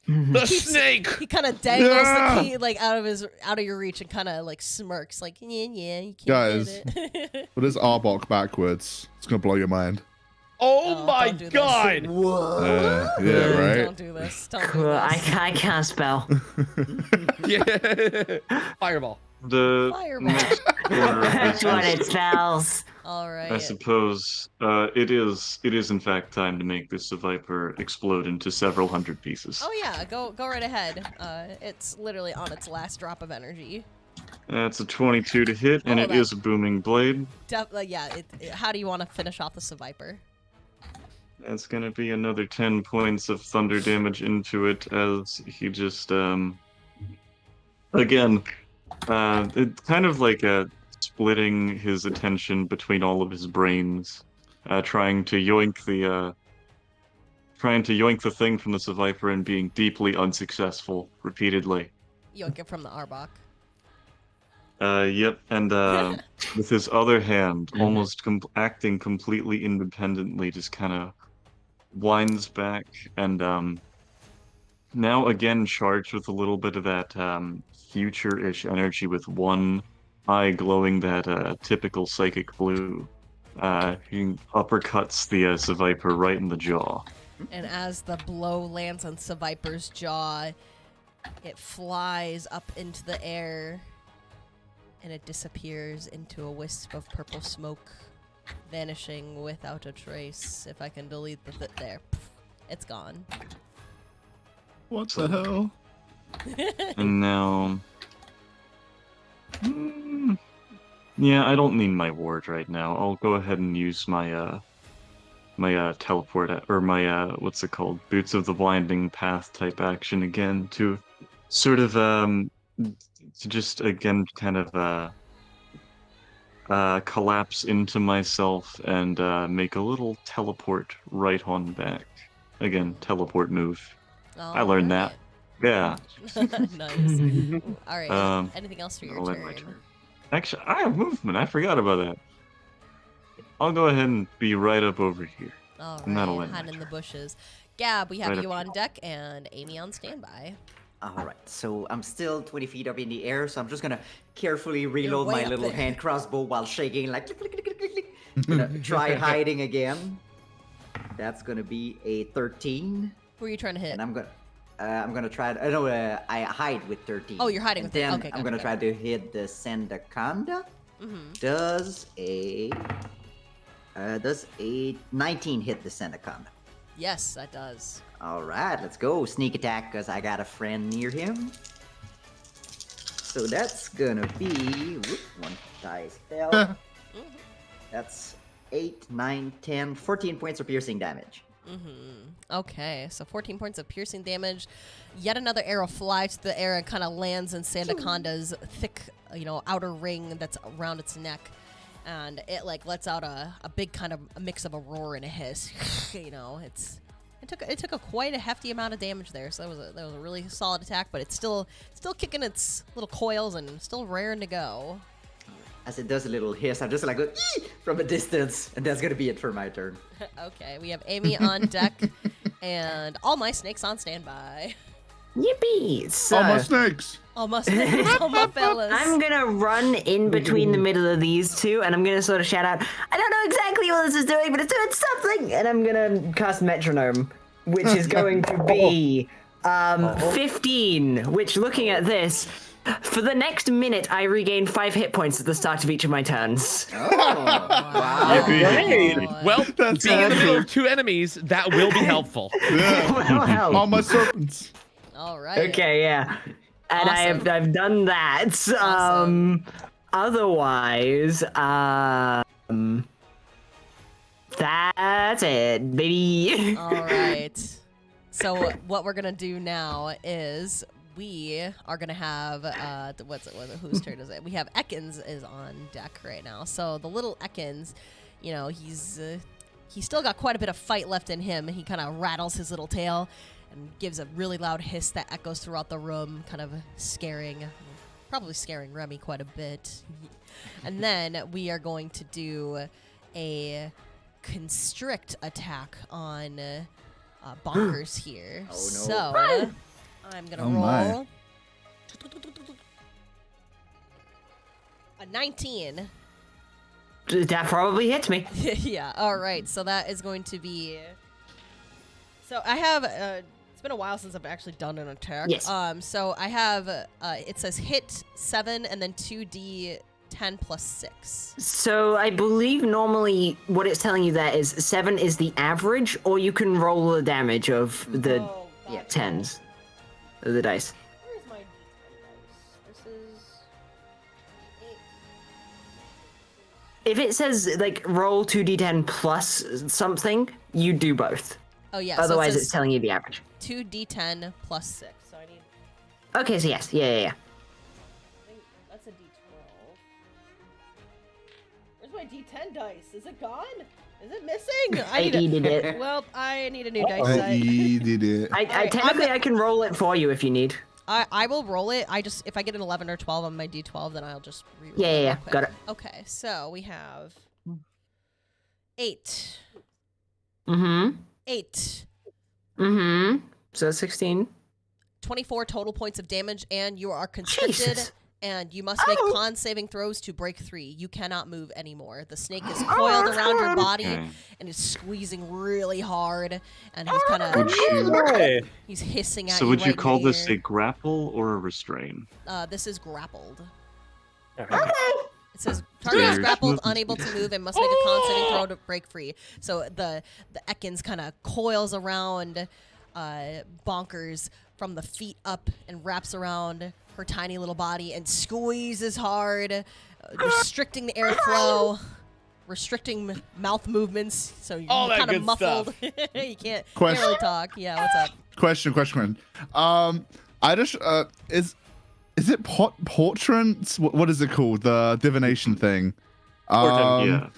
The snake! he kind of dangles Yeah. the key like out of your reach and kind of like smirks like yeah you can't Guys. get it. But it's Arbok backwards. It's gonna blow your mind. Oh, Oh, my don't do this. god! Yeah, right. Don't do this. Don't do Cool, this. I can't spell. Yeah. Fireball. The Fireball. next order of That's what it business, spells. All right. I suppose, it is in fact time to make this Viper explode into several hundred pieces. Oh yeah, go right ahead. It's literally on its last drop of energy. That's a 22 to hit, and Oh, it that- is a booming blade. Yeah. How do you want to finish off the Seviper? That's gonna be another 10 points of thunder damage into it as he just, again, it's kind of like splitting his attention between all of his brains, trying to yoink the thing from the Seviper and being deeply unsuccessful repeatedly. Yoink it from the Arbok. Yep, and with his other hand, almost acting completely independently, just kind of winds back and now again charged with a little bit of that future-ish energy with one eye glowing that typical psychic blue. He uppercuts the Seviper right in the jaw. And as the blow lands on Seviper's jaw, it flies up into the air and it disappears into a wisp of purple smoke, vanishing without a trace. If I can delete there. It's gone. What the hell? And now... yeah, I don't need my ward right now. I'll go ahead and use my teleport or my what's it called? Boots of the Blinding Path type action again to sort of to just again kind of collapse into myself and make a little teleport right on back. Again, teleport move. I learned that. Yeah. Nice. All right. Anything else for your I'll end my turn? turn. Actually, I have movement. I forgot about that. I'll go ahead and be right up over here. All And that'll right. end my Hide in the turn. bushes. Gab, we have Right you up on here. deck and Amy on standby. All right, so I'm still 20 feet up in the air, so I'm just gonna carefully reload way my up little there. hand crossbow while shaking, like click, click, click, click, click. Gonna try hiding again. That's gonna be a 13, Who are you trying to hit? and I'm gonna try. I hide with 13. Oh, you're hiding and with then 13. Okay, I'm gotcha, gonna try to hit the Cyndaquil. Does a 19 hit the Cyndaquil? Yes, that does. All right, let's go. Sneak attack, because I got a friend near him. So that's gonna be... Whoop, one dice fell. That's 8, 9, 10, 14 points of piercing damage. Okay, so 14 points of piercing damage. Yet another arrow flies to the air and kind of lands in Sandaconda's thick, outer ring that's around its neck. And it lets out a big kind of a mix of a roar and a hiss. It took quite a hefty amount of damage there. So that was a really solid attack, but it's still kicking its little coils and still raring to go. As it does a little hiss, I'm just like, go, "Ee!" from a distance, and that's gonna be it for my turn. Okay, we have Amy on deck and all my snakes on standby. Yippee! So Oh, my snakes! All my snakes, all my fellas. I'm gonna run in between the middle of these two, and I'm gonna sort of shout out, I don't know exactly what this is doing, but it's doing something! And I'm gonna cast Metronome, which is going to be 15, which, looking at this, for the next minute, I regain 5 hit points at the start of each of my turns. Wow. Great. Well, That's being in the middle awesome. of 2 enemies, that will be helpful. Yeah. All my serpents. All right. Okay, yeah. And Awesome. I've done that. Awesome. Otherwise, that's it, baby. All right. So what we're gonna do now is we are gonna have whose turn is it? We have Ekans is on deck right now. So the little Ekans, he's still got quite a bit of fight left in him. He kind of rattles his little tail and gives a really loud hiss that echoes throughout the room, kind of probably scaring Remy quite a bit. And then we are going to do a constrict attack on Bonkers here. Oh, no. So I'm gonna Oh, my. roll a 19. That probably hits me. Yeah. All right. So that is going to be. So I have. It's been a while since I've actually done an attack. Yes. So I have. It says hit 7 and then 2d10 plus 6. So I believe normally what it's telling you there is 7 is the average, or you can roll the damage of the Yeah. 10s of the dice. Where's my d10 dice? This is 8. If it says like roll 2d10 plus something, you do both. Oh yeah. Otherwise, so it it's says telling you the average. 2d10 plus 6. So I need. Okay, so yes, yeah. I think that's a d12. Where's my d10 dice? Is it gone? Is it missing? I needed it. Well, I need a new dice I set. did it. I Alright, technically I can roll it for you if you need. I will roll it. If I get an 11 or 12 on my d12, then I'll just re-roll Yeah, it. yeah, real yeah. quick. Got it. Okay, so we have 8. Mm-hmm. 8. Mm-hmm. So that's 16. 24 total points of damage, and you are constricted. Jesus. And you must make con saving throws to break 3. You cannot move anymore. The snake is coiled around your body Okay. and is squeezing really hard. And he's kind Would of you? Hey. he's hissing at So you. would you right call in this your a grapple or a restrain? ear. This is grappled. Okay. It says target is There's grappled, movement. unable to move, and must make a con saving throw to break free. So the Ekans kind of coils around Bonkers, from the feet up and wraps around her tiny little body and squeezes hard, restricting the airflow, restricting mouth movements, so you're All that kind of good muffled. stuff. You can't Question. really talk. Yeah, what's up? Question. I just is it portraits? What is it called? The divination thing. Yeah.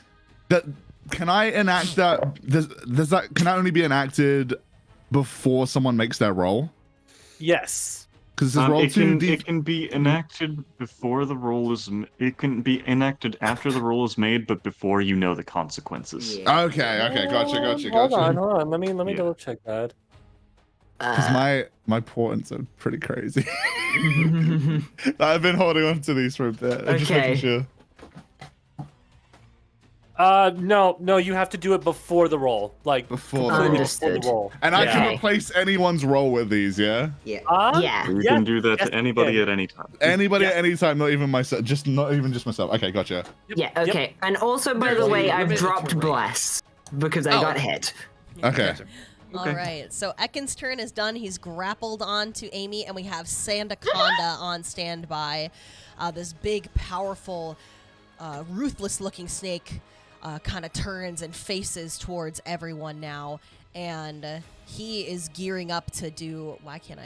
That can I enact that? Does that can that only be enacted before someone makes their roll? Yes. Because this roll It 2D. can be enacted before the roll is. It can be enacted after the roll is made, but before you know the consequences. Yeah. Okay, gotcha. Hold on. Let me Yeah. double check that. Because my portents are pretty crazy. I've been holding on to these for a bit. I'm just making Okay. sure. No, you have to do it before the roll. Like Before the completely roll. before the roll. And I can Yeah. replace anyone's roll with these, yeah? Yeah. Yeah. You Yes, can do that yes, to anybody you at any time. Anybody Yes. at any time, not even myself, not even just myself. Okay, gotcha. Yeah, okay. And also, by the There's way, a I've limit to dropped range. Bless because I Oh. got hit. Okay. All right, so Ekken's turn is done. He's grappled onto Amy, and we have Cyndaquil on standby. This big, powerful, ruthless-looking snake kind of turns and faces towards everyone now, and he is gearing up to do. Why can't I?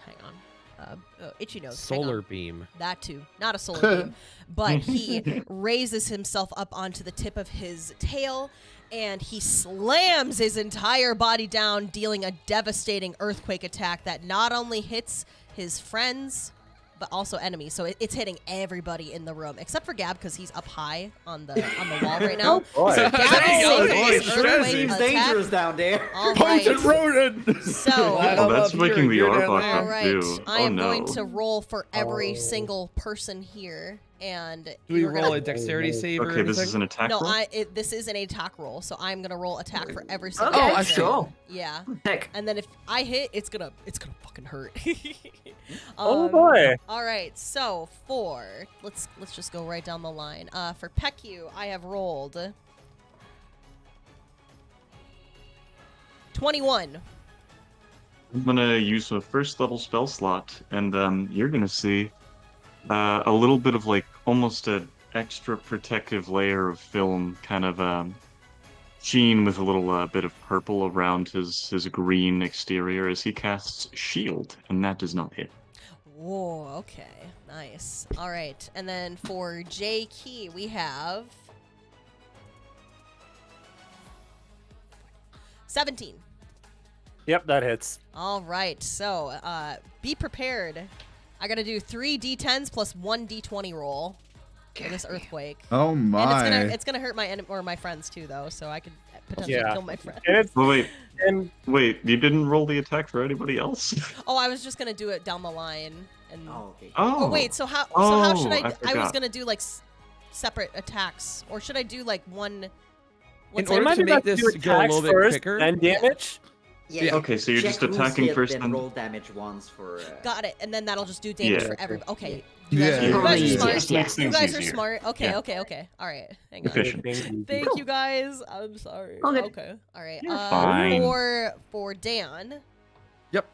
Hang on. Itchy nose. hang on. Solar beam. That too. Not a solar beam. But he raises himself up onto the tip of his tail, and he slams his entire body down, dealing a devastating earthquake attack that not only hits his friends, but also enemies. So it's hitting everybody in the room, except for Gab, because he's up high on the wall right now. boy. So Gab is Oh, saving boy, this sure earthquake Seems attack. dangerous down there. All right. Potent rodent! So... Oh, that's making the Arbok All up right, too. I Oh am no. going to roll for every single person here, and Do we you're roll gonna- a dexterity save or Okay, this anything? is an attack No, roll. this is an attack roll, so I'm gonna roll attack for every single. Okay, person. sure. Yeah, Heck. and then if I hit, it's gonna fucking hurt. Oh boy. All right, so let's just go right down the line. For Peku, I have rolled 21. I'm gonna use a first level spell slot, and you're gonna see a little bit of like almost an extra protective layer of film, kind of sheen with a little bit of purple around his green exterior as he casts Shield, and that does not hit. Whoa, okay, nice. All right, and then for J Key, we have 17. Yep, that hits. All right, so be prepared. I gotta do 3 d10s plus 1 d20 roll for this earthquake. Oh And my. it's gonna hurt my or my friends too, though. So I could potentially Yeah. kill my friend. And it's Oh and wait, you didn't roll the attack for anybody else? Oh, I was just gonna do it down the line. And Oh, okay. oh wait, so how should I I was forgot. gonna do like separate attacks, or should I do like one? In What's order it? might to be make best to this do go a attacks little bit first, quicker- then damage. Yeah. Okay, so you're check just who's attacking hit, first then and- roll damage once for. Got it, and then that'll just do damage Yeah. for everybody. Okay. Yeah. You guys Yeah. are smart. Just makes You things guys are easier. smart. Okay, Yeah. okay. All right, hang on. Efficient. Thank you guys. I'm sorry. Okay. Okay. All right. You're fine. For Dan. Yep.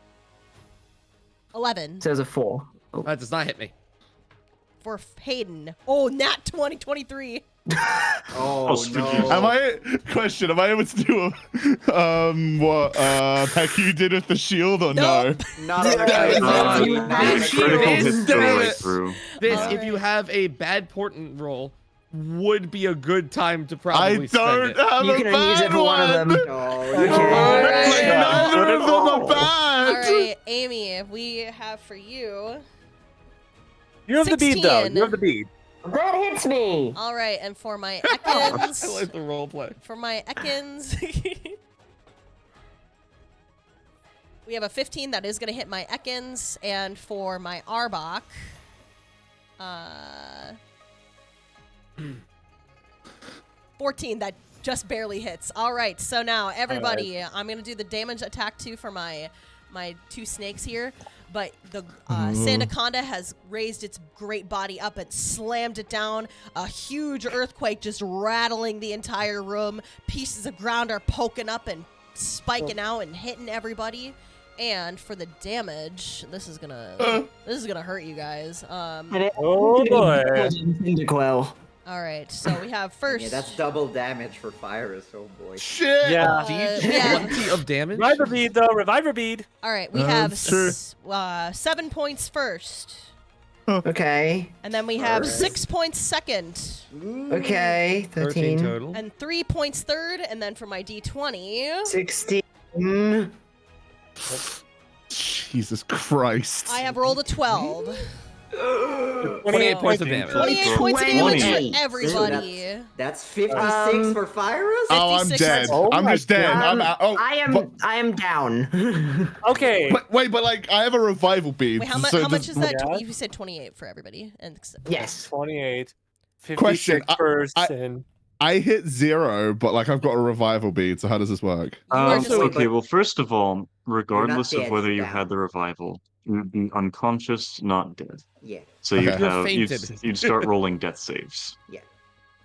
11. Says a 4. Oh. That does not hit me. For Hayden. Oh, nat 2023. Oh, so no. you- Am I able to do what Peku did with the shield or no? Nope. Not Yeah, okay. you Not have okay. shield. Critical Is hits go damn right it. through. This, All if you right. have a bad portent roll, would be a good time to I probably spend don't it. have You a can bad use it for one of them. Oh, Okay. no. Like, Yeah. neither of them are bad. All right, Amy, we have for you. You have the bead though. 16. You have the bead. That hits me. All right, and for my I Ekans. like the role play. For my Ekans. We have a 15 that is going to hit my Ekans, and for my Arbok, 14 that just barely hits. All right, so now everybody, I'm going to do the damage attack too for my 2 snakes here, but the Sandaconda has raised its great body up and slammed it down. A huge earthquake just rattling the entire room. Pieces of ground are poking up and spiking out and hitting everybody. And for the damage, this is gonna hurt you guys. Oh boy. Cyndaquil. All right, so we have first. Yeah, that's double damage for Virus. Oh boy. Shit. Yeah. Yeah. 20 of damage. Reviver bead though. Reviver bead. All right, we have That's true. 7 points first, Okay. and then we have Alright. 6 points second, Okay. 13 13. total. and 3 points third, and then for my D20, 16. Jesus Christ. I have rolled a 12. 28 points of damage. 28 points of damage 28. for everybody. That's 56 for Virus? Oh, I'm 56 dead. Oh I'm my just dead. God. I'm out. Oh, I am down. Okay. wait, but like I have a revival bead. Wait, how much? so How much does- is that? Yeah. You said 28 for everybody, and Yes. 28. 56 Question, person. I hit 0, but like I've got a revival bead. So how does this work? You are just- Okay, well, first of all, regardless dead, of whether you down. had the revival, you'd be unconscious, not dead. Yeah. So Okay. you'd You're have fainted. you'd start rolling death saves.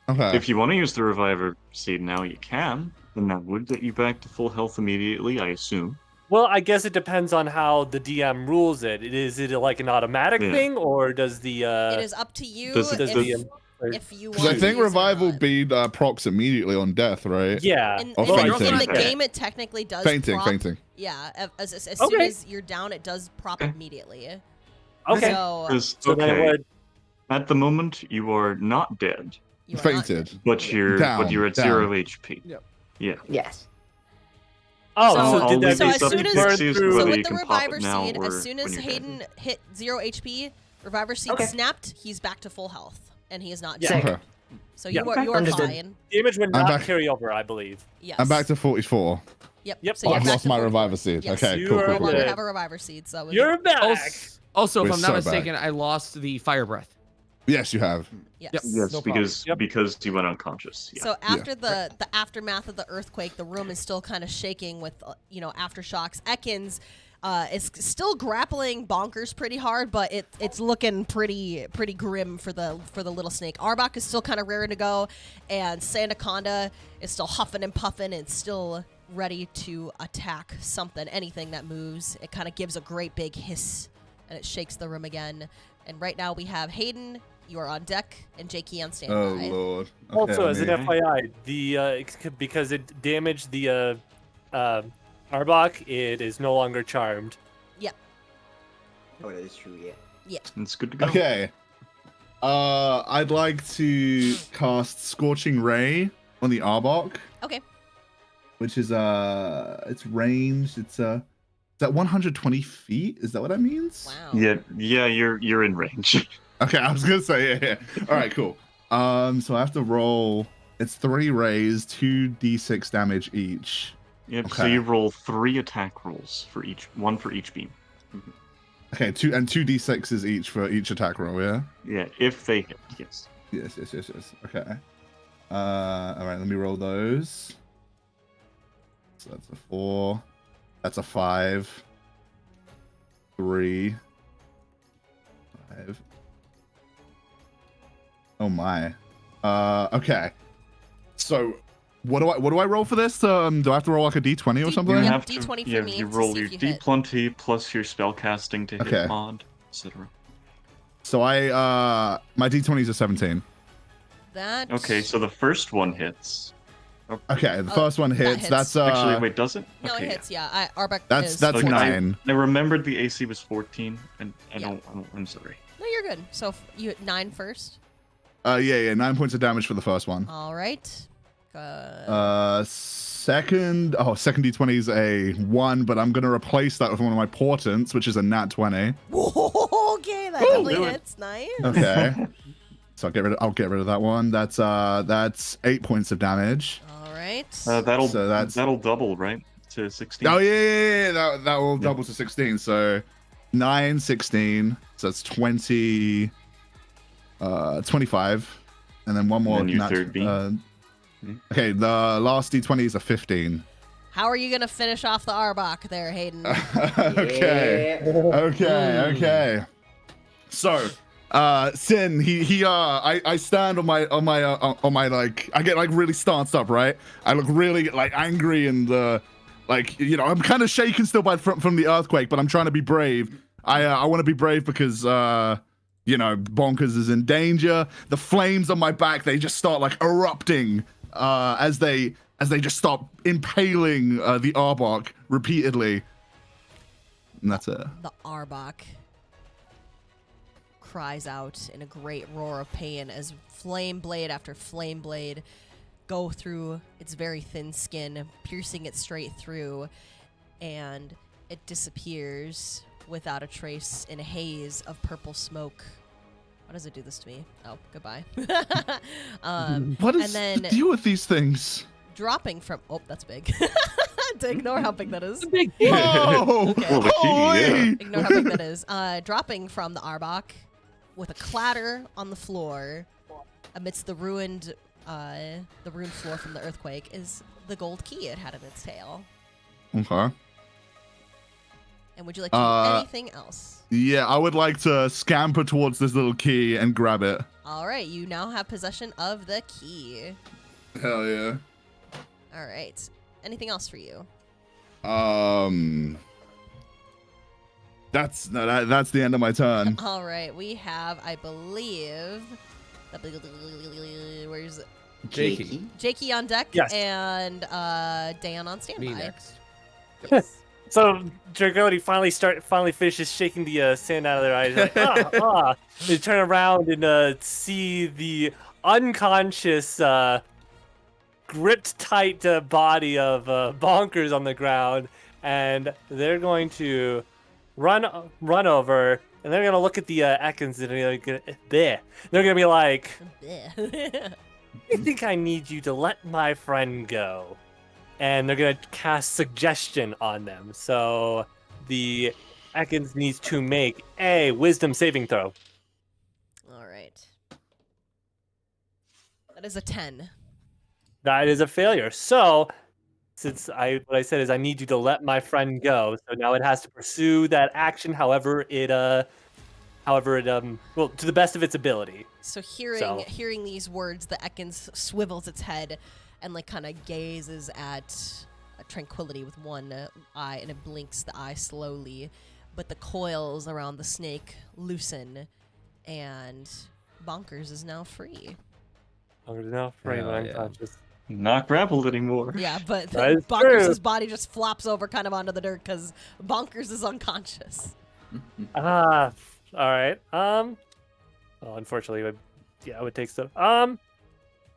Okay. If you want to use the reviver seed now, you can. Then that would get you back to full health immediately, I assume. Well, I guess it depends on how the DM rules it. Is it like an automatic Yeah. thing, or does the it is up to you Does it- does if, the if you want. Because I think to use it or revival not. bead procs immediately on death, right? yeah? In, Or in, the, fainting. in the Okay. game, it technically does. Fainting, prop, fainting. Yeah, as soon Okay. as you're down, it does prop Okay. immediately. Okay. So 'Cause, So then it okay, would. at the moment you are not dead, you are not- Fainted. but you're Down, at down. 0 HP. Yep. Yeah. Yes. Oh, So- so, did that so be as something soon as- burned so through? So whether with you the can pop it reviver now seed, or as soon as when you're dead. Hayden hit 0 HP, reviver seed Okay. snapped. He's back to full health, and he is not Yeah. dead. Okay. So Yeah. you are you are Understood. fine. Damage would I'm not back. carry over, I believe. Yes. I'm back to 44. Yep. Yep. So Oh, you're I've back lost to my 44. reviver seed. Yes. Okay, You cool, are cool, No cool. longer dead. have a reviver seed, so You're back. Also, if We're I'm so not back. mistaken, I lost the fire breath. Yes, you have. yes. Yep. Yes, No problem. because because you went unconscious. Yeah. So after the aftermath of the earthquake, the room is still kind of shaking with aftershocks. Ekans is still grappling Bonkers pretty hard, but it's looking pretty grim for the little snake. Arbok is still kind of raring to go, and Sandaconda is still huffing and puffing and still ready to attack anything that moves. It kind of gives a great big hiss, and it shakes the room again. And right now we have Hayden. You are on deck, and Jakey on standby. Oh lord. Okay, Also, as an let me- FYI, because it damaged the Arbok, it is no longer charmed. Oh, that is true, yeah. It's good to go. Okay. I'd like to cast Scorching Ray on the Arbok, Okay. which is it's ranged. It's is that 120 feet? Is that what that means? Wow. Yeah, you're in range. Okay, I was gonna say yeah. All right, cool. So I have to roll. It's 3 rays, 2d6 damage each. Yep. So Okay. you roll 3 attack rolls one for each beam. Okay, 2d6s each for each attack roll. Yeah. Yeah, if they hit. Yes. Yes. Okay. All right. Let me roll those. So that's a 4. That's a 5. 3. 5. Oh my. Okay. So, what do I roll for this? Do I have to roll like a d20 or something? Yep, You have D20 for yeah, me you to roll see your if you hit. d20 plus your spellcasting to Okay. hit mod, etc. So my d20 is a 17. That. Okay, so the first one hits. Okay, the Oh, first one that hits. hits. That's Actually, wait, does it? No, Okay, it hits. Yeah, Arbok That's is that's 14. 9. I remembered the AC was 14, and Yeah. I'm sorry. No, you're good. So you hit 9 first. Yeah, 9 points of damage for the first one. All right. Second d20 is a 1, but I'm gonna replace that with one of my portents, which is a nat 20. Okay, that definitely do it. hits. Nice. Okay. So I'll get rid of that one. That's 8 points of damage. All right. That'll double, right? To 16. Oh yeah. That will double to 16. So 9, 16. So it's 20, 25, and then one more. And then your third beam. Okay, the last d20 is a 15. How are you gonna finish off the Arbok there, Hayden? Okay. Yeah. Okay. So, Sin, I stand on my like, I get like really stanced up, right? I look really like angry and Like, you know, I'm kind of shaken still from the earthquake, but I'm trying to be brave. I want to be brave because you know, Bonkers is in danger. The flames on my back, they just start like erupting as they just start impaling the Arbok repeatedly. And that's it. The Arbok cries out in a great roar of pain as flame blade after flame blade go through its very thin skin, piercing it straight through, and it disappears without a trace in a haze of purple smoke. Why does it do this to me? Oh, goodbye. What is and then the deal with these things? dropping from... Oh, that's big. To ignore how big that is. Big Whoa! Okay. Well, the key, yeah. Ignore how big that is. Dropping from the Arbok with a clatter on the floor amidst the ruined floor from the earthquake is the gold key it had in its tail. Okay. And would you like to do anything else? Yeah, I would like to scamper towards this little key and grab it. All right, you now have possession of the key. Hell yeah. All right. Anything else for you? That's the end of my turn. All right, we have, I believe, where's Jakey. Jakey on deck Yes. and Dan on standby. Me next. So Tranquility finally finishes shaking the sand out of their eyes. Like, They turn around and see the unconscious, gripped tight body of Bonkers on the ground, and they're going to run over, and they're gonna look at the Ekans, and they're gonna be like, "I think I need you to let my friend go." And they're gonna cast suggestion on them. So the Ekans needs to make a wisdom saving throw. All right. That is a 10. That is a failure. So since what I said is I need you to let my friend go. So now it has to pursue that action however it well, to the best of its ability. So hearing these words, the Ekans swivels its head and like kind of gazes at Tranquility with one eye, and it blinks the eye slowly. But the coils around the snake loosen, and Bonkers is now free. Bonkers is now free when I'm yeah. conscious. Not grappled anymore. Yeah, but That is Bonkers' true. body just flops over kind of onto the dirt because Bonkers is unconscious. All right. Well, unfortunately, it would take stuff.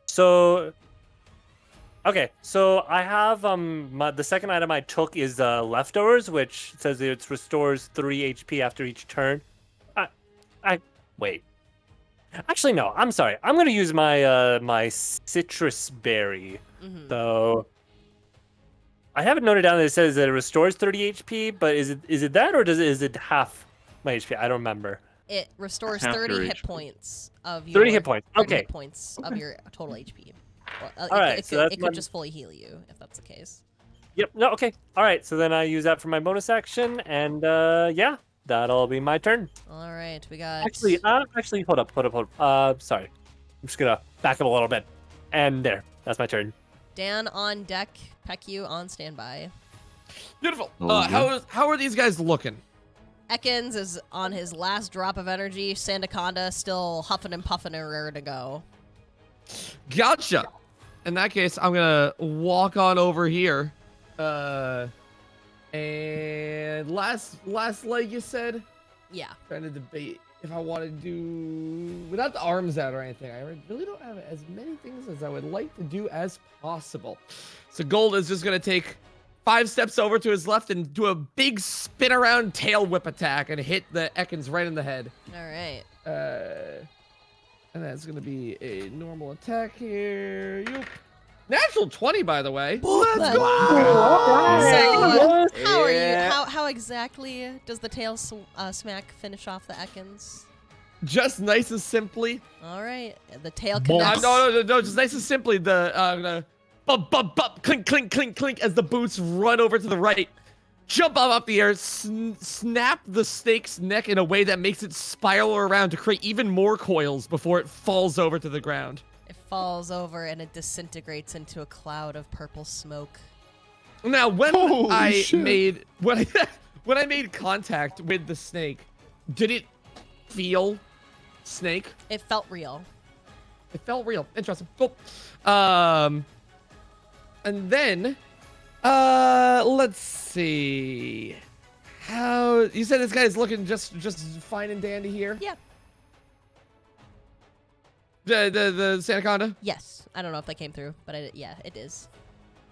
So. Okay, so I have the second item I took is leftovers, which says it restores 3 HP after each turn. I wait. Actually, no. I'm sorry. I'm gonna use my my citrus berry. Mm-hmm. So I have it noted down that it says that it restores 30 HP, but is it that or is it half my HP? I don't remember. It restores Half 30 your hit HP. points of your 30 hit points. 30 Okay. hit points of your total HP. Well, All right, it so could, that's it could my- just fully heal you if that's the case. Yep. No. Okay. All right. So then I use that for my bonus action, and yeah, that'll be my turn. All right, we got. Actually, hold up. Sorry. I'm just gonna back up a little bit, and there. That's my turn. Dan on deck, Peku on standby. Beautiful. Oh, How are these guys looking? Ekans is on his last drop of energy. Sandaconda still huffing and puffing and raring to go. Gotcha. In that case, I'm gonna walk on over here. And last leg you said? Yeah. Trying to debate if I want to do without the arms out or anything. I really don't have as many things as I would like to do as possible. So Gold is just gonna take 5 steps over to his left and do a big spin around tail whip attack and hit the Ekans right in the head. All right. And that's gonna be a normal attack here. Natural 20, by the way. Let's Let's go. go. So, how are you? How exactly does the tail smack finish off the Ekans? Just nice and simply. All right. The tail No, connects. no, just nice and simply. The bump, bump, bump, clink, clink, clink, clink as the boots run over to the right. Jump up the air, snap the snake's neck in a way that makes it spiral around to create even more coils before it falls over to the ground. It falls over and it disintegrates into a cloud of purple smoke. Now, when Holy I shit. made when I made contact with the snake, did it feel snake? It felt real. It felt real. Interesting. Cool. And then, let's see. How you said this guy's looking just fine and dandy here? Yeah. The Sandaconda? Yes. I don't know if that came through, but yeah, it is.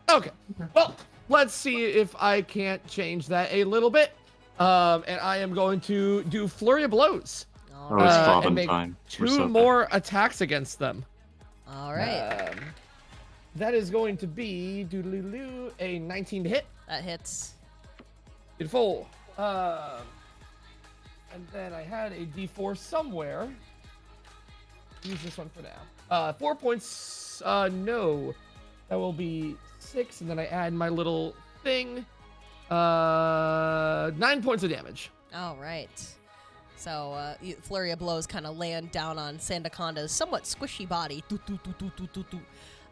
Okay. Well, let's see if I can't change that a little bit. And I am going to do Flurry of Blows. Oh, it's Bob and in make time. We're so two bad. more attacks against them. All right. That is going to be a 19 to hit. That hits. Beautiful. And then I had a D4 somewhere. Use this one for now. 4 points. No. That will be 6, and then I add my little thing. 9 points of damage. All right. So Flurry of Blows kind of land down on Sandaconda's somewhat squishy body.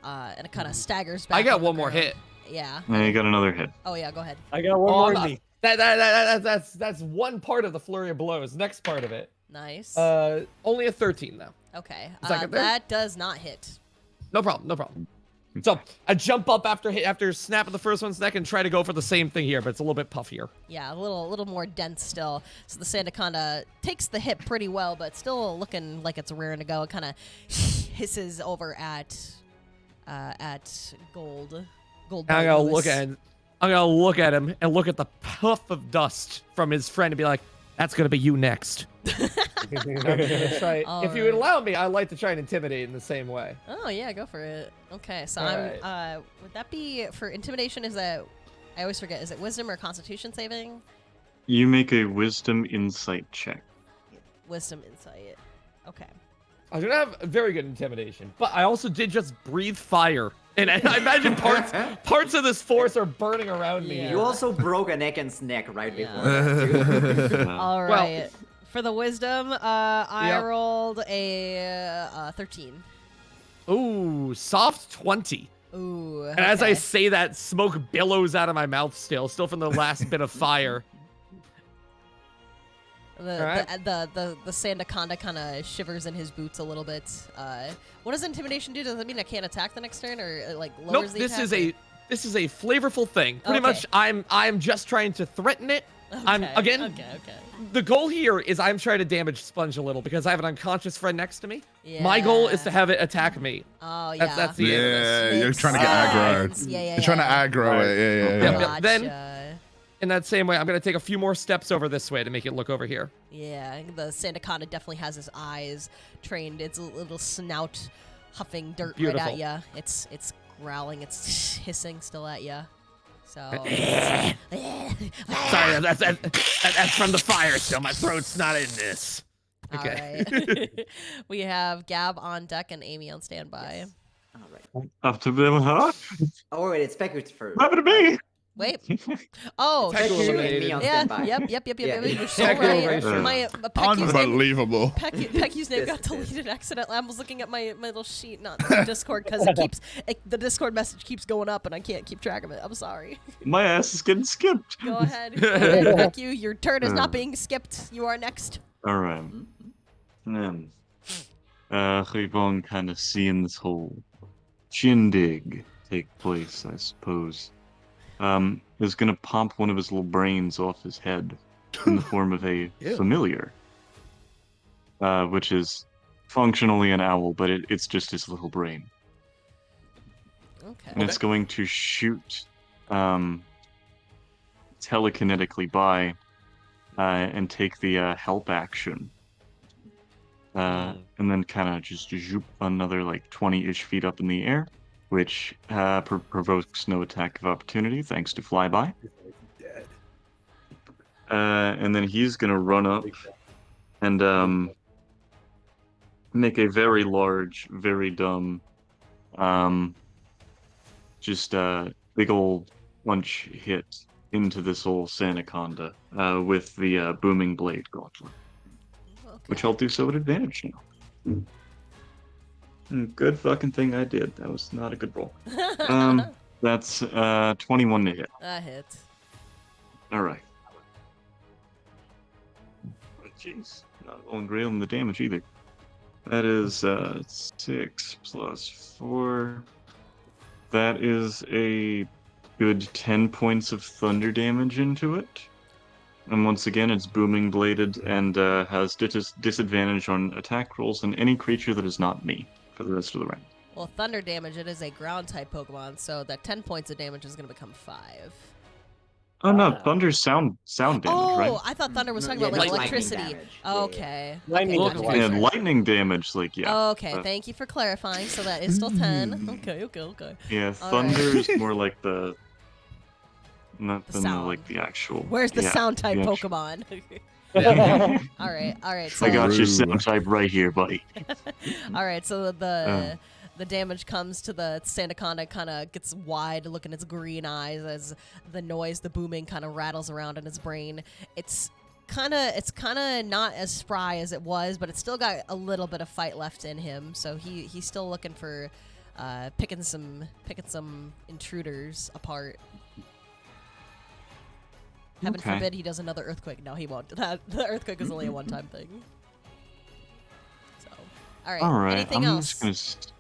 And it kind of staggers back. I got on the one more ground. hit. Yeah. Yeah, you got another hit. Oh, yeah, go ahead. I got one Oh, more I'm than me. That's one part of the Flurry of Blows. Next part of it. Nice. Only a 13 though. Okay. Is that good there? That does not hit. No problem. No problem. So I jump up after snapping the first one's neck and try to go for the same thing here, but it's a little bit puffier. Yeah, a little more dense still. So the Sandaconda takes the hit pretty well, but still looking like it's raring to go. It kind of hisses over at Gold. I'm gonna look at him and look at the puff of dust from his friend and be like, "That's gonna be you next." I'm gonna try. All If you would right. allow me, I like to try and intimidate in the same way. Oh yeah, go for it. Okay, so All I'm. Would that be for intimidation? Is that I always forget? Is it Wisdom or Constitution saving? You make a Wisdom Insight check. Wisdom insight. Okay. I don't have very good intimidation, but I also did just breathe fire, and I imagine parts of this force are burning around me. Yeah. You also broke a neck's neck right Yeah. before that, too. All right. For the wisdom, I Yep. rolled a 13. Ooh, soft 20. Ooh. And as I okay. say that, smoke billows out of my mouth still from the last bit of fire. The Sandaconda kind of shivers in his boots a little bit. What does intimidation do? Does that mean I can't attack the next turn, or like lowers Nope, the this attack? is a flavorful thing. Pretty Okay. much, I'm just trying to threaten it. I'm Okay, again. Okay. The goal here is I'm trying to damage Sponge a little because I have an unconscious friend next to me. Yeah. My goal is to have it attack me. Oh yeah. That's the aim. Yeah, Makes you're trying to get aggroed. sense. Yeah. You're trying to aggro it. Yeah. Yep, yep. Then- Gotcha. In that same way, I'm gonna take a few more steps over this way to make it look over here. Yeah, the Sandaconda definitely has his eyes trained. Its little snout huffing dirt Beautiful. right at ya. It's growling. It's hissing still at ya. So. Sorry, that's from the fire. Still, my throat's not in this. Okay. All right. We have Gab on deck and Amy on standby. All right. Up to them, huh? Oh, wait, it's Speckers first. What happened to me? Wait. Oh, Tech shoot. eliminated. Me on Yeah. standby. Yep. Yeah. You're so Tech right. elimination. My Pecky's name. Unbelievable. Pecky's name got Yes, it is. deleted accidentally. I was looking at my little sheet, not the Discord, because the Discord message keeps going up, and I can't keep track of it. I'm sorry. My ass is getting skipped. Go ahead. Go ahead, Peck. Your turn is not being skipped. You are next. All right. We've on kind of seeing this whole shindig take place, I suppose. Is gonna pump one of his little brains off his head in the form of a Ew. familiar, which is functionally an owl, but it's just his little brain, Okay. and it's going to shoot telekinetically by and take the help action. And then kind of just zoop another like 20-ish feet up in the air, which provokes no attack of opportunity thanks to flyby. And then he's gonna run up and make a very large, very dumb, just big old punch hit into this old Sandaconda with the booming blade gauntlet. Which I'll do so at advantage now. Good fucking thing I did. That was not a good roll. That's 21 to hit. That hit. All right. Jeez, not going great on the damage either. That is 6 plus 4. That is a good 10 points of thunder damage into it. And once again, it's booming bladed and has disadvantage on attack rolls on any creature that is not me for the rest of the round. Well, thunder damage, it is a ground type Pokemon, so that 10 points of damage is going to become 5. Oh no, thunder's sound damage, Oh, right? I thought thunder was talking Yeah, about like lightning electricity. damage. Okay. Lightning Okay, damage. gotcha. Yeah, lightning damage, like yeah. Okay, thank you for clarifying. So that is still 10. Okay. Yeah, All thunder right. is more like the not The than sound. like the actual. Where's the yeah, sound type the actual- Pokemon? Yeah. All right. So, I got your True. sound type right here, buddy. all right, so the damage comes to the Sandaconda, kind of gets wide, look in its green eyes as the noise, the booming, kind of rattles around in its brain. It's kind of not as spry as it was, but it's still got a little bit of fight left in him. So he's still looking for picking some intruders apart. Heaven Okay. forbid he does another earthquake. No, he won't. The earthquake is only a one-time thing. So, all right. All right, Anything I'm else? just gonna.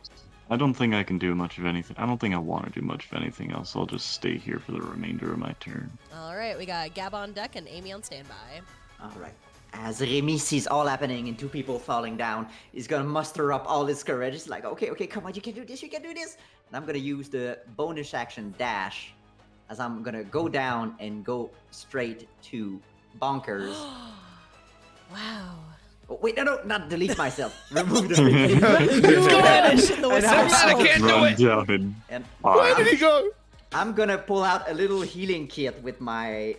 I don't think I can do much of anything. I don't think I want to do much of anything else. I'll just stay here for the remainder of my turn. All right, we got Gab on deck and Amy on standby. All right. As Remy sees all happening and two people falling down, he's gonna muster up all his courage. He's like, okay, come on, you can do this. And I'm gonna use the bonus action dash, as I'm gonna go down and go straight to Bonkers. Wow. Oh, wait, no, not delete myself. Remove the thing. Vanish in the I know. whisper. I can't do Run it. down and And Where did he go? I'm gonna pull out a little healing kit with my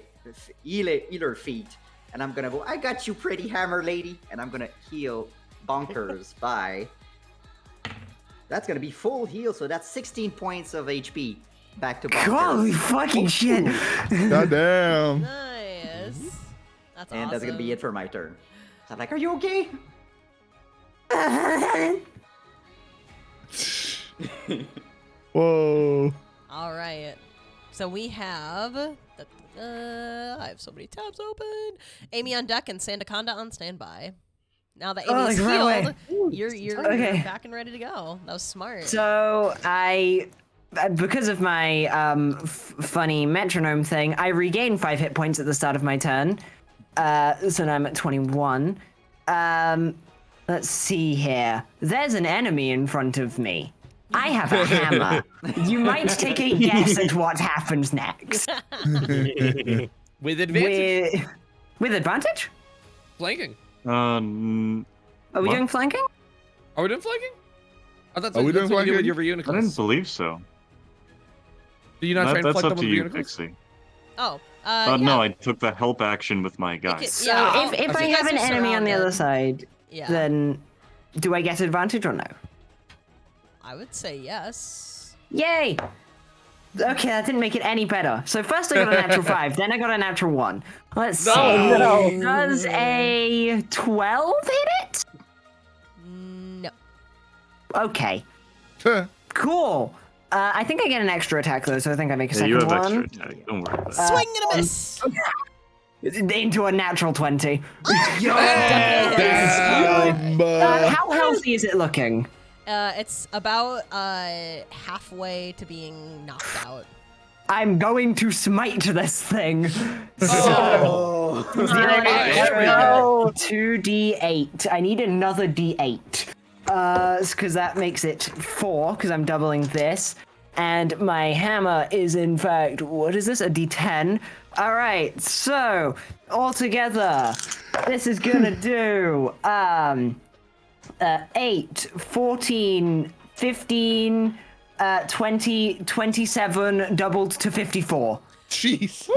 healer feet, and I'm gonna go, I got you, pretty hammer lady, and I'm gonna heal Bonkers by. That's gonna be full heal, so that's 16 points of HP back to Bonkers. Holy fucking shit! Goddamn. Nice. That's awesome. And that's gonna be it for my turn. So I'm like, are you okay? Whoa. All right. So we have. I have so many tabs open. Amy on deck and Sandaconda on standby. Now that Amy's like right healed, you're Okay. back and ready to go. That was smart. So because of my funny metronome thing, I regain 5 hit points at the start of my turn. So now I'm at 21. Let's see here. There's an enemy in front of me. I have a hammer. You might take a guess at what happens next. With advantage. With advantage? Flanking. Are we What? doing flanking? Are we doing flanking? I thought Are we that's doing what you do with flanking? your I didn't Reuniclus. believe so. Do you not try and That's flank up them to with you, Reuniclus? Pixie. Oh. No, Yeah. I took the help action with my guys. So So if you I guys have an are enemy on the other surrounded. side, Yeah. then do I get advantage or no? I would say yes. Yay! Okay, that didn't make it any better. So first I got a natural 5, then I got a natural 1. Let's see. No. Does a 12 hit it? No. Okay. Cool. I think I get an extra attack though, so I think I make a Yeah, second you have one. extra attack. Don't worry about it. Swing and a miss. Into a natural 20. Damn. How healthy is it looking? It's about halfway to being knocked out. I'm going to smite this thing. Oh. There we go. 2d8. I need another d8. Because that makes it 4, because I'm doubling this. And my hammer is, in fact, what is this? A d10? All right, so altogether, this is gonna do 8, 14, 15, 20, 27, doubled to 54. Jesus.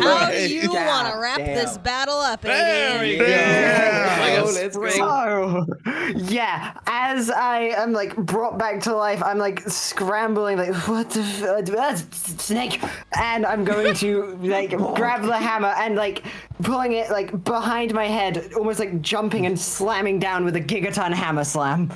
How do you God want to wrap damn. this battle up, There Amy? we go. Yeah. Like a Let's spring. So, yeah, as I am like brought back to life, I'm like scrambling, like what the snake, and I'm going to like grab the hammer and like pulling it like behind my head, almost like jumping and slamming down with a gigaton hammer slam.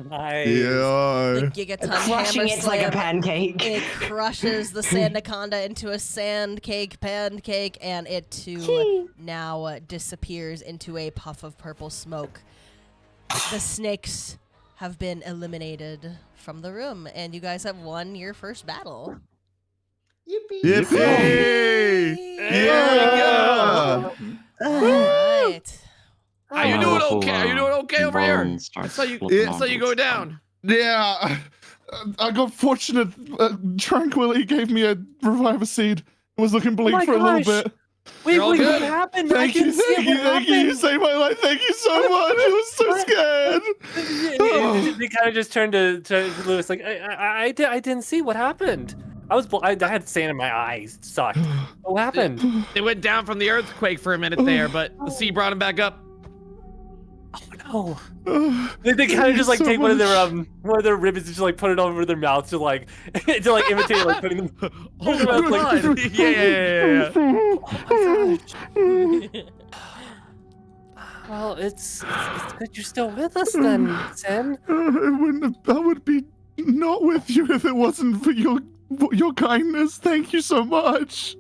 Nice. Yeah. The Gigaton Crushing hammer it like a slam. pancake. It crushes the Sandaconda into a sand cake pancake, and it too now disappears into a puff of purple smoke. The snakes have been eliminated from the room, and you guys have won your first battle. Yippee! Yippee! Yeah! All right. Are you doing okay? Are you doing okay over here? Bone I starts saw you. flipping I saw you onto go its down. Yeah. I got fortunate. Tranquility gave me a reviver seed. It was looking bleak my for a little gosh. bit. Wait, You're all what good. happened? I Thank you, didn't see thank what you, thank you. You happened. saved my life. Thank you so much. I was so scared. They kind of just turned to Lewis like, I didn't see what happened. I had sand in my eyes. It sucked. What happened? They went down from the earthquake for a minute there, but the sea brought them back up. Oh no. They kind of just like So take one of much. their ribbons and just like put it over their mouth to like imitate like putting them. Oh my god! Yeah. Oh my gosh. Well, it's good you're still with us then, Sen. I would be not with you if it wasn't for your kindness. Thank you so much.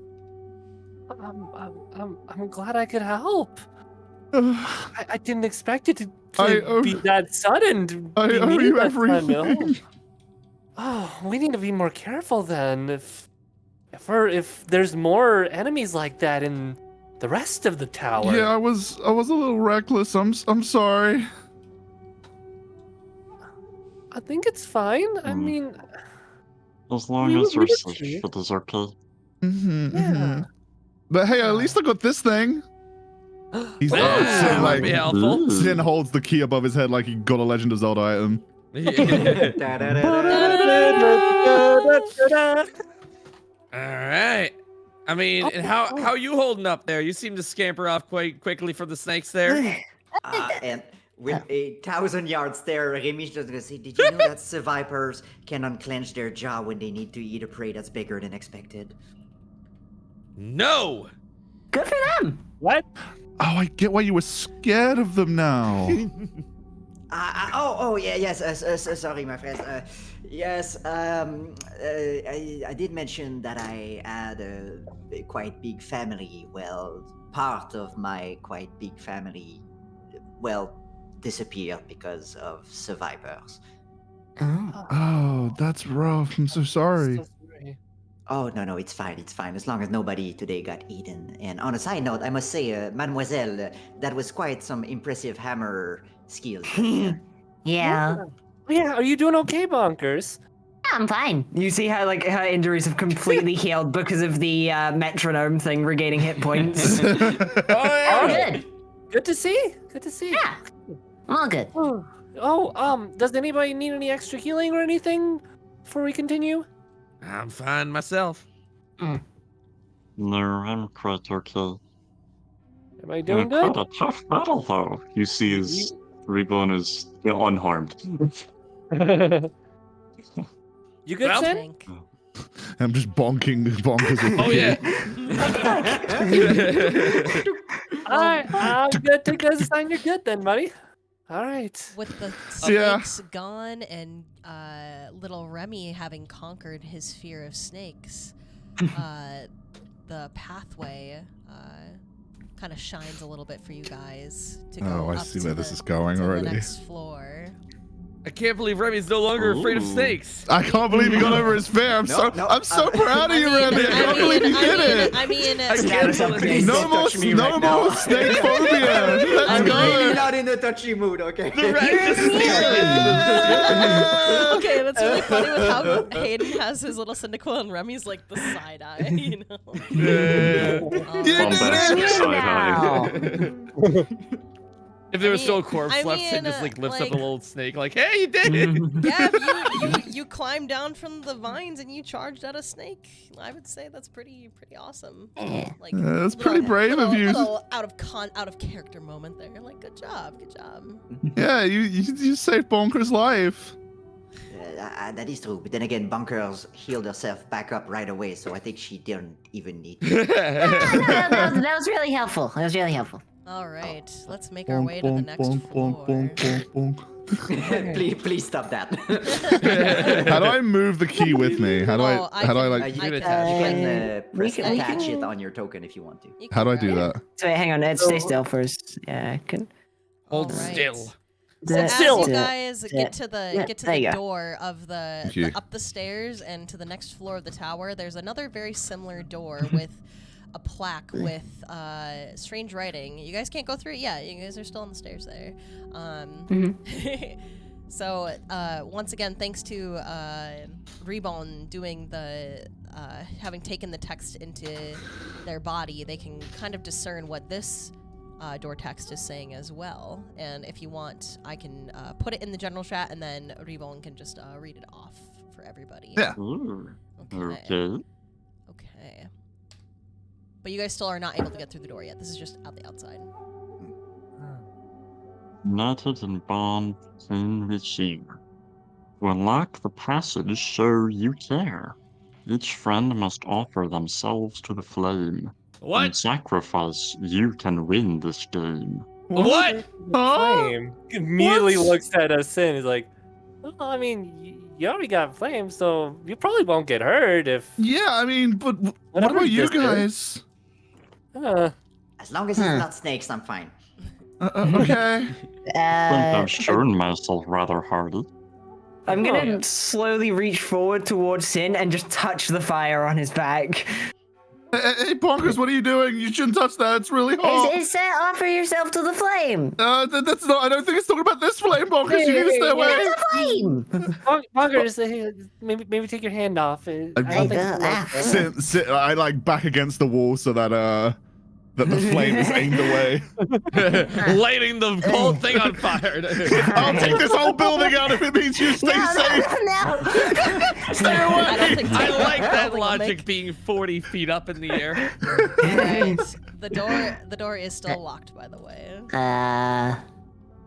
I'm glad I could help. Uh, I didn't expect it to I owe- be that sudden. I be owe needed you that time, everything. Oh, we need to be more careful then. If there's more enemies like that in the rest of the tower. Yeah, I was a little reckless. I'm sorry. I think it's fine. I Hmm. mean, As long We as were our literally- shit is okay. yeah. But hey, at least I got this thing. He's That Sin, might be helpful. Sin holds the key above his head like he got a Legend of Zelda item. All right. I mean, and how are you holding up there? You seem to scamper off quite quickly from the snakes there. And with 1,000 yards there, Remy's just gonna say, did you know that sea vipers can unclench their jaw when they need to eat a prey that's bigger than expected? No. Good for them. What? Oh, I get why you were scared of them now. Yes, sorry, my friends. Yes, I did mention that I had a quite big family. Well, part of my quite big family, well, disappeared because of survivors. Oh, that's rough. I'm so sorry. So sorry. Oh, no, it's fine, as long as nobody today got eaten. And on a side note, I must say, Mademoiselle, that was quite some impressive hammer skills. Yeah. Yeah, are you doing okay, Bonkers? I'm fine. You see how like her injuries have completely healed because of the metronome thing regaining hit points. Oh yeah. Good. Good to see. Good to see. Yeah. I'm all good. Does anybody need any extra healing or anything before we continue? I'm fine myself. No, I'm quite okay. Am I doing Quite good? a tough battle, though. You see his Reborn is unharmed. You good, Well- Sen? Think. I'm just bonking bonkers. With Oh yeah. Alright, I'm good to go. Sign you're good then, buddy. Alright. With the Yeah. snakes gone and little Remy having conquered his fear of snakes, the pathway kind of shines a little bit for you guys to go Oh, I up see to where the, this is going to already. the next floor. I can't believe Remy's no longer afraid of Ooh. snakes. I can't believe he got over his fear. I'm so proud of you, Remy. I can't believe he did it. I mean, can't believe No more snake phobia. Let's I'm really go. not in a touchy mood, okay? The rat just okay, that's really funny with how Hayden has his little Cyndaquil and Remy's like the side eye, you know? Bombastic side eye. If there was I still a mean- corpse I left, Sin mean, just like lifts up like- a little snake, like, "Hey, you did it!" Yeah, you climbed down from the vines and you charged at a snake. I would say that's pretty awesome. Like That's pretty brave of you. Little out of character moment there. Like good job. Yeah, you saved Bonker's life. That is true, but then again, Bunkers healed herself back up right away, so I think she didn't even need to. that was really helpful. That was really helpful. All right, let's make our way to the next floor. please stop that. How do I move the key with me? How do Oh, I? How do I you like? can, can you attach can press we can- attach it on your token if you want to. You How can do I do grab- that? So wait, hang on. Ed, stay still first. Yeah, I can. Hold Alright. still. So as Still. you guys get to Yeah, the there you go. door of Thank you. up the stairs and to the next floor of the tower, there's another very similar door with a plaque with strange writing. You guys can't go through it yet. You guys are still on the stairs there. So once again, thanks to Rebone doing the having taken the text into their body, they can kind of discern what this door text is saying as well. And if you want, I can put it in the general chat, and then Rebone can just read it off for everybody. Yeah. Ooh, Okay. okay. Okay. But you guys still are not able to get through the door yet. This is just out the outside. Noted and bond in receiver. To unlock the passage, show you care. Each friend must offer themselves to the flame. In What? sacrifice, you can win this game. What? Flame. Immediately What? looks at us and is like, well, I mean, you already got flame, so you probably won't get hurt if. Yeah, I mean, but what Whatever about you you just did. guys? As long as it's not snakes, I'm fine. Okay. I think I've shown myself rather hardy. I'm Oh. gonna slowly reach forward towards Sin and just touch the fire on his back. Hey, Bonkers, what are you doing? You shouldn't touch that. It's really hot. It said offer yourself to the flame. That's not. I don't think it's talking about this flame, Bonkers. You need to stay away. There's a flame. Bonkers, maybe take your hand off. I don't think it's like that. Sit, I like back against the wall so that that the flame is aimed away. Lighting the whole thing on fire. I'll take this whole building out if it means you stay safe. No. Stay away. I don't think I so. like don't that think I'll logic make- being 40 feet up in the air. Right. The door is still locked, by the way.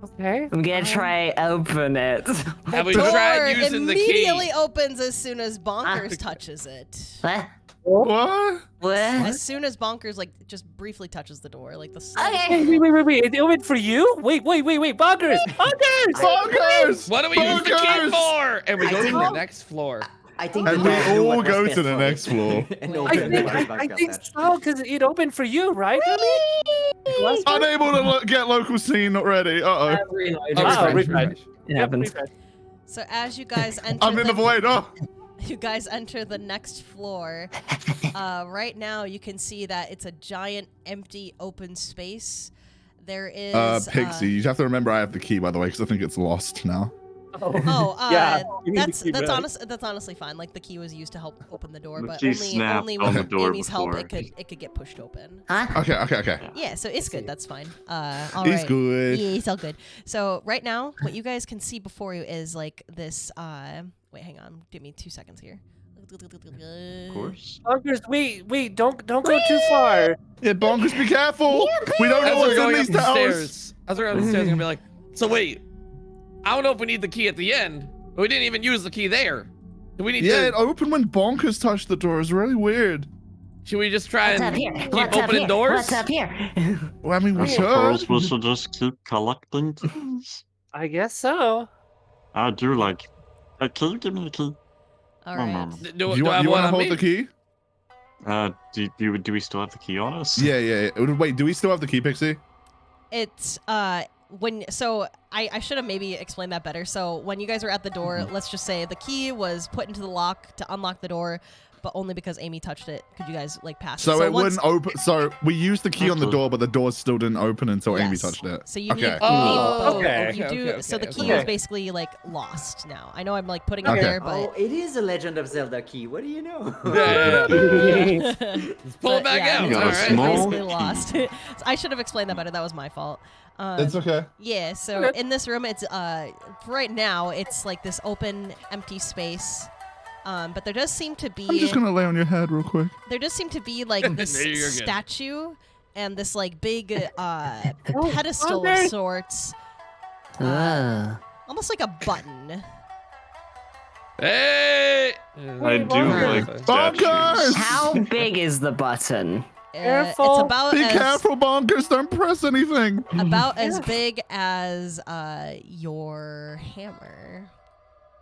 Okay. I'm gonna try open it. Have we Door tried using the immediately key? opens as soon as Bonkers touches it. What? What? What? As soon as Bonkers just briefly touches the door, like the slightest- Okay. Wait. It opened for you? Wait. Bonkers! Bonkers! What do we use the key Bonkers! for? And we I go to think the that- next floor. I think And the we dog knew all what was go best to the for next it. floor. And I opened the think button. so, because it opened for you, right? Unable to get local scene, not ready. Uh-oh. Refresh. It happens. So as you guys enter, I'm in the void. Oh. you guys enter the next floor. Right now, you can see that it's a giant, empty, open space. There is Pixie, you have to remember I have the key, by the way, because I think it's lost now. Yeah, you need the that's key back. that's honestly fine. Like the key was used to help open the door, The but key only snapped on with the door Amy's help before. it could get pushed open. Huh? Okay. Yeah, so it's good. That's fine. All He's right. good. Yeah, it's all good. So right now, what you guys can see before you is like this. Wait, hang on. Give me 2 seconds here. Of course. Bonkers, wait, don't go too far. Yeah, Bonkers, be careful. We don't know As we're what's in going up these the towers. stairs, as we're going up the stairs, I'm gonna be like, so wait, I don't know if we need the key at the end, but we didn't even use the key there. Do we need Yeah, to? it opened when Bonkers touched the door. It's really weird. Should we just try What's up and here? keep What's up opening here? doors? What's up here? Well, I mean, we I suppose should. we should just keep collecting keys. I guess so. I do like. Can you give me the key? All Oh, right. no. Do, You do I want have one to on hold me? the key? Do we still have the key on us? Yeah. Wait, do we still have the key, Pixie? It's I should have maybe explained that better. So when you guys were at the door, let's just say the key was put into the lock to unlock the door, but only because Amy touched it could you guys like pass So it. it once- wouldn't open. So we used the key on the door, but the door still didn't open until Amy Yes. touched it. So you need, Okay. you Oh, need both. okay. You do. Okay, so the key okay. is basically like lost now. I know I'm like putting Okay. it there, Oh, but it is a Legend of Zelda key. What do you know? Yeah. Let's pull But it back yeah, out. You got All a it's right. small- basically key. lost. So I should have explained that better. That was my fault. It's okay. Yeah, so in this room, it's right now it's like this open, empty space. But there does seem to be I'm just gonna lay on your head real quick. there does seem to be like this No, you're good. statue and this like big pedestal of okay. sorts, Ah. almost like a button. Hey! I do like Bonkers! statues. How big is the button? Careful. It's about Be as careful, bonkers! Don't press anything. about as big as your hammer.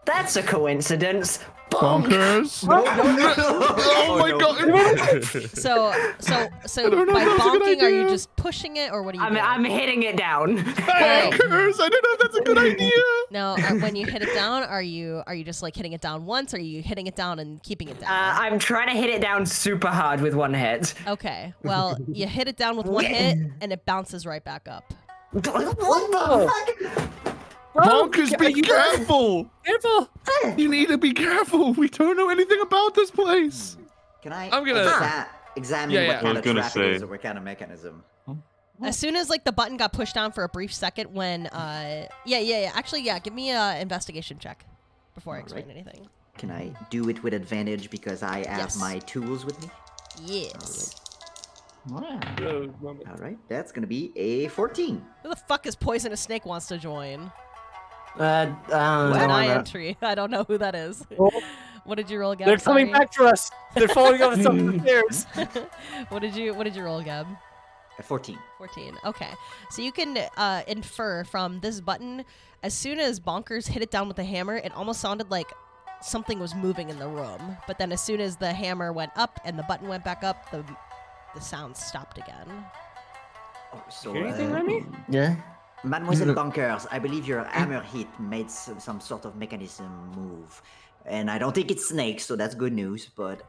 That's a coincidence. Bonk. Bonkers! Oh my god! So I don't know by if that's a good bonking, are you idea. just pushing it, or what are you doing? I'm hitting it down. Bonkers! I don't know if that's a good idea. Now, when you hit it down, are you just like hitting it down once, or are you hitting it down and keeping it down? I'm trying to hit it down super hard with one hit. Okay, well, you hit it down with one hit, and it bounces right back up. What the fuck? Bonkers, be careful! Careful. You need to be careful. We don't know anything about this place. Can I I'm gonna- examine Yeah, yeah. what I kind was of gonna trap say. it is or what kind of mechanism? As soon as like the button got pushed down for a brief second, when actually, give me a investigation check before I explain Alright. anything. Can I do it with advantage because I have Yes. my tools with me? Yes. All right, that's gonna be a 14. Who the fuck is Poisonous Snake wants to join? Don't It's an worry eye about it. entry. I don't know who that is. What did you roll, Gab? They're coming Sorry. back for us. They're following us up the stairs. What did you roll, Gab? A 14. 14. Okay. So you can infer from this button, as soon as Bonkers hit it down with the hammer, it almost sounded like something was moving in the room. But then as soon as the hammer went up and the button went back up, the sound stopped again. Oh, so, Anything, Remy? Yeah. Mademoiselle Bunkers, I believe your hammer hit made some sort of mechanism move. And I don't think it's snakes, so that's good news. But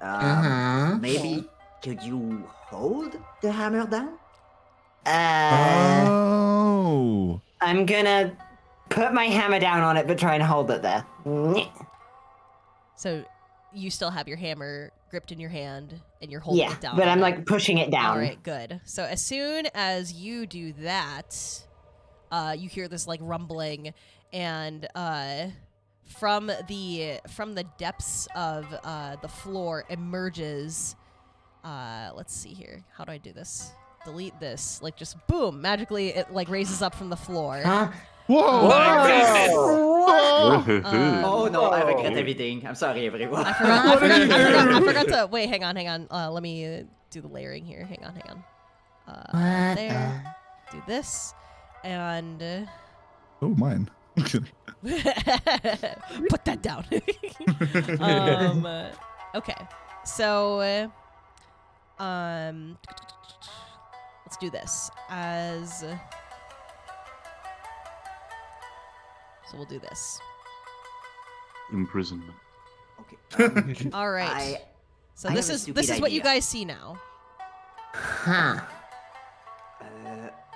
maybe could you hold the hammer down? Oh. I'm gonna put my hammer down on it, but try and hold it there. So you still have your hammer gripped in your hand and you're holding Yeah, it down. but I'm on like it. pushing it down. All right, good. So as soon as you do that, you hear this like rumbling, and from the depths of the floor emerges. Let's see here. How do I do this? Delete this. Like just boom, magically it like raises up from the floor. Huh? Whoa! Oh no, I regret everything. I'm sorry, everyone. I forgot to wait. Hang on. Let me do the layering here. Hang on. There. Do this, and Oh, mine. put that down. Okay. So, let's do this so we'll do this. Imprisonment. Okay. All right. So I this have a is stupid what you idea. guys see now. Huh.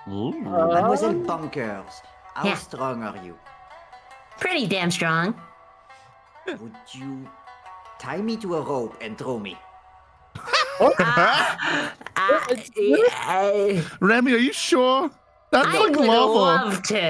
Ooh. Mademoiselle Bunkers, how Yeah. strong are you? Pretty damn strong. Would you tie me to a rope and throw me? Remy, are you sure? That's I like would lava. love to.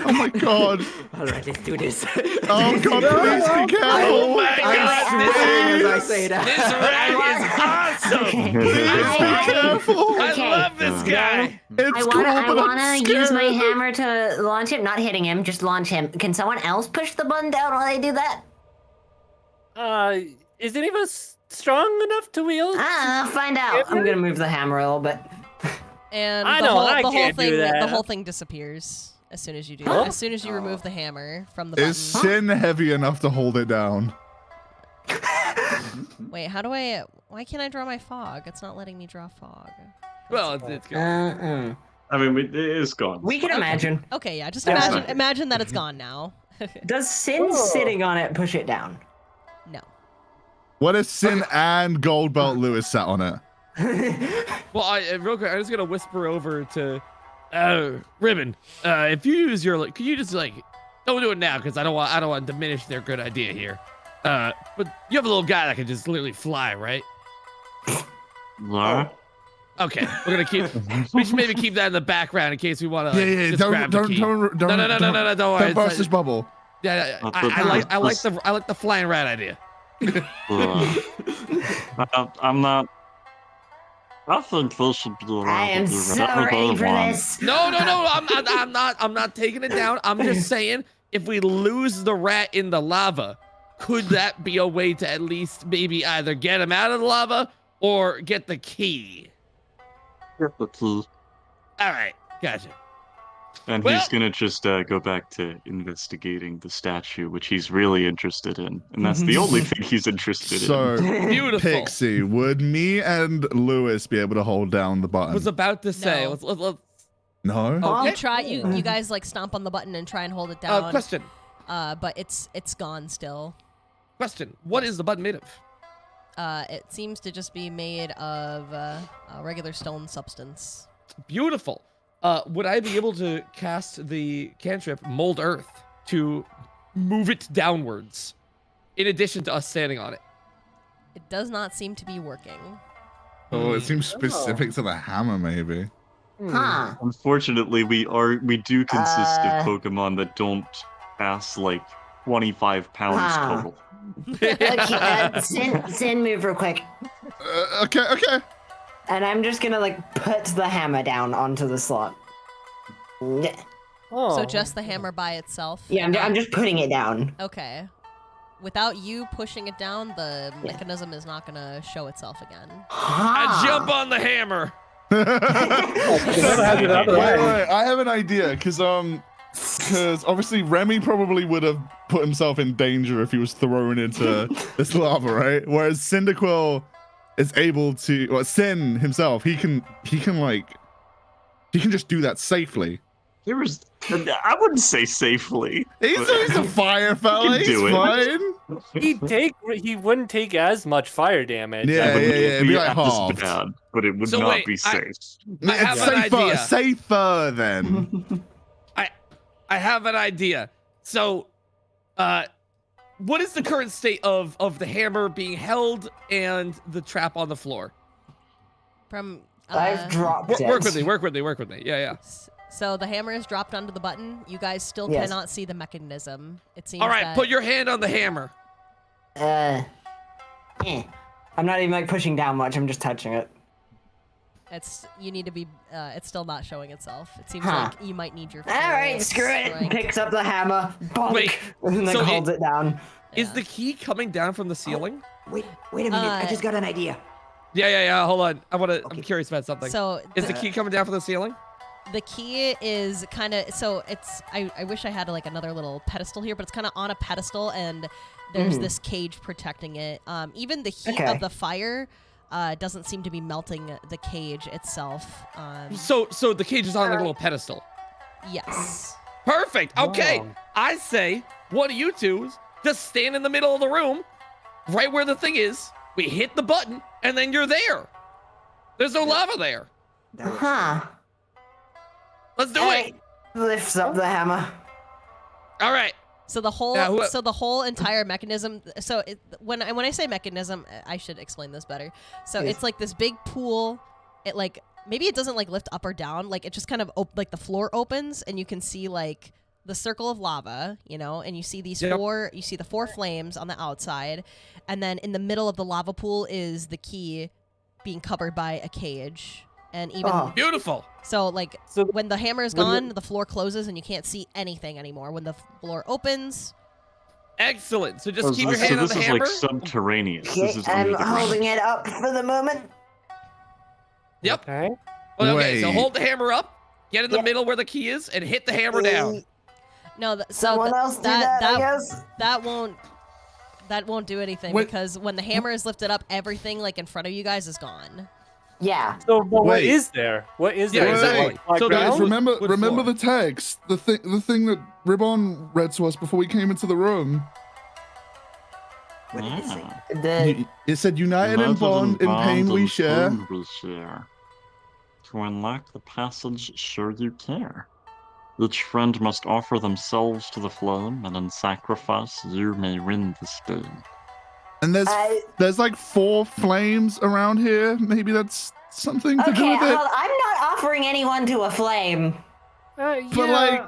Oh my god. All right, let's do this. Oh god, please be careful. Oh my I'm god, sweating as I say that. this rat is awesome. Please be careful. I Okay. love this guy. It's I cool, wanna but I'm use my scared. hammer to launch him, not hitting him, just launch him. Can someone else push the button down while I do that? Is any of us strong enough to wield? I'll find out. I'm gonna move the hammer a little bit. And I the know, whole, I the whole can't do thing that. the whole thing disappears as soon as you do that. As soon as you remove the hammer from the button. Is Sin heavy enough to hold it down? Wait, why can't I draw my fog? It's not letting me draw fog. Well, it's good. Uh-uh. I mean, it is gone. We can imagine. Okay, yeah, just That's imagine that it's gone now. Does Sin sitting on it push it down? No. What if Sin and Gold Belt Lewis sat on it? Well, real quick, I'm just gonna whisper over to Ribbon. If you use your, could you just like, don't do it now because I don't want to diminish their good idea here. But you have a little guy that can just literally fly, right? Lara? Okay, we're gonna keep. We should maybe keep that in the background in case we want to. Yeah, just grab the key. don't No, don't worry. Don't burst It's this bubble. Yeah, Oh, I like the flying rat idea. I'm not. I think this should be allowed I am to do so whatever ready they for want. this. No, I'm not taking it down. I'm just saying, if we lose the rat in the lava, could that be a way to at least maybe either get him out of the lava or get the key? Get the key. All right, gotcha. And Well- he's gonna just go back to investigating the statue, which he's really interested in, and that's the only thing he's interested in. So, Beautiful. Pixie, would me and Lewis be able to hold down the button? Was about to say. No. Let's No. Oh, You try. You guys like stomp on the button and try and hold it down. question. But it's gone still. Question. What is the button made of? It seems to just be made of a regular stone substance. Beautiful. Would I be able to cast the cantrip Mold Earth to move it downwards, in addition to us standing on it? It does not seem to be working. Oh, it seems specific to the hammer, maybe. Huh. Unfortunately, we do consist of Pokemon that don't pass like 25 pounds total. Okay, Sin, move real quick. Okay. And I'm just gonna like put the hammer down onto the slot. Yeah, So just the hammer by itself. I'm just putting it down. Okay. Without you pushing it down, the mechanism is not gonna show itself again. I jump on the hammer. Wait, I have an idea, because obviously Remy probably would have put himself in danger if he was thrown into this lava, right? Whereas Cyndaquil is able to, well, Sin himself, he can just do that safely. I wouldn't say safely. He's a fire fella. He's do it. fine. He wouldn't take as much fire damage. Yeah, it'd be like as halved. bad, but it would So not wait, be safe. I have It's an idea. safer then. I have an idea. So, what is the current state of the hammer being held and the trap on the floor? From I've dropped it. Work with me. Yeah. So the hammer is dropped onto the button. You guys still Yes. cannot see the mechanism. It seems. All right, that put your hand on the hammer. I'm not even like pushing down much. I'm just touching it. you need to be. It's still not showing itself. It seems Huh. like you might need your. All right, full screw it. strength. Picks up the hammer, bonk, Wait, and then so holds it down. Is Yeah. the key coming down from the ceiling? Wait a minute. I just got an idea. Yeah. Hold on. I'm curious about something. So Is the key coming down from the ceiling? the key is kind of so it's I wish I had like another little pedestal here, but it's kind of on a pedestal and there's this cage protecting it. Even the heat Okay. of the fire doesn't seem to be melting the cage itself. So the cage is on like a little pedestal. Yes. Perfect. Okay. Wow. I say one of you two just stand in the middle of the room, right where the thing is. We hit the button, and then you're there. There's no lava there. Huh. Let's do Hey, it. lifts up the hammer. All right. So the whole Yeah, so the whole entire mechanism. So when I say mechanism, I should explain this better. So Yes. it's like this big pool. It like maybe it doesn't like lift up or down. Like it just kind of like the floor opens and you can see like the circle of lava, and you see these Yep. you see the 4 flames on the outside, and then in the middle of the lava pool is the key being covered by a cage. And even Oh. Beautiful. so like So when the hammer is when gone, the floor closes and you can't see anything anymore. When the floor opens, Excellent. So just Oh, keep your so hand on this the is hammer. like subterraneous. Okay, This is under I'm the ground. holding it up for the moment. Yep. Okay. Okay. So Wait. hold the hammer up. Get in the Yep. middle where the key is, and hit the hammer down. no, so Someone else do that, I guess. that won't do anything Wait. because when the hammer is lifted up, everything like in front of you guys is gone. Yeah. So, but what Wait. is there? What is Yeah, there? Is it exactly. like So ground? Guys, remember Wood remember floor. the text, the thing that Ribbon read to us before we came into the room. What did it say? The It said, "United in bond, in pain we share." To unlock the passage, sure you care. Each friend must offer themselves to the flame, and in sacrifice you may win this game. And there's like 4 flames around here. Maybe that's something to do okay, with it. I'm not offering anyone to a flame. But like,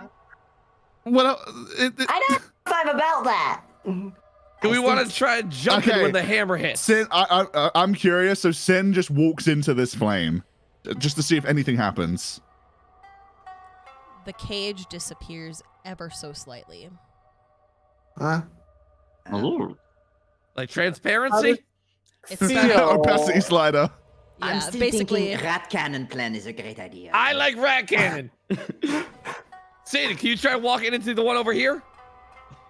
what? I don't know if I'm about that. Do we want to try jumping Okay. when the hammer hits? Sin, I'm curious. So Sin just walks into this flame, just to see if anything happens. The cage disappears ever so slightly. Huh? Oh, Like transparency? It's The, Opacity slider. I'm Yeah, still basically. thinking rat cannon plan is a great idea. I like rat cannon. Sadie, can you try walking into the one over here?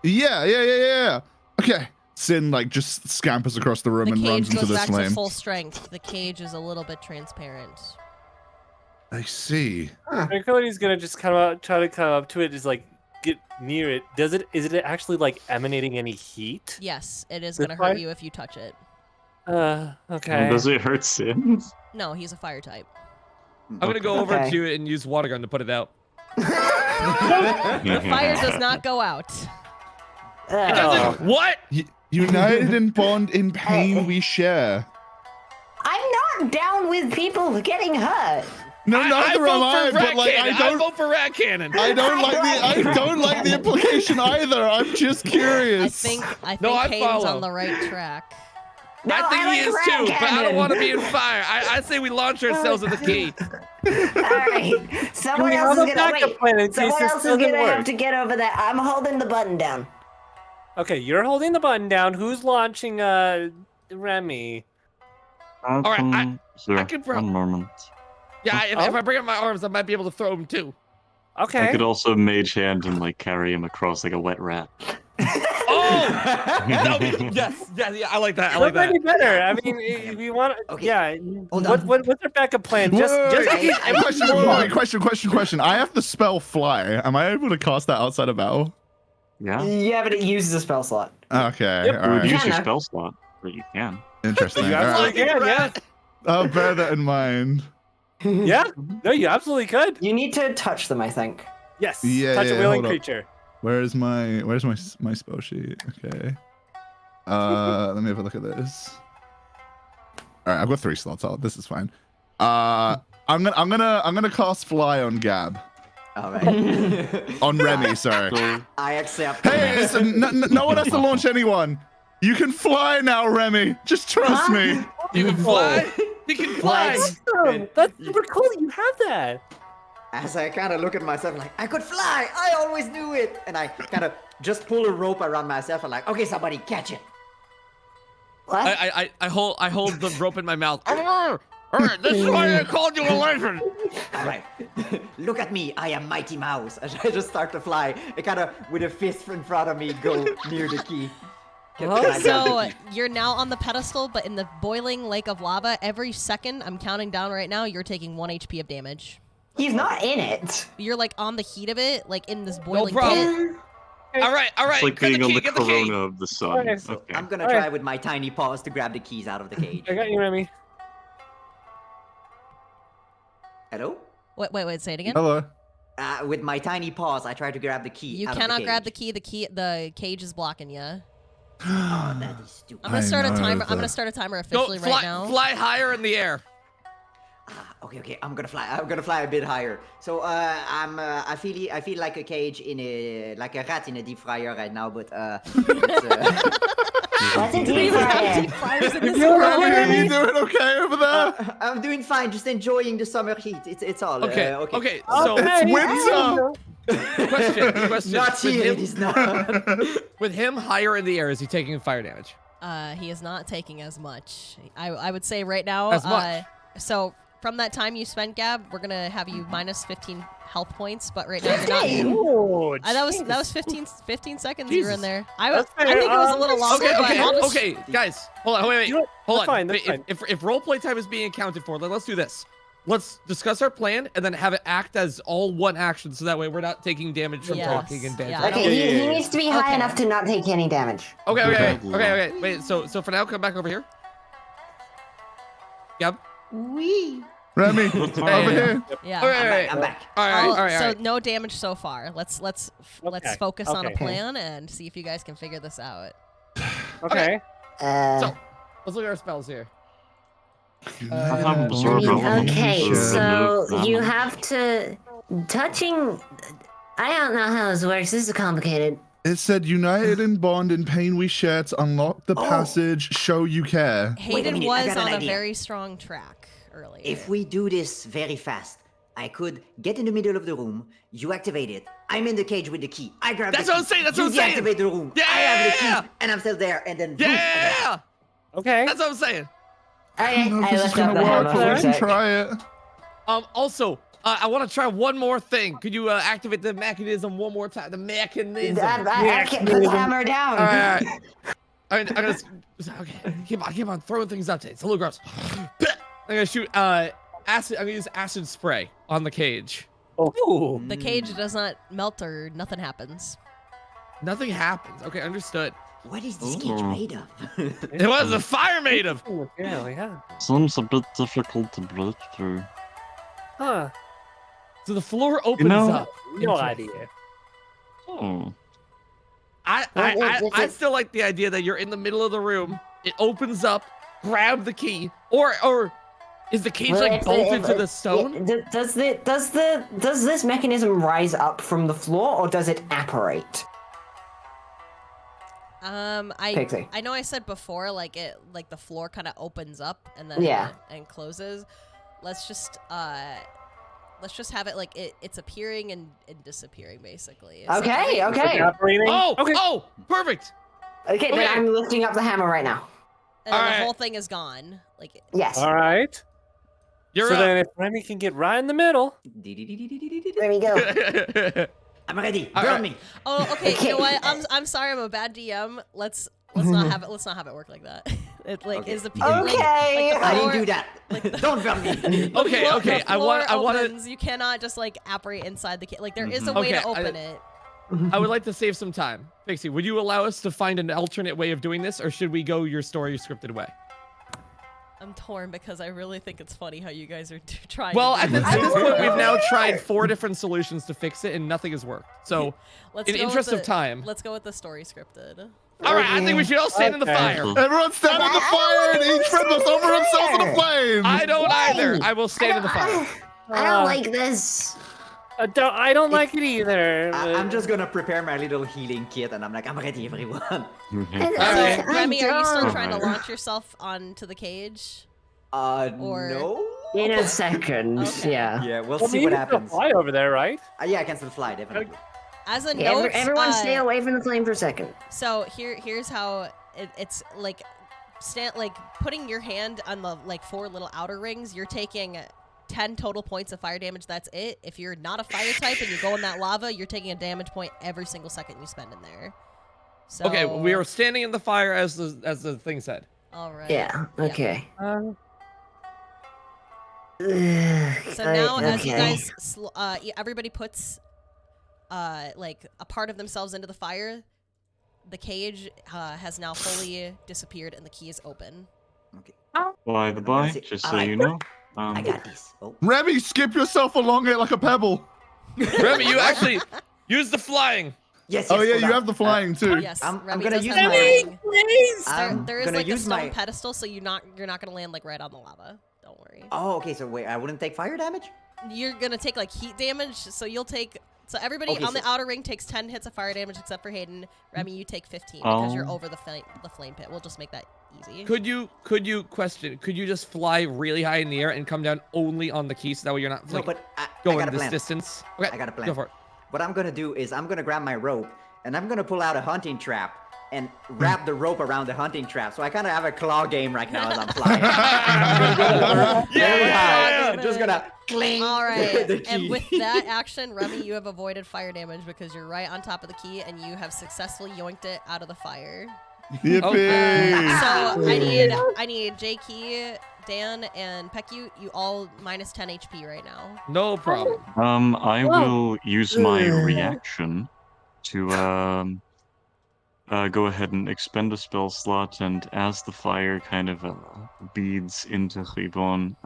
Yeah. Okay. Sin like just scampers across the room The and runs cage into goes this back to flame. full strength. The cage is a little bit transparent. I see. Tranquility's gonna just try to come up to it, is like get near it. Is it actually like emanating any heat? Yes, it is This going to hurt fire? you if you touch it. Okay. Does it hurt Sin? No, he's a fire type. I'm gonna go over Okay. to it and use water gun to put it out. The fire does not go out. It doesn't. What? United in bond in pain we share. I'm not down with people getting hurt. No, I neither vote am I. for rat But like, cannon. I vote for rat cannon. I don't like the implication either. I'm just I curious. think No, I Hayden's follow. on the right track. No, I think I he like is rat too, but I don't cannon. want to be in fire. I say we launch ourselves at the key. All right, someone we else have is a gonna backup wait. plan in case Someone this else is doesn't gonna have work? to get over there. I'm holding the button down. Okay, you're holding the button down. Who's launching Remy? right, sure, I could one moment. Yeah, if I bring up my arms, I might be able to throw him too. Okay. I could also mage hand and like carry him across like a wet rat. Oh! That would be, yes, yeah, I like that. I like That might that. be better. I mean, if you want, Okay. yeah. Hold on. What's our backup plan? Just Question. I have the spell fly. Am I able to cast that outside of battle? Yeah. Yeah, but it uses a spell slot. Okay, Yep. all You would right. use your Yeah. spell slot, but you can. Interesting. You All absolutely right. can, yeah. I'll bear that in mind. Yeah. No, you absolutely could. You need to touch them, I think. Yes. Yeah, Touch yeah, a willing hold up. creature. Where's my spell sheet? Okay. Let me have a look at this. All right, I've got 3 slots out. This is fine. I'm gonna cast fly on Gab. All right. On Remy, sorry. So, I accept. Hey, listen, no one has to launch anyone. You can fly now, Remy. Just trust me. You can fly. He can fly. Awesome. That's super cool. You have that. As I kind of look at myself like, I could fly. I always knew it. And I kind of just pull a rope around myself and like, okay, somebody catch it. What? I hold the rope in my mouth. All right, this is why I called you a legend. All right. Look at me. I am Mighty Mouse. As I just start to fly, I kind of, with a fist in front of me, go near the key. Can I grab the So key? you're now on the pedestal, but in the boiling lake of lava, every second, I'm counting down right now, you're taking 1 HP of damage. He's not in it. You're like on the heat of it, like in this No boiling pit. problem. All right. it's like Get being the on key. the Get the key. corona of the sun. Okay, so Okay. I'm gonna All right. try with my tiny paws to grab the keys out of the cage. I got you, Remy. Hello? Wait, say it again. Hello. With my tiny paws, I try to grab the key. You out cannot of grab the the key. The cage is blocking you. Oh, that is stupid. I'm gonna start a know timer. I'm that. gonna start a timer Go officially right now. fly higher in the air. Okay. I'm gonna fly a bit higher. So I feel like a cage in a like a rat in a deep fryer right now, but What's a Do we deep even have fryer? deep fryers in this You're world? right. Are you doing okay over there? I'm doing fine, just enjoying the summer heat. It's all Okay. okay. Okay. So Oh, Winter. question. Not here, it is not. With him higher in the air, is he taking fire damage? He is not taking as much. I would say right now. As much? So from that time you spent, Gab, we're gonna have you minus 15 health points. But right now you're not. 15? Oh, That was 15 seconds you were in Jesus. there. That's I fair. think it was a little longer. Okay. but Okay. I'll just- Okay. Guys, hold on. Wait. You know what? Hold That's on. fine, that's Wait, fine. if roleplay time is being accounted for, then let's do this. Let's discuss our plan and then have it act as all one action, so that way we're not taking damage from Yes. talking and Yeah, dancing. I don't- Okay, he Yeah. needs to be high Okay. enough to not take any damage. Okay. Wait. So for now, come back over here. Yep. Remy, That's over fine. here. Yeah. All right. I'm back. All right. Oh, All right. so no damage so far. Let's Okay, focus on a okay. plan and see if you guys can figure this out. Okay. So let's look at our spells here. Okay, so you have to touching. I don't know how this works. This is complicated. It said, "United in bond in pain we share. To unlock the passage, show you care." Hayden minute, I was got an on a idea. very strong track earlier. If we do this very fast, I could get in the middle of the room. You activate it. I'm in the cage with the key. I grab That's the what key. I'm saying, that's you what I'm saying. deactivate the room. I have the key, and I'm still there. And then boom, I got it. Yeah. Okay. That's what I'm saying. Okay, don't know I if this is lift up gonna the work, hammer but for we a can sec. try it. Also, I want to try one more thing. Could you activate the mechanism one more time? The mechanism. I can't put the hammer down. All right. I'm gonna. Okay, keep on throwing things up. It's a little gross. I'm gonna shoot acid. I'm gonna use acid spray on the cage. Oh, The cage does not melt or nothing happens. Nothing happens. Okay, understood. What is this cage Ooh. made of? It was a fire made of. yeah. Seems a bit difficult to break through. Huh. So the floor opens know- up. No idea. Oh. I still like the idea that you're in the middle of the room. It opens up. Grab the key. Or is the cage like bolted to the stone? Does this mechanism rise up from the floor, or does it apparate? Pixie. I know I said before, like the floor kind of opens up and then Yeah. and closes. Let's just have it like it's appearing and disappearing basically. Is that Okay, right? okay. Operating. Oh, okay. oh, perfect. Okay, Okay. then I'm lifting up the hammer right now. And then Alright. the whole thing is gone. Like Yes. All right. You're so up. then if Remy can get right in the middle. There we go. I'm ready. All Burn right. me. oh, okay. You know what? I'm sorry. I'm a bad DM. Let's not have it work like that. It like Okay. is the Okay. the I floor- didn't do that. Don't burn me. the Okay, floor- okay, the I want- floor I wanna- opens, You cannot just like apparate inside the like there is a way Okay, to open it. I would like to save some time. Pixie, would you allow us to find an alternate way of doing this, or should we go your story scripted way? I'm torn because I really think it's funny how you guys are trying. Well, to at do this this. point, we've now tried 4 different solutions to fix it, and nothing has worked. So, Let's in go with interest of the- time. Let's go with the story scripted. All right, I think we should all stand in the Okay. fire. Everyone stand in the fire and each friend must offer himself in the flame. I don't either. I will stand in the fire. I don't like this. I don't like it either. I'm just gonna prepare my little healing kit, and I'm like, I'm ready, everyone. Alright. Remy, are you still trying to Alright. launch yourself onto the cage? Or- No. In a second, Okay. yeah. Yeah, we'll Well, see you what can still happens. fly over there, right? Yeah, I can still fly, definitely. As a Okay, note, everyone stay away from the flame for a second. So here's how it's like, like putting your hand on the like 4 little outer rings. You're taking 10 total points of fire damage. That's it. If you're not a fire type and you go in that lava, you're taking a damage point every single second you spend in there. So Okay, we are standing in the fire as the thing said. all right. Yeah, okay. So now, as you Okay. guys, everybody puts like a part of themselves into the fire. The cage has now fully disappeared, and the key is open. By the by, see- just so alright. you know. I got this. Oh. Remy, skip yourself along it like a pebble. Remy, you actually use the flying. Yes, Oh yes, yeah, hold you on. have the flying too. Yes, I'm Remy gonna does use have my- flying. I'm There is gonna like a use stone my. pedestal, so you're not gonna land like right on the lava. Don't worry. Oh, okay. So wait, I wouldn't take fire damage. You're gonna take like heat damage, so you'll take. So everybody Okay, on the so- outer ring takes 10 hits of fire damage, except for Hayden. Remy, you take 15 because you're Oh. over the flame pit. We'll just make that easy. Could you just fly really high in the air and come down only on the key so that way you're not No, like but I going got a this plan. distance? Okay, I got a plan. Go for it. What I'm gonna do is I'm gonna grab my rope and I'm gonna pull out a hunting trap and wrap the rope around the hunting trap. So I kind of have a claw game right now as I'm flying. Very high. I'm just gonna cling All right, the key. and with that action, Remy, you have avoided fire damage because you're right on top of the key, and you have successfully yoinked it out of the fire. Yippee! So I need J-Key, Dan, and Peku. You all minus 10 HP right now. No problem. I will use my reaction to go ahead and expend a spell slot, and as the fire kind of beads into Ribbon,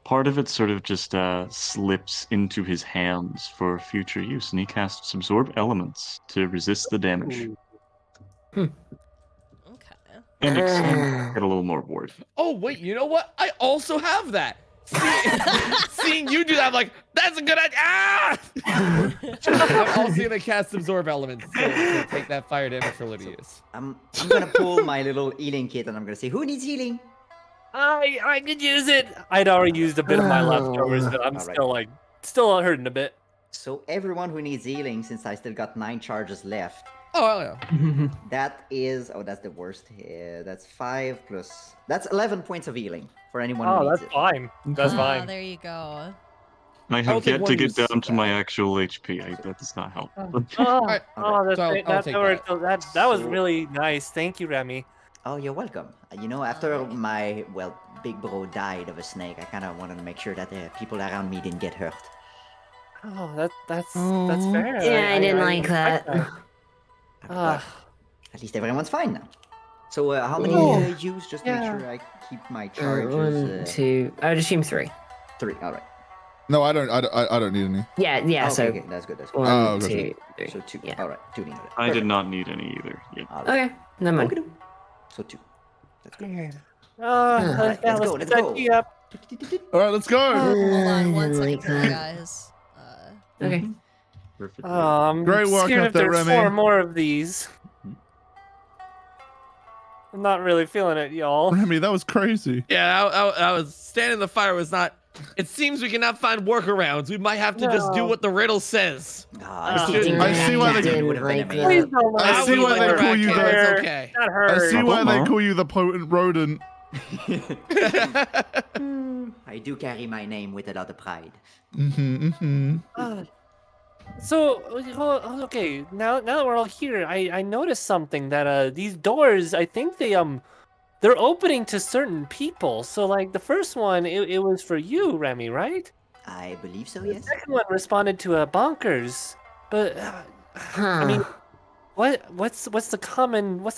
part of it sort of just slips into his hands for future use, and he casts Absorb Elements to resist the damage. Okay. And get a little more bored. Oh wait, you know what? I also have that. Seeing you do that, I'm like, that's a good idea. Ah! I'm also gonna cast Absorb Elements to take that fire damage for Lydia's. I'm gonna pull my little healing kit and I'm gonna say, who needs healing? I could use it. I'd already used a bit of my leftovers, but I'm Alright. still hurting a bit. So everyone who needs healing, since I still got 9 charges left, Oh, yeah. That is, that's the worst. That's 5 plus, that's 11 points of healing for anyone who Oh, needs that's it. fine. That's Ah, fine. there you go. I will have take yet one to get use down to my that. actual HP. That does not help. Oh, Alright, oh, that's so I'll that, take that was So- really nice. Thank you, Remy. Oh, you're welcome. You know, after Alright. my, big bro died of a snake, I kind of wanted to make sure that the people around me didn't get hurt. Oh, that's Oh, fair. yeah, I didn't like respect that. But at least everyone's fine now. So, how many Oh, use? Just yeah. make sure I keep my charges. 1, 2. I would assume 3. 3. All right. No, I don't need any. Yeah. Okay, So okay, that's good. That's good. 1, Oh, gotcha. 2, 3. So 2. Yeah. All right. 2 needed. I did not need any either. Yeah. All right. Okay. Never mind. Okay. So 2. That's good. Okay. Alright, Yeah, let's go, get let's that go. key up. All right, let's go. Hold on one I second like for me, that. guys. Okay. Perfect. Great work scared up if there, there's Remy. 4 more of these. I'm not really feeling it, y'all. Remy, that was crazy. Yeah, I was standing in the fire was not. It seems we cannot find workarounds. We might have to just do No. what the riddle says. Ah, I see why they didn't would have been like amazing. that. Please don't let I us see be why they like call that you kid. the- It's okay. Not I her. see why they know. call you the potent rodent. I do carry my name with a lot of pride. So, okay, now that we're all here, I noticed something that these doors, I think they're opening to certain people. So like the first one, it was for you, Remy, right? I believe so, The yes. second one responded to a bonkers. But I mean, what's the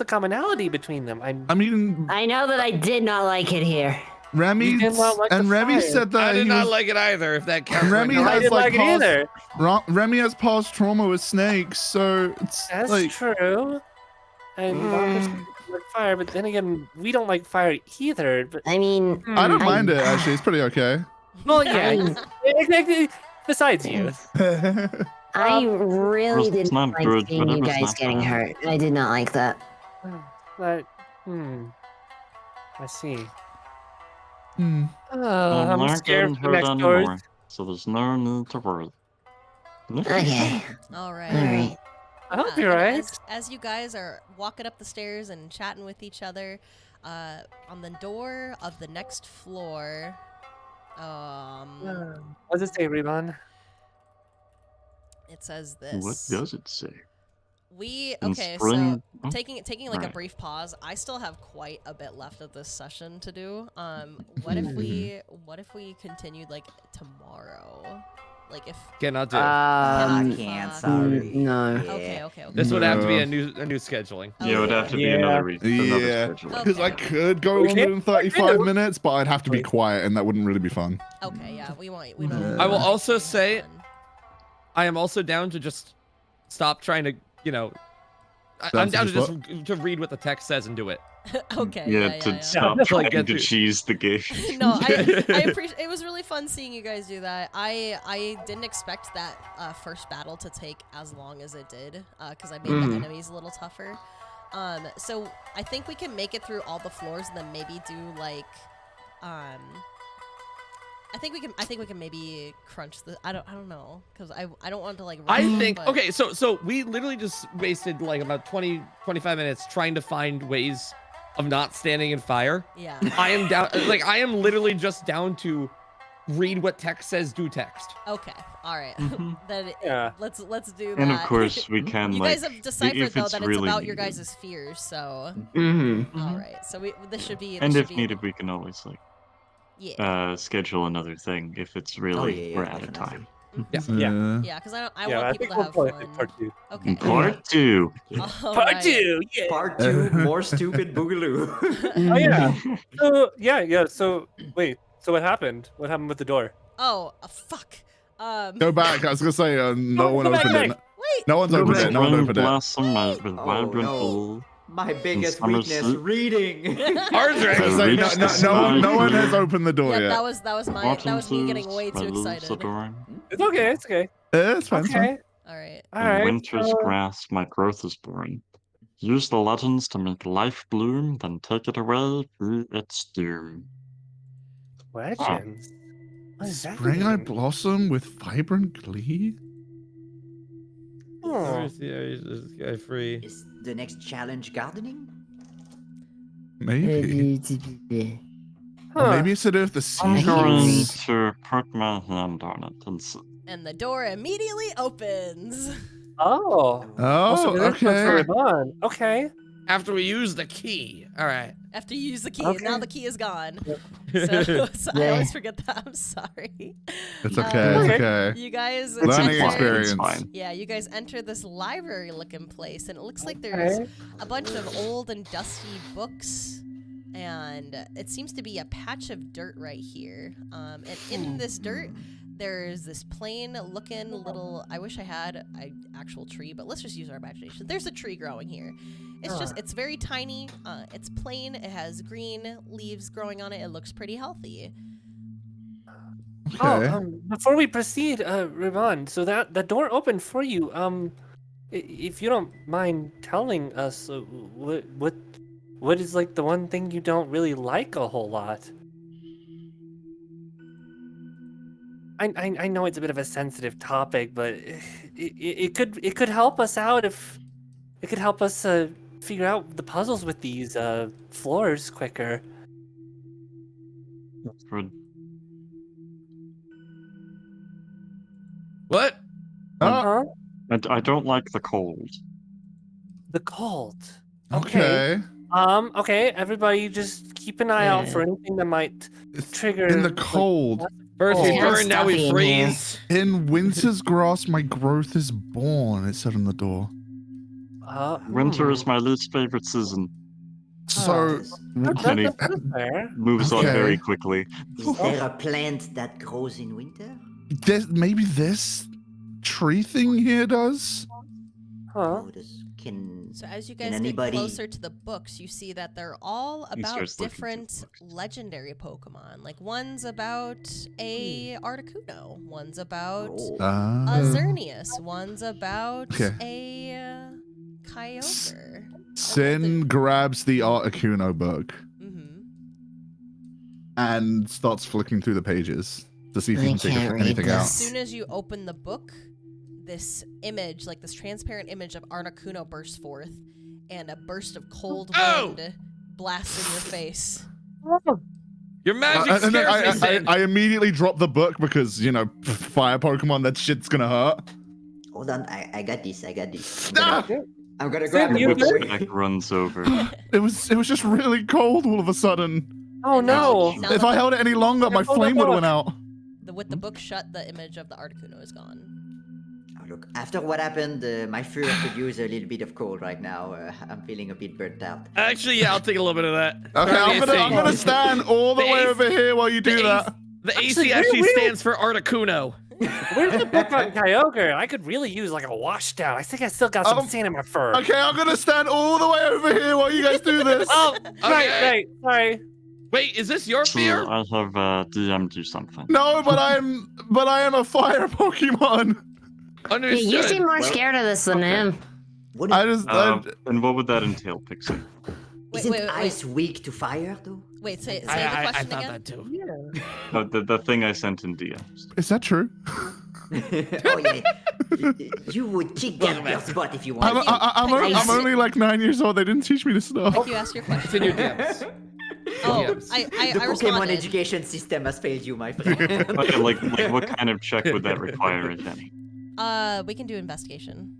commonality between them? I mean, I know that I did not like it here. Remy You did not like the and Remy fire. said that I did he not was, like it either. If that counts. Remy right now. I has didn't like like it past, either. Remy has past trauma with snakes, so it's That's like true. And bonkers like fire, but then again, we don't like fire either. But I mean, I don't mind it actually. It's pretty okay. well, yeah. Besides you. I really It's didn't not like good, seeing but you it was guys not getting bad. hurt. I did not like that. But I see. I'm I'm not scared getting for the hurt next anymore, doors. so there's no need to worry. Okay. All right. All right. I hope Yeah, you're and right. As you guys are walking up the stairs and chatting with each other, on the door of the next floor, What's it say, Reban? it says this. What does it say? We In okay, spring- so oh, taking like a right. brief pause. I still have quite a bit left of this session to do. What if we continued like tomorrow? Like if Cannot do. I Um, can't, uh, sorry. no. Yeah. okay. This would have to be No. a new scheduling. Yeah, it would have to be Yeah. another another Yeah, schedule. because I Okay. could go We longer can- than 35 do. minutes, but I'd have to be quiet, and that wouldn't really be fun. Okay, yeah, we don't. I will also want say- fun. I am also down to just stop trying to, I'm That's down to just just to read what the text says and do it. Okay. Yeah, to Yeah. stop Like, trying get to through. cheese the game. No, I appreciate. It was really fun seeing you guys do that. I didn't expect that first battle to take as long as it did, because I made the enemies a little tougher. So I think we can make it through all the floors and then maybe do like, I think we can maybe crunch the. I don't know, because I don't want to like. I rush it, think but- okay, so we literally just wasted like about 20-25 minutes trying to find ways of not standing in fire. Yeah. I am down I am literally just down to read what text says, do text. Okay. All right. Then Yeah. let's do that. And of course, we can You like. guys have deciphered if though it's that it's really about your needed. guys' fears. So Mm-hmm. all right. So this should be. And this if should be, needed, we can always like Yeah. Schedule another thing if it's really we're out of time. Yeah. Yeah, because I Yeah, I want think people to we'll have play fun. part 2. Okay. Part 2. All Part right. 2, yeah. Part 2, more stupid boogaloo. Oh yeah. So yeah. So wait. So what happened? What happened with the door? Oh, fuck. Go back. I was gonna say no one go back, opened it. Wait. No one's opened it. No one opened it. Blossom with Oh, vibrant no. blue. My biggest summer weakness, soup. reading. Hard I drink. was saying, Reach the no sky one blue. has opened the door Yeah, yet. that was me getting way too Lose excited. adorn. It's okay. It's okay. Yeah, it's fine. It's fine. Okay. All right. All In right. winter's grass, my growth is born. Use the legends to make life bloom, then take it away through its doom. Legends. What does that Spring I mean? blossom with vibrant glee. Oh. Is this guy free? Is the next challenge gardening? Maybe. Or Huh. maybe it's to do with the I'm going seasons. to put my hand on it and see. And the door immediately opens. Oh. Oh, So there is one for okay. Ribbon. Okay. After we use the key. All right. After you use the key, Okay. and now the key is gone. So I always forget that. I'm sorry. It's Uh, okay. It's Okay. okay. You guys Learning enter- experience. It's fine. Yeah, you guys enter this library-looking place, and it looks like there's Okay. a bunch of old and dusty books, and it seems to be a patch of dirt right here. And in this dirt, there's this plain-looking little. I wish I had an actual tree, but let's just use our imagination. There's a tree growing here. It's very tiny. It's plain. It has green leaves growing on it. It looks pretty healthy. Okay. Before we proceed, Ribbon, so that the door opened for you. If you don't mind telling us, what is like the one thing you don't really like a whole lot? I know it's a bit of a sensitive topic, but it could help us out if it could help us figure out the puzzles with these floors quicker. That's good. What? Huh? I don't like the cold. The cold. Okay. Okay, everybody just keep an eye out for anything that might It's trigger in the like, cold. First we Oh. burn, now we Stuffy in here. freeze. In winter's grass, my growth is born. It said on the door. Winter is my least favorite season. So, And he That's fair. moves on Okay. very quickly. Is there a plant that grows in winter? maybe this tree thing here does. Huh? Oh, this can. So as you Can guys get anybody- closer to the books, you see that they're all He about starts looking through the different books. legendary Pokemon. Like one's about a Articuno, one's about Oh. a Xerneas, one's about Okay. a Kyogre. Sin grabs the Articuno book Mm-hmm. and starts flicking through the pages to see if he I can figure can't read anything this. out. As soon as you open the book, this image, like this transparent image of Articuno bursts forth, and a burst of cold Oh! wind blasts in your face. Your magic And then scares me, Sin. I immediately drop the book because, you know, fire Pokemon, that shit's gonna hurt. Hold on, I got this. I got this. Ah! I'm gonna grab the you book. good? Wait. Back runs over. It was just really cold all of a sudden. Oh And now- no! now If the I held it any longer, my Hold flame the would have book. went out. With the book shut, the image of the Articuno is gone. Oh, look, after what happened, my fur could use a little bit of cold right now. I'm feeling a bit burnt out. Actually, yeah, I'll take a little bit of that. Okay, I'm gonna stand all the The way AC over here while you do the that. The AC Actually, actually where- stands for Articuno. Where's the book on Kyogre? I could really use like a wash down. I think I still got some sand in my fur. Okay, I'm gonna stand all the way over here while you guys do this. Oh, right, Okay. right. Sorry. Wait, is this your So fear? I have DM'd you something. No, but I am a fire Pokemon. Understood. You seem more Well, scared of this than him. What I just And what would that entail, Pixie? isn't wait. ice weak to fire though? Wait, say the I question thought again. that too. No, the thing I sent in DMs. is that true? Oh yeah, you would kick Welcome that your back. spot if you I'm, want. I'm only like 9 years old. They didn't teach me this stuff. You asked your It's in question. your DMs. Oh, DMs. I The Pokemon responded. education system has failed you, my friend. Okay, like what kind of check would that require, if any? We can do investigation.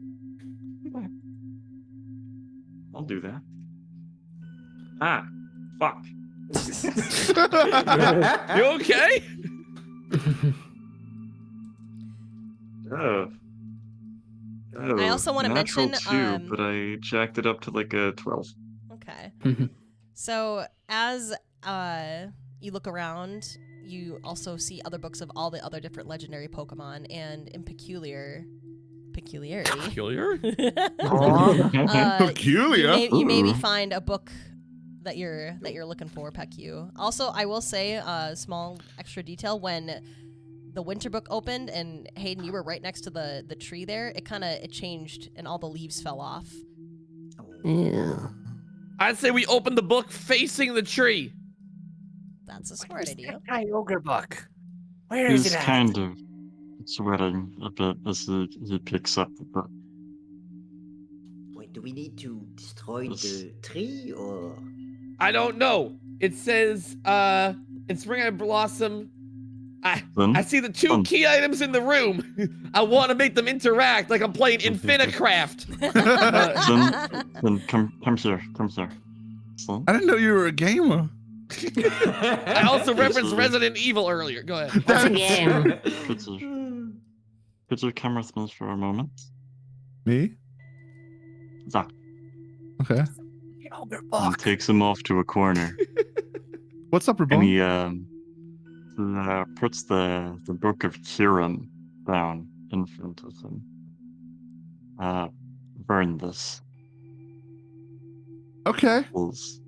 I'll do that. Ah, fuck. You okay? Oh. I also wanna natural mention, 2, but I jacked it up to like a 12. Okay. So as you look around, you also see other books of all the other different legendary Pokemon, and in peculiarity, Peculiar? Peculiar. You maybe Ooh. find a book that you're looking for, Pecu. Also, I will say small extra detail: when the winter book opened and Hayden, you were right next to the tree there, it changed and all the leaves fell off. Yeah. I'd say we open the book facing the tree. That's a smart idea. Kyogre book. Where is He's it at? kind of sweating a bit as he picks up the book. Do we need to destroy the tree or? I don't know. It says, in spring I blossom. I see the two key items in the room. I want to make them interact like I'm playing Infinicraft. Then come here. Son? I didn't know you were a gamer. I also referenced Resident Evil earlier. Go ahead. That's a game. Could you come with me for a moment? Me? Yeah. Okay. And takes him off to a corner. What's up, And Rabon? he puts the book of Kiran down in front of him. Burn this. Okay. Please.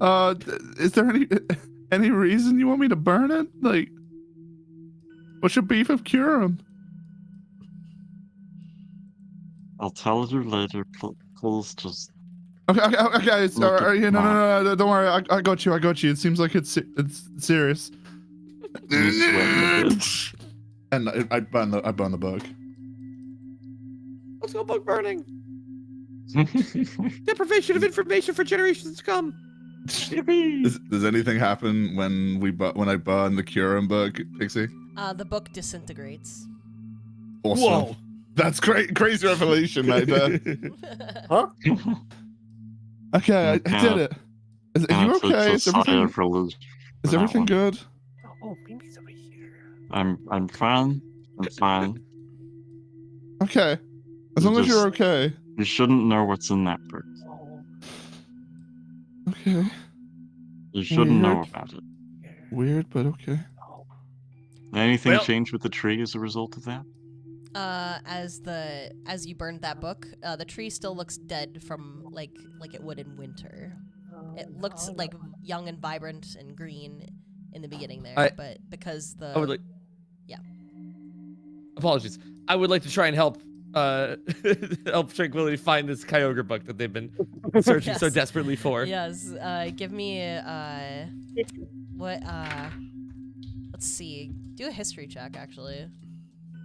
Is there any reason you want me to burn it? Like, what's your beef of Curum? I'll tell you later. Please just. Okay. It's, Look at no. Don't worry. I got you. It seems like it's serious. You sweat a bit. And I burn the book. Let's go book burning. Deprivation of information for generations to come. Does anything happen when I burn the Curum book, Pixie? The book disintegrates. Awesome. Whoa. That's great. Crazy revelation right there. Huh? Okay, I did it. Are you okay? Is everything good? Oh, Mimi's over here. I'm fine. Okay. As long as you're okay. You shouldn't know what's in that book. Okay. You shouldn't know Weird. about it. Weird, but okay. Anything Well- change with the tree as a result of that? As you burned that book, the tree still looks dead from like it would in winter. It looked like young and vibrant and green in the beginning there, but because I would like. Yeah. Apologies. I would like to try and help help Tranquility find this Kyogre book that they've been searching so Yes. desperately for. Yes, give me let's see. Do a history check actually.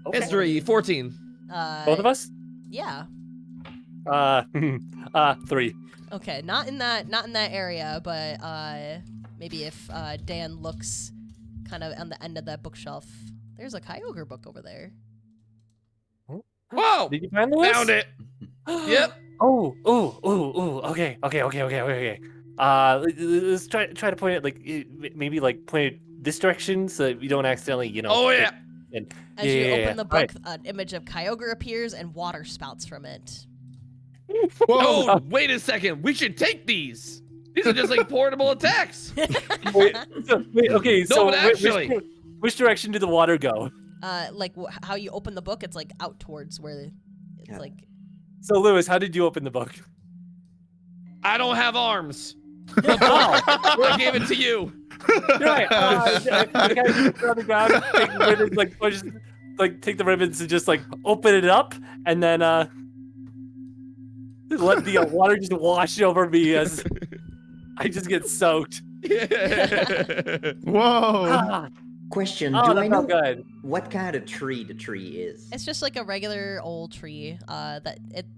Okay. History 14. Both of us? Yeah. 3. Okay, not in that area, but maybe if Dan looks kind of on the end of that bookshelf, there's a Kyogre book over there. Whoa! Did you find the list? Found it. Yep. Oh. Okay. Let's try to point it maybe point it this direction so that we don't accidentally, Oh yeah. As you open the book, Right. an image of Kyogre appears and water spouts from it. Whoa! Oh, wait a second. We should take these. These are just like portable attacks. Okay. So but actually- which direction did the water go? How you open the book, it's like out towards where it's Yeah. like. So Lewis, how did you open the book? I don't have arms. Wow. I gave it to you. Right. The guy just on the ground, take the ribbons, take the ribbons and just open it up, and then let the water just wash over me as I just get soaked. Whoa! Ah, Question: oh, Do that I know felt good. what kind of tree the tree is? It's just like a regular old tree.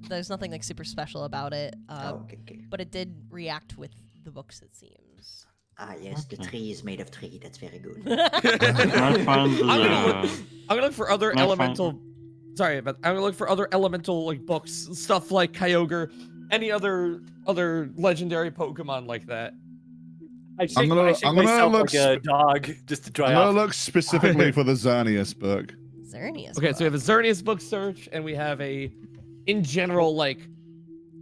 There's nothing like super special about it. Okay. But it did react with the books, it seems. Ah, yes, the tree is made of tree. That's very good. Can I find the, I'm gonna look for other Can I find- elemental. Sorry, but I'm gonna look for other elemental books, stuff like Kyogre, any other legendary Pokemon like that. I shake gonna myself look like a dog just to dry I'm gonna off. look specifically for the Xerneas book. Xerneas. Okay, so we have a Xerneas book search, and we have a, in general, I'm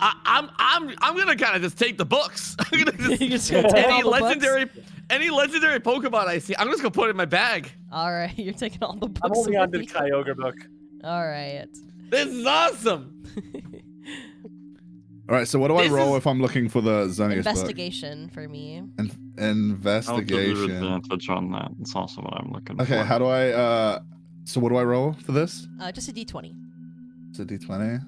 gonna kind of just take the books. I'm gonna You're just just gonna take all the any legendary Pokemon I see, I'm just gonna put it in my bag. All right, you're taking all the books. I'm holding on to the with you. Kyogre book. All right. This is awesome. All right, so what do I This roll is- if I'm looking for the Xerneas book? Investigation for me. I'll give you Investigation. advantage on that. That's also what I'm looking for. Okay, how do I? So what do I roll for this? Just a D20. It's a D20.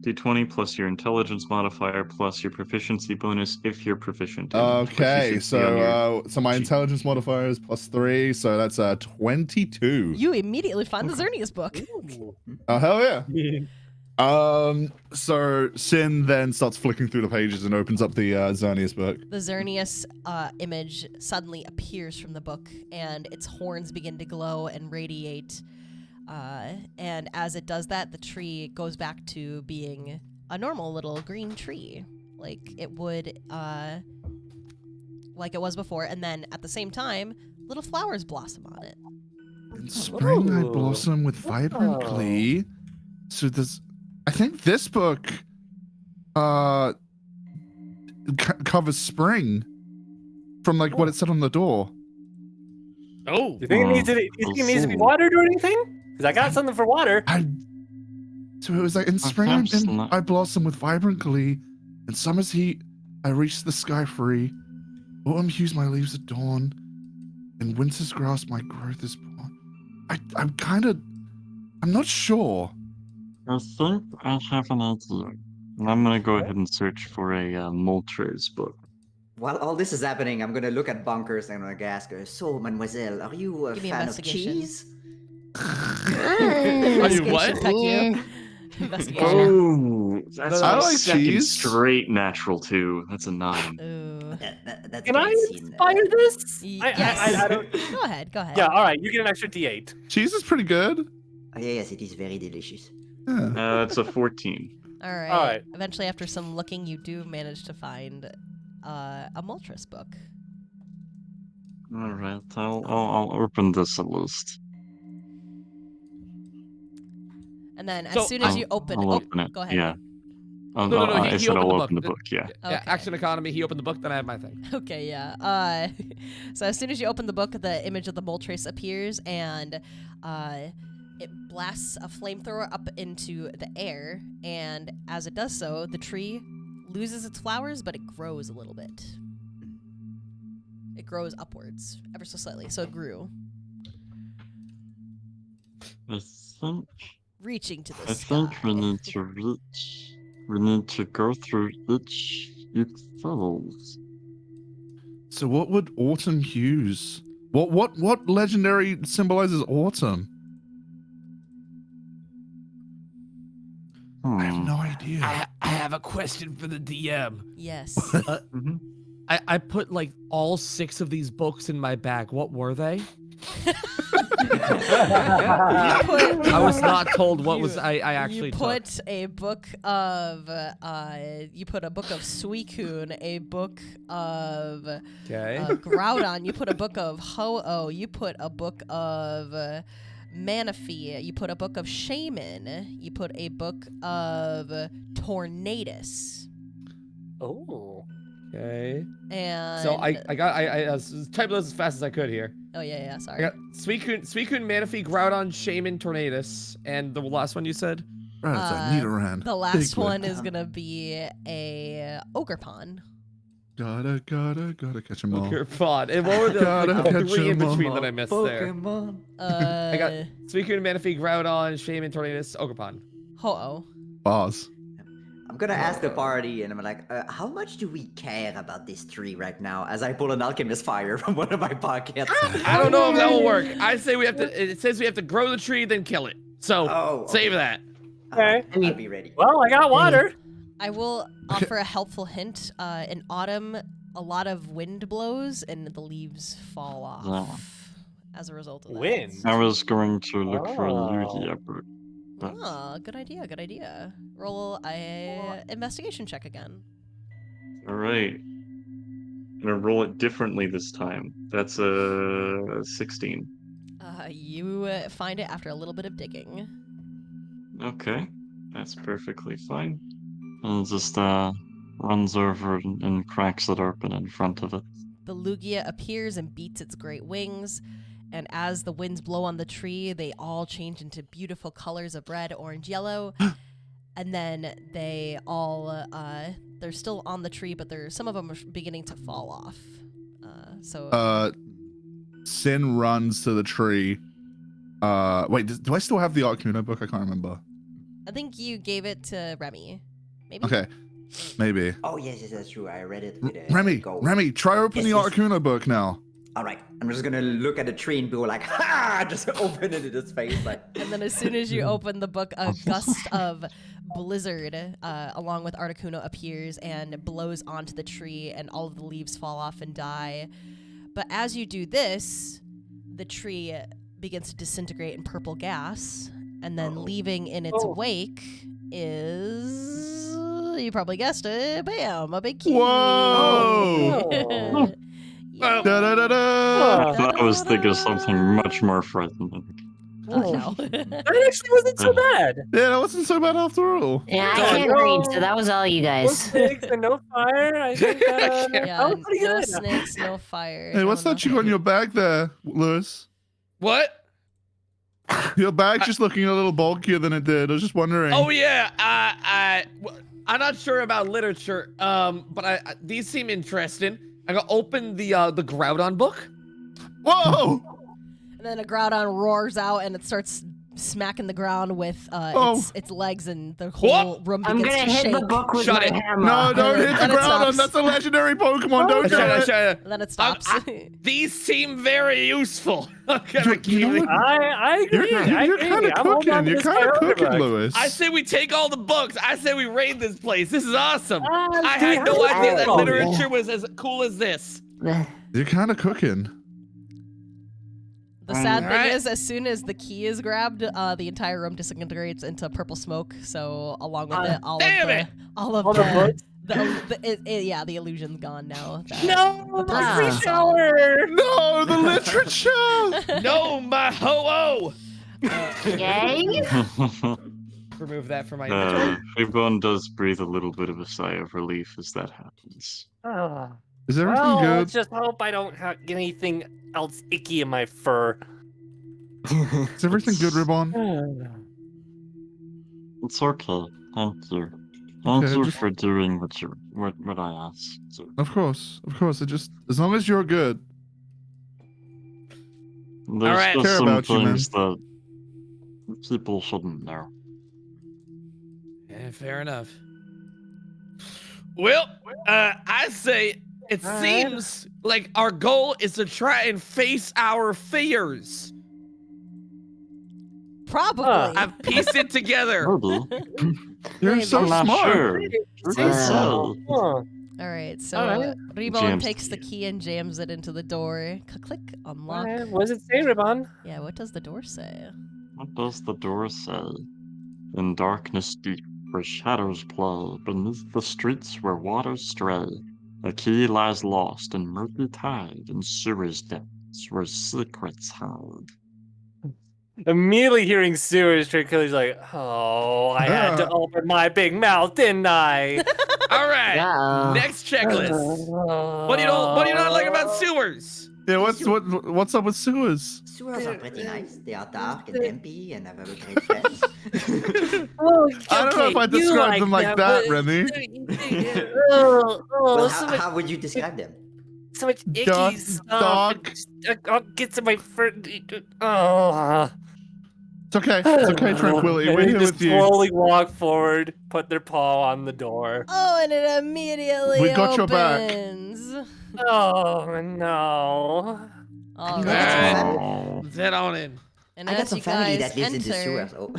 D20 plus your intelligence modifier plus your proficiency bonus if you're proficient. in Okay, proficiency on your- so my Gee. intelligence modifier is +3, so that's 22. You immediately find the Xerneas book. Oh hell yeah! So Sin then starts flicking through the pages and opens up the Xerneas book. The Xerneas image suddenly appears from the book, and its horns begin to glow and radiate. And as it does that, the tree goes back to being a normal little green tree, like it would, like it was before. And then at the same time, little flowers blossom on it. In spring I Ooh. blossom with vibrant Oh. glee. So this, I think this book, covers spring, from like what it said on the door. Oh. Do you think it needs to? Do you think it needs to be watered or anything? Because I got something for water. So it was like in spring Perhaps not. I blossom with vibrant glee, in summer's heat I reach the sky free. Autumn hues my leaves adorn, in winter's grass my growth is born. I'm not sure. I think I have an idea. And I'm gonna go ahead and search for a Moltres book. While all this is happening, I'm gonna look at Bunkers and I'm gonna ask her, so, mademoiselle, are you a Give me fan of investigation. cheese? Are you what? Check you. Investigation. Oh, that's I my like second cheese. straight natural 2. That's a 9. Ooh. That's Can I great scene. inspire this? Yes. I don't. Go ahead. Go ahead. Yeah. All right. You get an extra D8. Cheese is pretty good. Oh, yes, it is very delicious. Yeah. It's a 14. All right. All right. Eventually, after some looking, you do manage to find a Moltres book. All right, I'll open this at least. And then as So, soon as I'll- you open, I'll oh, open it. go ahead. Yeah. Oh, No, no, I he said opened I'll the open the book. book. Yeah. Yeah, Okay. Action economy. He opened the book, then I have my thing. Okay, yeah. So as soon as you open the book, the image of the Moltres appears, and it blasts a flamethrower up into the air. And as it does so, the tree loses its flowers, but it grows a little bit. It grows upwards, ever so slightly. So it grew, I think reaching to the I sky. think we need to reach. We need to go through each levels. So what would autumn hues? What legendary symbolizes autumn? I have no idea. I have a question for the DM. Yes. Mhm. I put like all 6 of these books in my bag. What were they? I was not told what was. I actually You put a book of you put a book of Suicune, a book of Okay. Groudon, you put a book of Ho-Oh, you put a book of Manaphy, you put a book of Shaman, you put a book of Tornadus. Oh. Okay. And So I was typing those as fast as I could here. oh yeah, I sorry. got Suicune, Manaphy, Groudon, Shaman, Tornadus, and the last one you said. Rattata, Nidoran. The last Piglet. one is gonna be a Ogrepon. Gotta catch 'em all. Your pod. And what were the, Gotta like, the catch 3 in 'em between all. that I missed there? Pokemon. I got Suicune, Manaphy, Groudon, Shaman, Tornadus, Ogerpon. Ho-Oh. Bars. I'm gonna ask the party, and I'm like, how much do we care about this tree right now? As I pull an alchemist fire from one of my pockets. I don't know if that will work. I say we have to. It says we have to grow the tree, then kill it. So Oh, save that. Okay. I'll be ready. Well, I got water. I will offer a helpful hint. In autumn, a lot of wind blows and the leaves fall off as a result of that. Wind? I was going to look for a Oh. Lugia, but Oh, good idea, good idea. Roll a investigation check again. all right. I'm gonna roll it differently this time. That's a 16. You find it after a little bit of digging. Okay, that's perfectly fine. And just runs over and cracks it open in front of it. The Lugia appears and beats its great wings, and as the winds blow on the tree, they all change into beautiful colors of red, orange, yellow. And then they all, they're still on the tree, but some of them are beginning to fall off. Sin runs to the tree. Wait, do I still have the Arcuna book? I can't remember. I think you gave it to Remy. Maybe? Okay, maybe. Oh yes, that's true. I read it with a Remy, go. Remy, try open Yes, the yes. Arcuna book now. All right, I'm just gonna look at the tree and go like, ha! Just open it in his face, like. And then as soon as you open the book, a gust of blizzard, along with Articuno, appears and blows onto the tree, and all of the leaves fall off and die. But as you do this, the tree begins to disintegrate in purple gas, and then leaving in its wake is, you probably guessed it, bam, a big key. Whoa! Yeah. I was thinking of something much more frightening. Oh, no. That actually wasn't so bad. Yeah, that wasn't so bad after all. Yeah, I can't read, so that was all you No guys. snakes and no fire. I think Yeah, that was pretty no good. snakes, no fire. Hey, what's that you got on your bag there, Lewis? What? Your bag's just looking a little bulkier than it did. I was just wondering. Oh yeah, I'm not sure about literature, but these seem interesting. I got open the Groudon book. Whoa! And then a Groudon roars out and it starts smacking the ground with its legs, and the whole room I'm begins gonna to hit shake. the book with Shut my it. hammer. No, don't hit the And it Groudon. stops. That's a legendary Pokemon. Don't do it. And then it stops. These seem very useful. Okay, You know what? I agree. You're kind of cooking. You're kind of cooking, Lewis. I say we take all the books. I say we raid this place. This is awesome. I dude, had no how idea that cool. literature was as cool as this. You're kind of cooking. The sad thing Alright. is, as soon as the key is grabbed, the entire room disintegrates into purple smoke. So along with it, all damn of the, it! all of All the the, books? the illusion's gone now. No, the Ah. free shower. No, the literature. No, my ho-oh. Yay! Remove that from my inventory. Everyone does breathe a little bit of a sigh of relief as that happens. Is everything Well, good? let's just hope I don't get anything else icky in my fur. Is everything good, Ribbon? It's okay. Thank you. Thank Okay, you just- for doing what I asked. So, Of course. It just, as long as you're good. there's Alright. just Care some about you, man. things that people shouldn't know. Yeah, fair enough. Well, I say it seems like our goal is to try and face our fears. Probably. I've pieced it together. Maybe. You're Maybe. so I'm not smart. sure. Say so. All right, so Alright. Ribbon Jams takes the the key and jams it into the door. Click, unlock. What does it say, Ribbon? Yeah, what does the door say? What does the door say? In darkness deep, where shadows play, beneath the streets where waters stray, a key lies lost in murky tide, in sewers depths where secrets hide. Immediately hearing sewers, Tranquility's like, oh, I had to open my big mouth, didn't I? All right. Yeah. Next checklist. What do you not like about sewers? Yeah, what's up with sewers? Sewers are pretty nice. They are dark and empty and have a great fence. Well, I don't know if I okay, you describe them like that, but- Remy. Well, so how would you describe them? much icky Dark- stuff. dark. I'll get to my fur. Oh. It's okay, Tranquility. And We're they here just with you. slowly walk forward, put their paw on the door. Oh, and it immediately We got your back. opens. Oh no! All I got some right. family. Oh. Let's head on in. And I got as some you family guys that lives in the enter, sewers. Oh.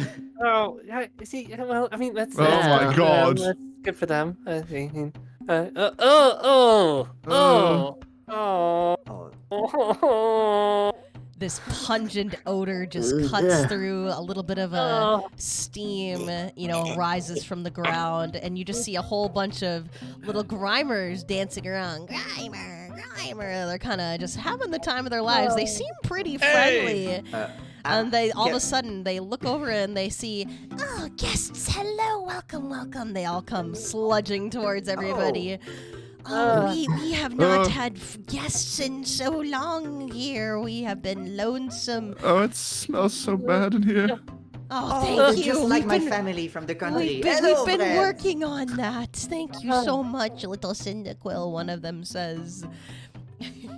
Oh, yeah, see, well, I mean, that's Oh my good for God. them. That's good for them. I think. Oh, oh. this pungent odor just cuts through. A little bit of a steam, rises from the ground, and you just see a whole bunch of little Grimers dancing around. Grimer. They're kind of just having the time of their lives. They seem pretty friendly. And they all of a sudden they look over and they see, oh, guests, hello, welcome. They all come sludging towards everybody. Oh, we have not had guests in so long here. We have been lonesome. Oh, it smells so bad in here. Oh, They're thank you. just like We've my been- family from the country. We've been Hello, working friends. on that. Thank you so much, little Cyndaquil, one of them says.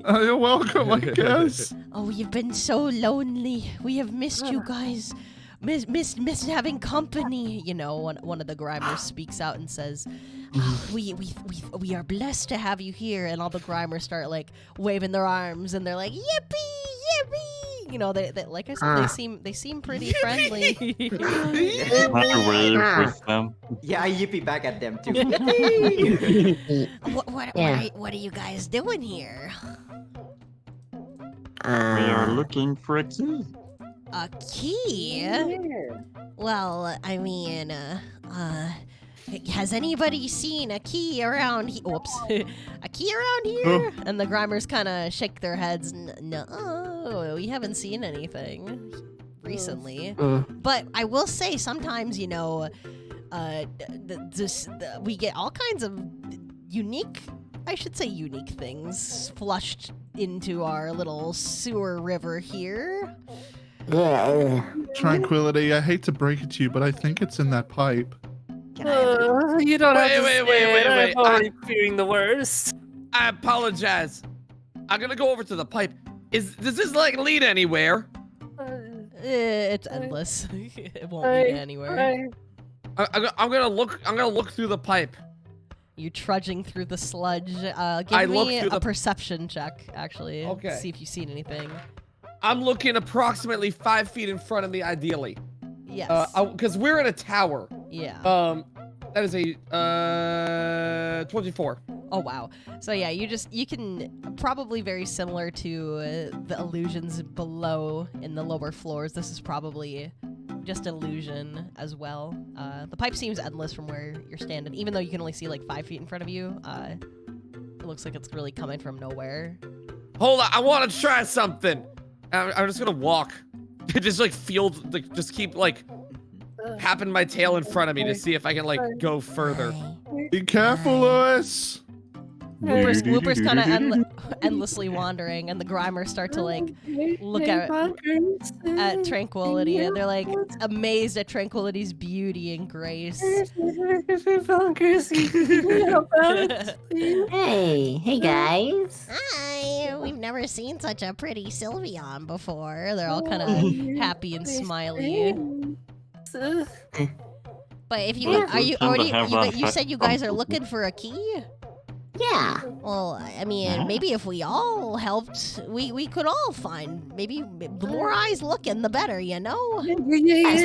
You're welcome, I guess. Oh, you've been so lonely. We have missed you guys. miss having company. You know, one of the Grimers speaks out and says, we are blessed to have you here. And all the Grimers start like waving their arms and they're like, yippee, yippee. You know, they like I said, they seem pretty friendly. I wave with them. Yeah, I yippee back at them too. What are you guys doing here? We are looking for a key. A key? Well, I mean, has anybody seen a key around here? Whoops. A key around here? And the Grimers kind of shake their heads. No, we haven't seen anything recently. But I will say sometimes, you know, we get all kinds of unique things flushed into our little sewer river here. Tranquility, I hate to break it to you, but I think it's in that pipe. You don't have to wait. I'm already fearing the worst. I apologize. I'm gonna go over to the pipe. Does this like lead anywhere? It's endless. It won't lead anywhere. I'm gonna look through the pipe. You trudging through the sludge. Give me a perception check, actually. Okay. See if you've seen anything. I'm looking approximately 5 feet in front of me, ideally. Yes. Because we're in a tower. Yeah. That is a 24. Oh wow. So yeah, you can probably very similar to the illusions below in the lower floors. This is probably just illusion as well. The pipe seems endless from where you're standing, even though you can only see like 5 feet in front of you. It looks like it's really coming from nowhere. Hold on, I want to try something. I'm just gonna walk. Just like just keep like tapping my tail in front of me to see if I can like go further. Be careful, Lewis. Wooper's kind of endlessly wandering, and the Grimers start to like look at Tranquility, and they're like amazed at Tranquility's beauty and grace. Hey guys. Hi, we've never seen such a pretty Sylveon before. They're all kind of happy and smiley. But if you you said you guys are looking for a key? Yeah. Well, I mean, maybe if we all helped, we could all find. Maybe the more eyes looking, the better, you know? Yeah,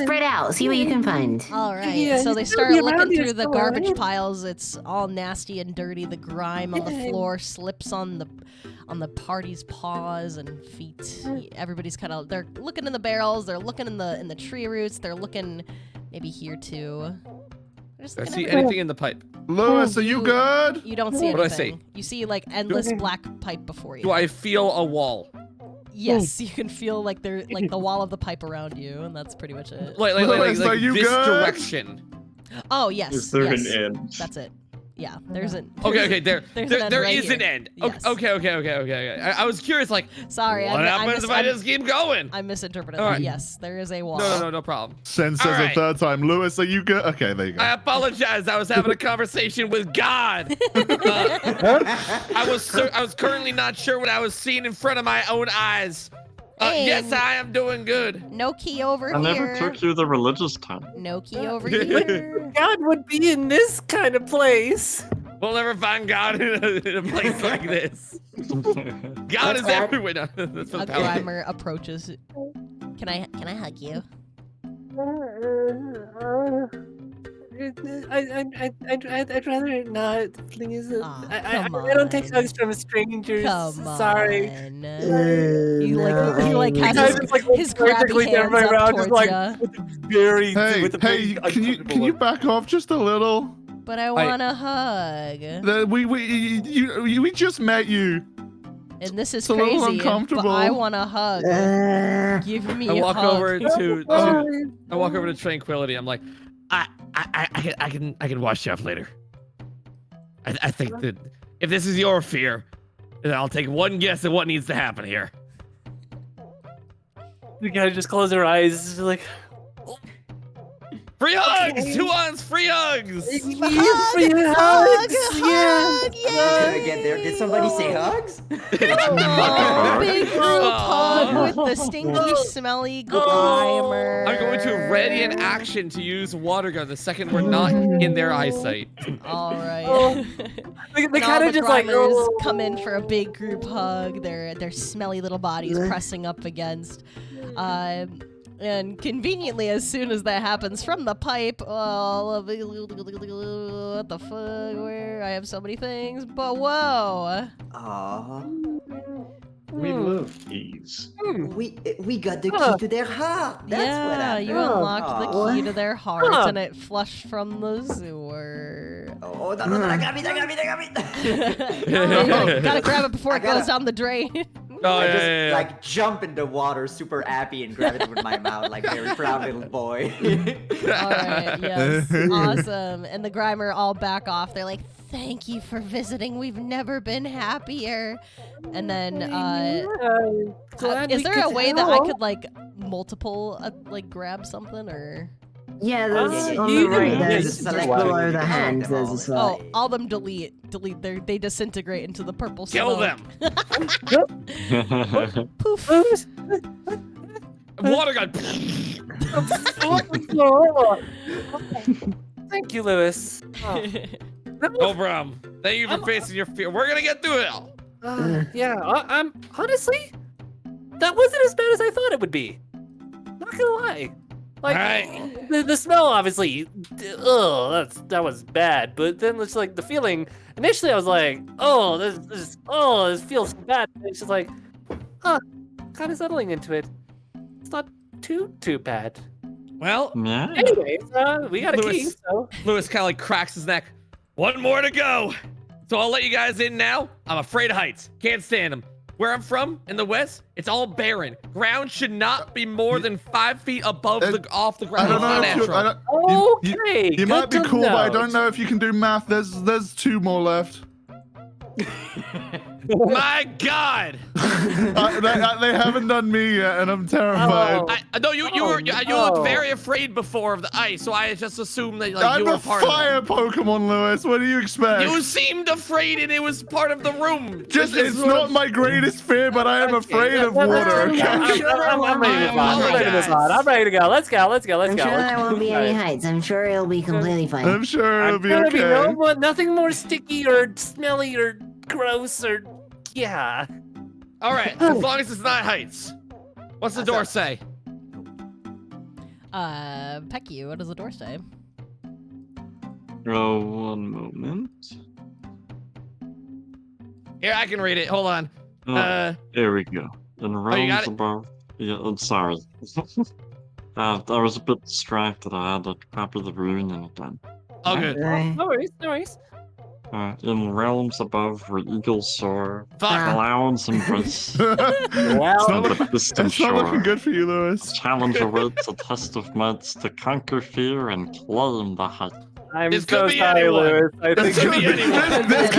spread out. See what you can find. All right. So they start looking through the garbage piles. It's all nasty and dirty. The grime on the floor slips on the party's paws and feet. Everybody's they're looking in the barrels. They're looking in the tree roots. They're looking maybe here too. Do I see anything in the pipe? Lewis, are you good? You don't see anything. What do I see? You see like endless black pipe before you. Do I feel a wall? Yes, you can feel like the wall of the pipe around you, and that's pretty much it. Like Lewis, are you this good? direction. Oh yes. Is there yes. an end? That's it. Yeah, there's an. Okay. There right is here. an end. Yes. Okay. I was curious, like, Sorry, what happens if I just keep going? I misinterpreted All that. right. Yes, there is a wall. No problem. Sen says All right. a third time. Lewis, are you good? Okay, there you go. I apologize. I was having a conversation with God. I was currently not sure what I was seeing in front of my own eyes. Yes, I am doing good. No key over I here. never took you the religious time. No key over here. God would be in this kind of place. We'll never find God in a place like this. God is everywhere. No, that's for A the power. Grimer approaches. Can I hug you? I'd rather not, please. Aw, I come don't take on. hugs from strangers. Come on. Sorry. He like has I his, just like his grabby hands my up round, towards just like ya. with a very Hey, with a hey, very can you uncomfortable back off just a little? But I want a hug. We just met you. And this is It's a little crazy. But uncomfortable. I want a hug. Give me I a walk hug. over to Tranquility. I'm like, I can wash you up later. I think that if this is your fear, then I'll take one guess at what needs to happen here. You gotta just close her eyes, like. Free hugs! Who wants free hugs? Free hugs! Did I get there? Did somebody say hugs? Oh, big group hug with the stinky, smelly Grimer. I'm going to ready an action to use water gun the second we're not in their eyesight. All right. They And all kind the of just like Grimers come in for a big group hug. Their smelly little bodies pressing up against. And conveniently, as soon as that happens from the pipe, what the fuck? Where I have so many things, but whoa! Aw. We love these. We got the key to their heart. That's what Yeah, happened. you unlocked the key to their hearts, Huh. and it flushed from the sewer. Oh, no, I got me. Gotta grab it before I it goes gotta- down the drain. Oh, I yeah, just yeah, yeah. like jump in the water, super happy, and grab it with my mouth, like very proud little boy. All right, yes, awesome. And the Grimer all back off. They're like, "Thank you for visiting. We've never been happier." And then, is there a way that I could like multiple, like grab something or? Yeah, there's yeah, on you the right. can There's just just select below it. the hand. There's a slot. Oh, all them delete. They disintegrate into the purple Kill smoke. them. Poof. Water gun. Thank you, Lewis. No problem. Thank you for facing your fear. We're gonna get through it all. Yeah, I'm honestly, that wasn't as bad as I thought it would be. Not gonna lie. Like, Alright. the smell, obviously, that was bad. But then it's like the feeling. Initially, I was like, this feels bad. And it's just like, kind of settling into it. It's not too bad. Well, Yeah. Anyways, we got a key, Lewis. so. Lewis kind of like cracks his neck. One more to go. So I'll let you guys in now. I'm afraid of heights. Can't stand them. Where I'm from, in the west, it's all barren. Ground should not be more than 5 feet above off the I ground. don't It's know not if you, I natural. don't, Okay. you might be good to cool, but I know. don't know if you can do math. There's 2 more left. My God! They haven't done me yet, and I'm terrified. Oh. No, you no. looked very afraid before of the ice, so I just assumed that like I'm you were a part of fire Pokemon, Lewis. What do you it. expect? You seemed afraid, and it was part of the room. It's not my greatest fear, but I am afraid of water. Okay? I'm ready to move on. I'm ready to move on. I'm ready to go. Let's go. I'm sure there won't be any heights. I'm sure it'll be completely fine. I'm sure it'll be Gonna be okay. nothing more sticky or smelly or gross or yeah. All right, as long as it's not heights. What's the door say? Pecky, what does the door say? Oh, one moment. Here, I can read it. Hold on. There we go. In you realms got it? above. Yeah, I'm sorry. I was a bit distracted. I had to copy the rune and it done. Oh, good. No worries, no worries. In realms above where eagles soar, Fuck. clouds embrace, Well, on the distant It's not looking shore. good for you, Lewis. Challenge awaits a test of mights to conquer fear and claim the height. I'm This so could be sorry, anyone. Lewis. I This think could be anyone. This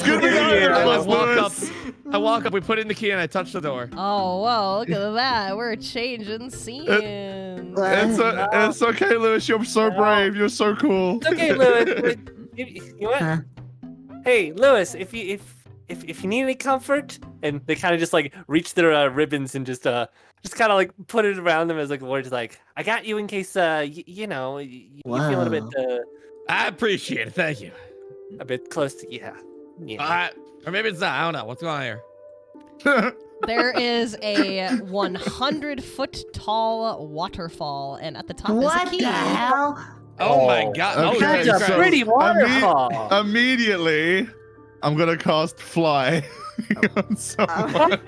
could be either I of us, walk up. Lewis. I walk up. We put in the key, and I touch the door. Oh, whoa, look at that. We're changing scenes. It's okay, Lewis. You're so brave. You're so cool. It's okay, Lewis. You know what? Huh? Hey, Lewis, if you need any comfort, and they kind of just like reach their ribbons and just kind of like put it around them as like words like, I got you in case you know you feel a little bit I appreciate it. Thank you. a bit close to yeah. Or maybe it's not. I don't know. What's going on here? There is a 100-foot tall waterfall, and at the top What is a key. the hell? Oh my God. Oh, Okay, Jesus That's a Christ. pretty waterfall. Immediately, I'm gonna cast fly on someone.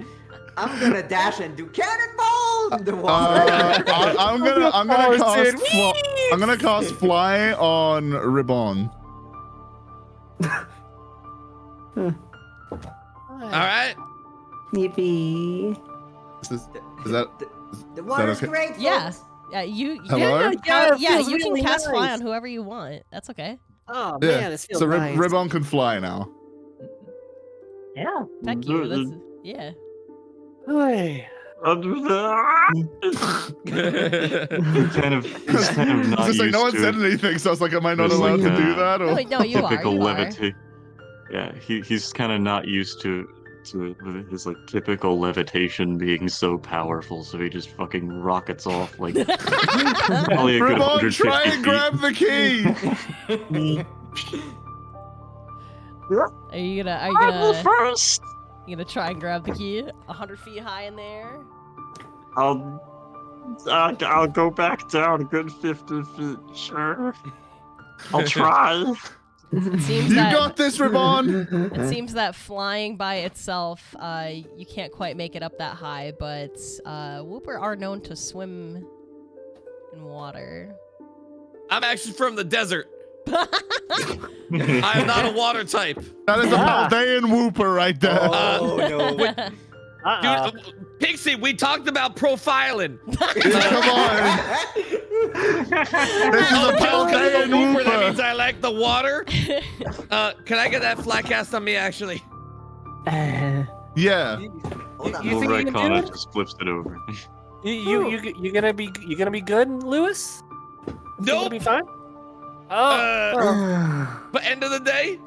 I'm gonna dash and do cannonball in the water. I'm gonna cast fly on Ribbon. All right. Yippee. Is that The water's okay? great, Yeah. folks. You Hello? yeah, feels you can really cast fly nice. on whoever you want. That's okay. Oh yeah? man, this feels So nice. Ribbon can fly now. Yeah. Peck you. That's, yeah. Hey. under the. He's kind of not Just like, used no one to said anything, so I was like, am I not There's allowed like to do a- that? Or... No, you are. typical You are. levity. Yeah, he's kind of not used to his like typical levitation being so powerful, so he just fucking rockets off like probably a good Ramon, 150 try and feet. grab the key! Are you I'm gonna first. you gonna try and grab the key 100 feet high in there? I'll go back down a good 50 feet. Sure, I'll try. It seems You that got this, Ramon! it seems that flying by itself, you can't quite make it up that high. But Wooper are known to swim in water. I'm actually from the desert. I am not a water type. That is a Paldean Wooper right there. Oh no. Dude, Pixie, we talked about profiling. Come on. This is a Paldean Wooper, that means Wooper. I like the water. Can I get that flat cast on me, actually? Yeah. Hold on. You think you can do Rattata it? just flips it over. You gonna be good, Lewis? You gonna Nope. be fine? Oh. But end of the day,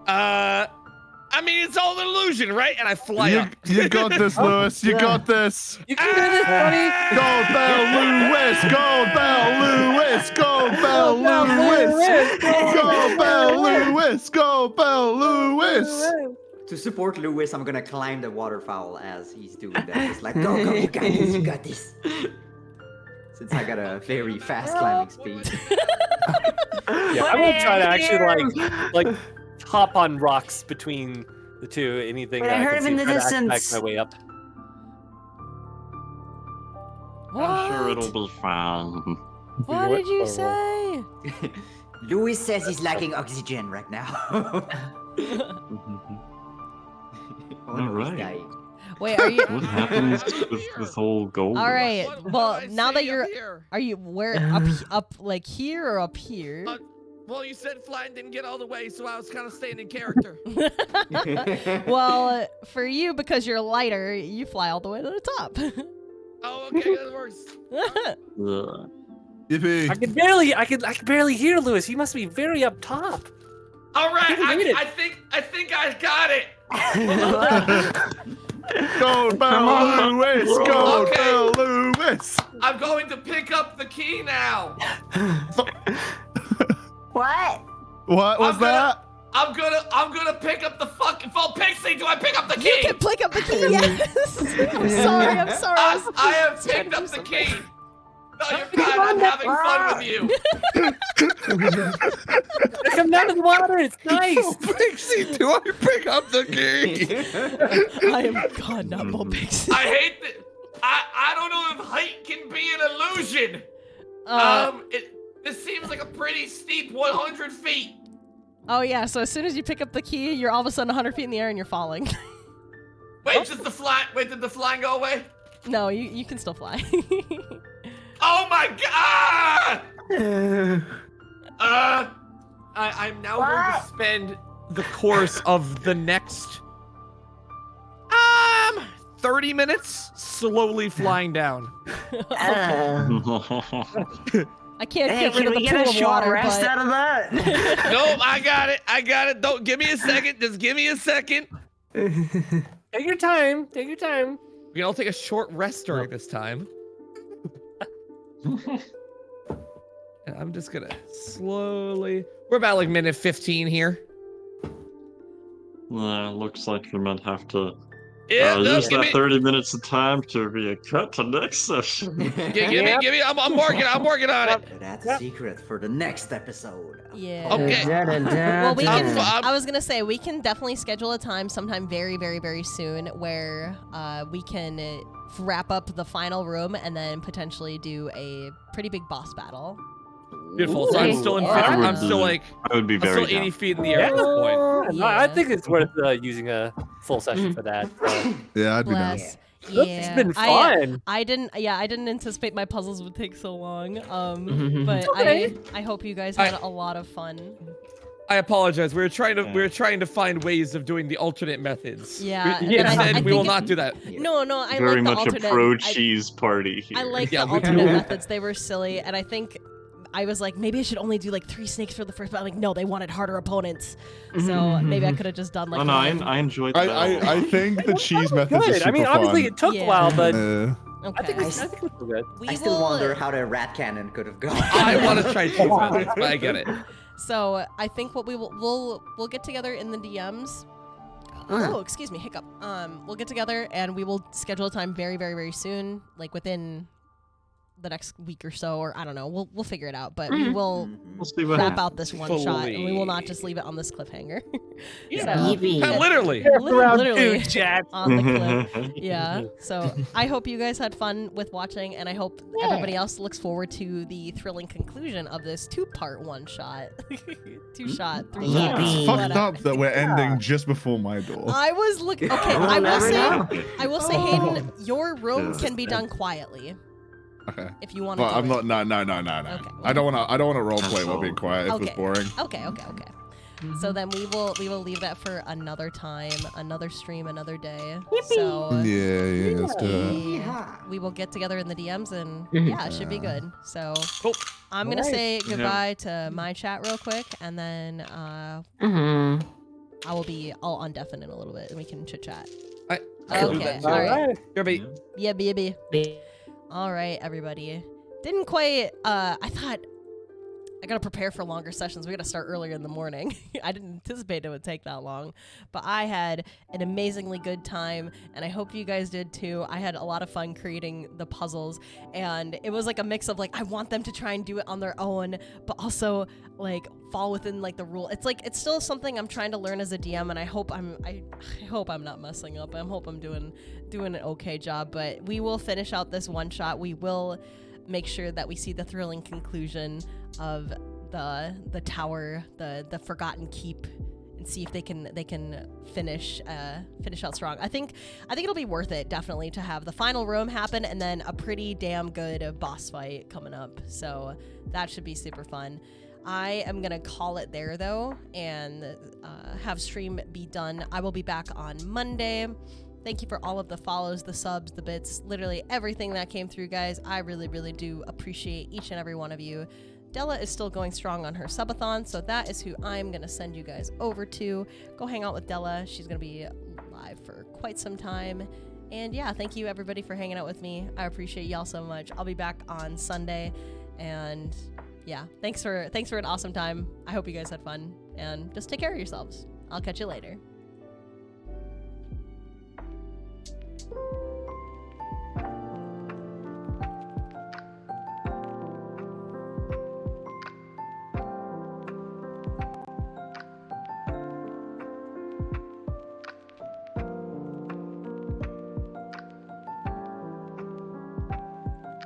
I mean, it's all an illusion, right? And I fly up. You got this, Lewis. You got this. You can do this, buddy. Gold Bell Lewis. Gold Bell Lewis. Gold Bell Lewis. Gold Bell Lewis. Gold Bell Lewis. To support Lewis, I'm gonna climb the waterfall as he's doing that. It's like, go, you got this, you got this. Since I got a very fast climbing speed. Yeah, I'm gonna try to actually like hop on rocks between the two. Anything Wait, that I heard can him see, in the try to acrobatic distance. my way up. I'm sure What? it'll be fine. What did you say? Lewis says he's lacking oxygen right now. Oh no, he's Alright. dying. Wait, are you? What happens with this whole gold? All right. What did Well, I now that say you're, up here? are you where up like here or up here? Well, you said flying didn't get all the way, so I was kind of staying in character. Well, for you because you're lighter, you fly all the way to the top. Oh, okay, that works. Ugh. Yippee. I can barely hear Lewis. He must be very up top. All right, You made it. I think I got it. Gold Bell Lewis. Gold Okay. Bell Lewis. I'm going to pick up the key now. What? What was I'm gonna- that? I'm gonna pick up the fucking Vulpixie. Do I pick up the You key? can pick up the key. Yes. I'm sorry. I'm sorry. I have picked up the key. No, you're fine. I'm having fun with you. Come down to the water. It's nice. Pixie, do I pick up the key? I am God, not Vulpixie. I hate that. I don't know if height can be an illusion. This seems like a pretty steep 100 feet. Oh yeah. So as soon as you pick up the key, you're all of a sudden 100 feet in the air and you're falling. Wait, did the flying go away? No, you can still fly. Oh my god! I'm now going to spend the course of the next 30 minutes slowly flying down. I can't Hey, get rid can of we the get pool a of short water, rest but out of that? Nope, I got it. Don't give me a second. Just give me a second. Take your time. Take your time. We can all take a short rest during this time. And I'm just gonna slowly. We're about like minute 15 here. Looks like you might have to Yeah, no, use give that me, 30 minutes of time to be a cut to next session. give me. I'm working on it. That's a secret for the next episode. yeah. Okay. Well, we I'm- can. I'm- I was gonna say we can definitely schedule a time sometime very, very, very soon where we can wrap up the final room and then potentially do a pretty big boss battle. Beautiful. So I'm still in. Alright. I'm still like. I would be I'm very still 80 down. feet in the air at this point. No, I think it's worth using a full session for that. So. Yeah, I'd be down. Bless. This Yeah. has been fun. I didn't anticipate my puzzles would take so long. But Okay. I hope you guys had a lot of fun. I apologize. We were trying to find ways of doing the alternate methods. Yeah, We, and I instead, we will think not do that. No, I Very like the much a alternate. pro-cheese party here. I like Yeah, the we do. alternate methods. They were silly, and I think I was like, maybe I should only do like 3 snakes for the first. But I'm like, no, they wanted harder opponents, so maybe I could have just done like. Oh no, one. I enjoyed that. I think the cheese method is Good. super I mean, obviously fun. it took Yeah. a while, but Okay. I think it's good. We I still will- wonder how the rat cannon could have gone. I want to try cheese methods, but I get it. So I think what we'll get together in the DMs. Oh, excuse me, hiccup. We'll get together and we will schedule a time very, very, very soon, like within the next week or so, or I don't know. We'll figure it out, but we will We'll see what wrap happens. out this one shot, and we will not just leave it on this cliffhanger. Yippee. Literally. Literally chat. on the cliff. Yeah. So I hope you guys had fun with watching, and I hope everybody else looks forward to the thrilling conclusion of this 2-part one-shot. 2-shot, 3 Yippee. shots. It's fucked whatever. up that we're ending just before my door. I was looking. Okay, We'll never know. I will say, Hayden, your room can be done quietly Okay. if you want to. Well, I'm it. not. No. Okay. I don't want to role play while being quiet. If Okay. it's boring. Okay. So then we will leave that for another time, another stream, another day. So Yeah. Let's do it. we will get together in the DMs and Mhm. yeah, it should be good. So Cool. I'm gonna say goodbye to my chat real quick, and then I'll on deafen in a little bit, and we can chit chat. I- Okay. All All right. Kirby. Yeah, baby. All right, everybody. Didn't quite. I thought I gotta prepare for longer sessions. We gotta start earlier in the morning. I didn't anticipate it would take that long, but I had an amazingly good time, and I hope you guys did too. I had a lot of fun creating the puzzles, and it was like a mix of like I want them to try and do it on their own, but also like fall within like the rule. It's like it's still something I'm trying to learn as a DM, and I hope I'm not messing up. I hope I'm doing an okay job. But we will finish out this one shot. We will make sure that we see the thrilling conclusion of the tower, the forgotten keep, and see if they can finish out strong. I think it'll be worth it, definitely, to have the final room happen and then a pretty damn good boss fight coming up. So that should be super fun. I am gonna call it there though, and have stream be done. I will be back on Monday. Thank you for all of the follows, the subs, the bits, literally everything that came through, guys. I really, really do appreciate each and every one of you. Della is still going strong on her subathon, so that is who I'm going to send you guys over to. Go hang out with Della. She's going to be live for quite some time. And yeah, thank you everybody for hanging out with me. I appreciate y'all so much. I'll be back on Sunday. And yeah, thanks for an awesome time. I hope you guys had fun. And just take care of yourselves. I'll catch you later.